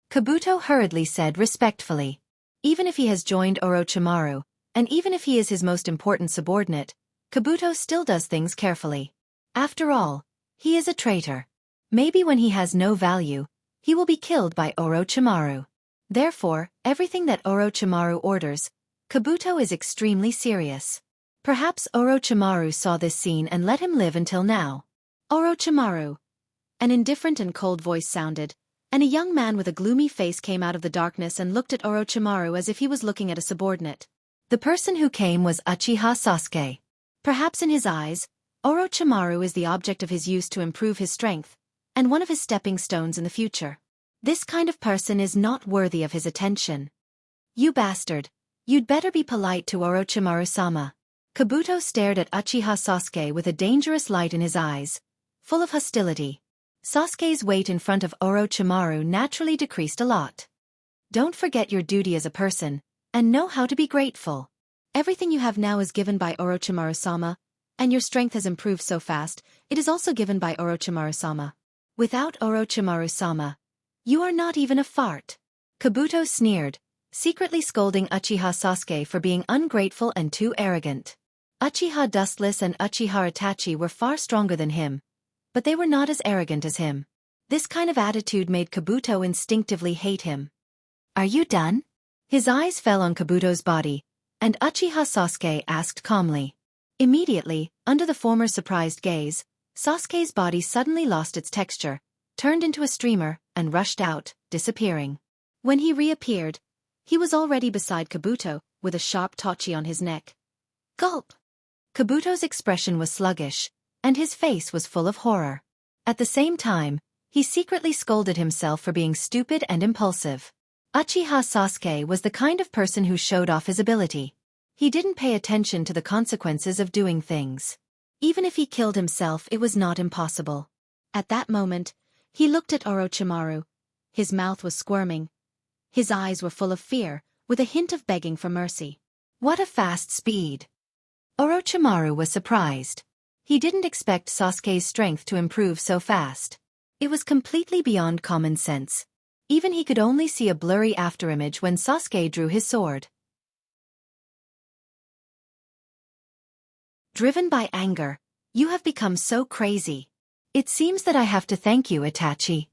Kabuto hurriedly said respectfully. Even if he has joined Orochimaru, and even if he is his most important subordinate, Kabuto still does things carefully. After all, he is a traitor. Maybe when he has no value, he will be killed by Orochimaru. Therefore, everything that Orochimaru orders, Kabuto is extremely serious. Perhaps Orochimaru saw this scene and let him live until now. Orochimaru. An indifferent and cold voice sounded, and a young man with a gloomy face came out of the darkness and looked at Orochimaru as if he was looking at a subordinate. The person who came was Uchiha Sasuke. Perhaps in his eyes, Orochimaru is the object of his use to improve his strength, and one of his stepping stones in the future. This kind of person is not worthy of his attention. You bastard. You'd better be polite to Orochimaru-sama. Kabuto stared at Uchiha Sasuke with a dangerous light in his eyes, full of hostility. Sasuke's weight in front of Orochimaru naturally decreased a lot. Don't forget your duty as a person, and know how to be grateful. Everything you have now is given by Orochimaru-sama, and your strength has improved so fast, it is also given by Orochimaru-sama. Without Orochimaru-sama, you are not even a fart. Kabuto sneered, secretly scolding Uchiha Sasuke for being ungrateful and too arrogant. Uchiha Dustless and Uchiha Itachi were far stronger than him, but they were not as arrogant as him. This kind of attitude made Kabuto instinctively hate him. Are you done? His eyes fell on Kabuto's body, and Uchiha Sasuke asked calmly. Immediately, under the former surprised gaze, Sasuke's body suddenly lost its texture, turned into a streamer, and rushed out, disappearing. When he reappeared, he was already beside Kabuto, with a sharp tachi on his neck. Gulp! Kabuto's expression was sluggish, and his face was full of horror. At the same time, he secretly scolded himself for being stupid and impulsive. Uchiha Sasuke was the kind of person who showed off his ability. He didn't pay attention to the consequences of doing things. Even if he killed himself, it was not impossible. At that moment, he looked at Orochimaru. His mouth was squirming. His eyes were full of fear, with a hint of begging for mercy. What a fast speed! Orochimaru was surprised. He didn't expect Sasuke's strength to improve so fast. It was completely beyond common sense. Even he could only see a blurry afterimage when Sasuke drew his sword. Driven by anger, you have become so crazy. It seems that I have to thank you, Itachi.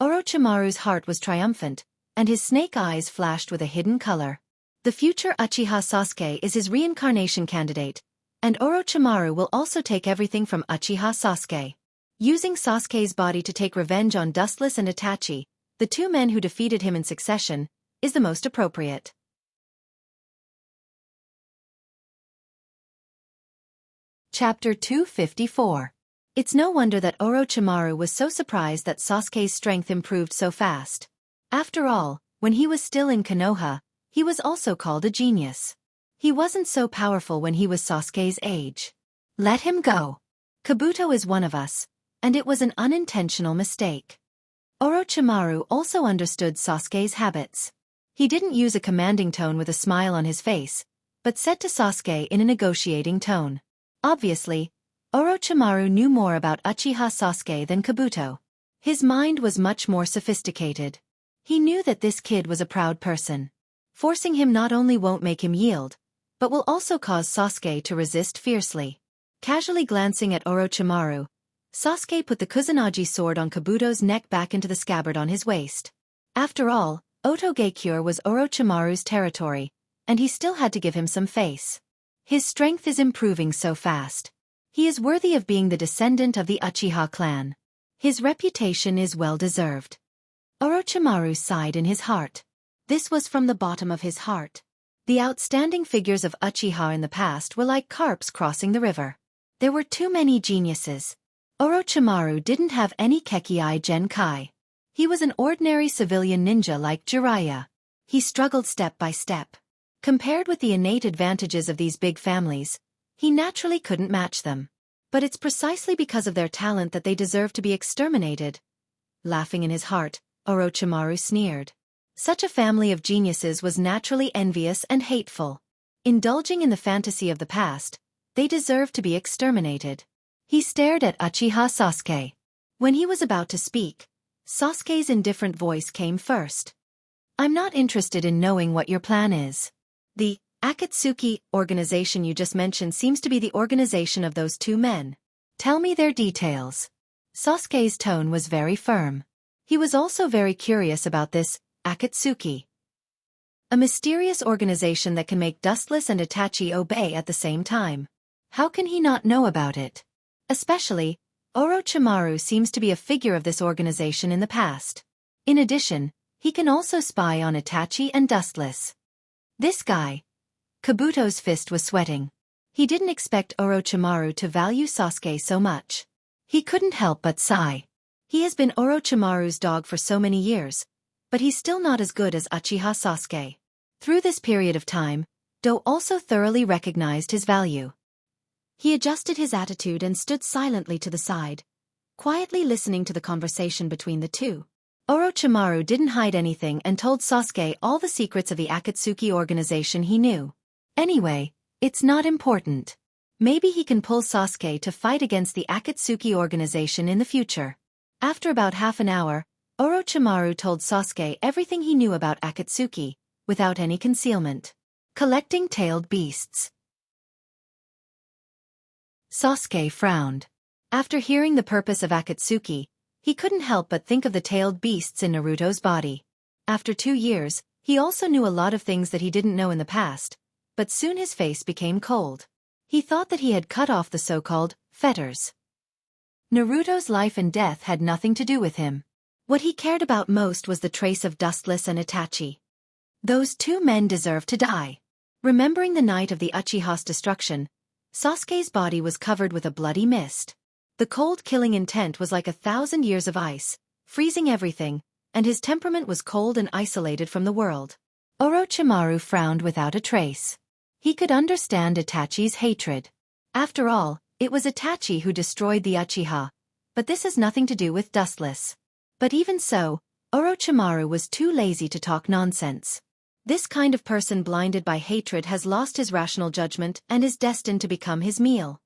Orochimaru's heart was triumphant, and his snake eyes flashed with a hidden color. The future Uchiha Sasuke is his reincarnation candidate, and Orochimaru will also take everything from Uchiha Sasuke. Using Sasuke's body to take revenge on Dustless and Itachi, the two men who defeated him in succession, is the most appropriate. Chapter 254. It's no wonder that Orochimaru was so surprised that Sasuke's strength improved so fast. After all, when he was still in Konoha, he was also called a genius. He wasn't so powerful when he was Sasuke's age. Let him go. Kabuto is one of us, and it was an unintentional mistake. Orochimaru also understood Sasuke's habits. He didn't use a commanding tone with a smile on his face, but said to Sasuke in a negotiating tone. Obviously, Orochimaru knew more about Uchiha Sasuke than Kabuto. His mind was much more sophisticated. He knew that this kid was a proud person. Forcing him not only won't make him yield, but will also cause Sasuke to resist fiercely. Casually glancing at Orochimaru, Sasuke put the Kusanagi sword on Kabuto's neck back into the scabbard on his waist. After all, Otogakure was Orochimaru's territory, and he still had to give him some face. His strength is improving so fast. He is worthy of being the descendant of the Uchiha clan. His reputation is well-deserved. Orochimaru sighed in his heart. This was from the bottom of his heart. The outstanding figures of Uchiha in the past were like carps crossing the river. There were too many geniuses. Orochimaru didn't have any Kekkai Genkai. He was an ordinary civilian ninja like Jiraiya. He struggled step by step. Compared with the innate advantages of these big families, he naturally couldn't match them. But it's precisely because of their talent that they deserve to be exterminated. Laughing in his heart, Orochimaru sneered. Such a family of geniuses was naturally envious and hateful. Indulging in the fantasy of the past, they deserved to be exterminated. He stared at Uchiha Sasuke. When he was about to speak, Sasuke's indifferent voice came first. I'm not interested in knowing what your plan is. The Akatsuki organization you just mentioned seems to be the organization of those two men. Tell me their details. Sasuke's tone was very firm. He was also very curious about this Akatsuki. A mysterious organization that can make Dustless and Itachi obey at the same time. How can he not know about it? Especially, Orochimaru seems to be a figure of this organization in the past. In addition, he can also spy on Itachi and Dustless. This guy. Kabuto's fist was sweating. He didn't expect Orochimaru to value Sasuke so much. He couldn't help but sigh. He has been Orochimaru's dog for so many years, but he's still not as good as Uchiha Sasuke. Through this period of time, Do also thoroughly recognized his value. He adjusted his attitude and stood silently to the side, quietly listening to the conversation between the two. Orochimaru didn't hide anything and told Sasuke all the secrets of the Akatsuki organization he knew. Anyway, it's not important. Maybe he can pull Sasuke to fight against the Akatsuki organization in the future. After about half an hour, Orochimaru told Sasuke everything he knew about Akatsuki, without any concealment. Collecting tailed beasts. Sasuke frowned. After hearing the purpose of Akatsuki, he couldn't help but think of the tailed beasts in Naruto's body. After 2 years, He also knew a lot of things that he didn't know in the past, but soon his face became cold. He thought that he had cut off the so-called fetters. Naruto's life and death had nothing to do with him. What he cared about most was the trace of Dustless and Itachi. Those two men deserved to die. Remembering the night of the Uchiha's destruction, Sasuke's body was covered with a bloody mist. The cold killing intent was like 1,000 years of ice, freezing everything, and his temperament was cold and isolated from the world. Orochimaru frowned without a trace. He could understand Itachi's hatred. After all, it was Itachi who destroyed the Uchiha, but this has nothing to do with Dustless. But even so, Orochimaru was too lazy to talk nonsense. This kind of person blinded by hatred has lost his rational judgment and is destined to become his meal.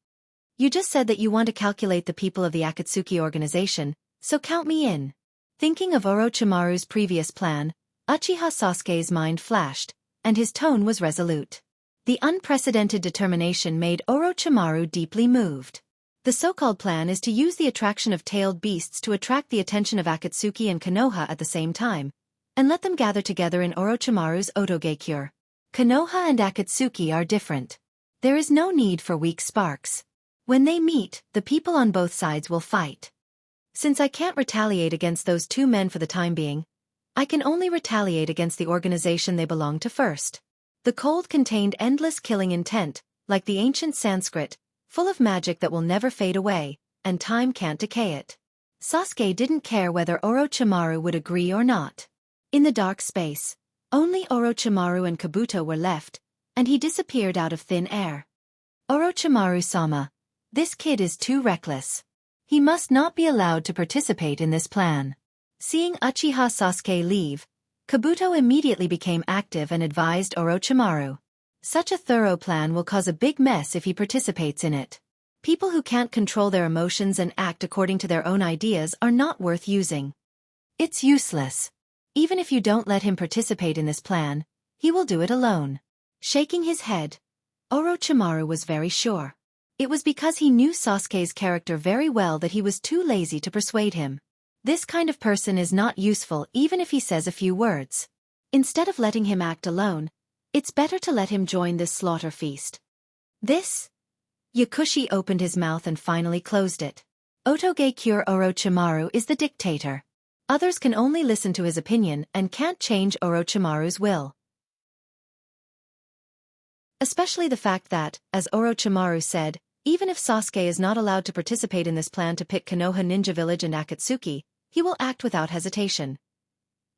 You just said that you want to calculate the people of the Akatsuki organization, so count me in. Thinking of Orochimaru's previous plan, Uchiha Sasuke's mind flashed, and his tone was resolute. The unprecedented determination made Orochimaru deeply moved. The so-called plan is to use the attraction of tailed beasts to attract the attention of Akatsuki and Konoha at the same time, and let them gather together in Orochimaru's Otoge-cure. Konoha and Akatsuki are different. There is no need for weak sparks. When they meet, the people on both sides will fight. Since I can't retaliate against those two men for the time being, I can only retaliate against the organization they belong to first. The cold contained endless killing intent, like the ancient Sanskrit, full of magic that will never fade away, and time can't decay it. Sasuke didn't care whether Orochimaru would agree or not. In the dark space, only Orochimaru and Kabuto were left, and he disappeared out of thin air. Orochimaru-sama, this kid is too reckless. He must not be allowed to participate in this plan. Seeing Uchiha Sasuke leave, Kabuto immediately became active and advised Orochimaru. Such a thorough plan will cause a big mess if he participates in it. People who can't control their emotions and act according to their own ideas are not worth using. It's useless. Even if you don't let him participate in this plan, he will do it alone. Shaking his head, Orochimaru was very sure. It was because he knew Sasuke's character very well that he was too lazy to persuade him. This kind of person is not useful even if he says a few words. Instead of letting him act alone, it's better to let him join this slaughter feast. This? Yakushi opened his mouth and finally closed it. Otoge-cure Orochimaru is the dictator. Others can only listen to his opinion and can't change Orochimaru's will. Especially the fact that, as Orochimaru said, even if Sasuke is not allowed to participate in this plan to pick Konoha Ninja Village and Akatsuki, he will act without hesitation.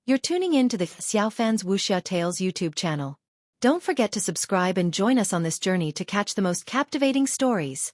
You're tuning in to the Xiaofan's Wuxia Tales YouTube channel. Don't forget to subscribe and join us on this journey to catch the most captivating stories.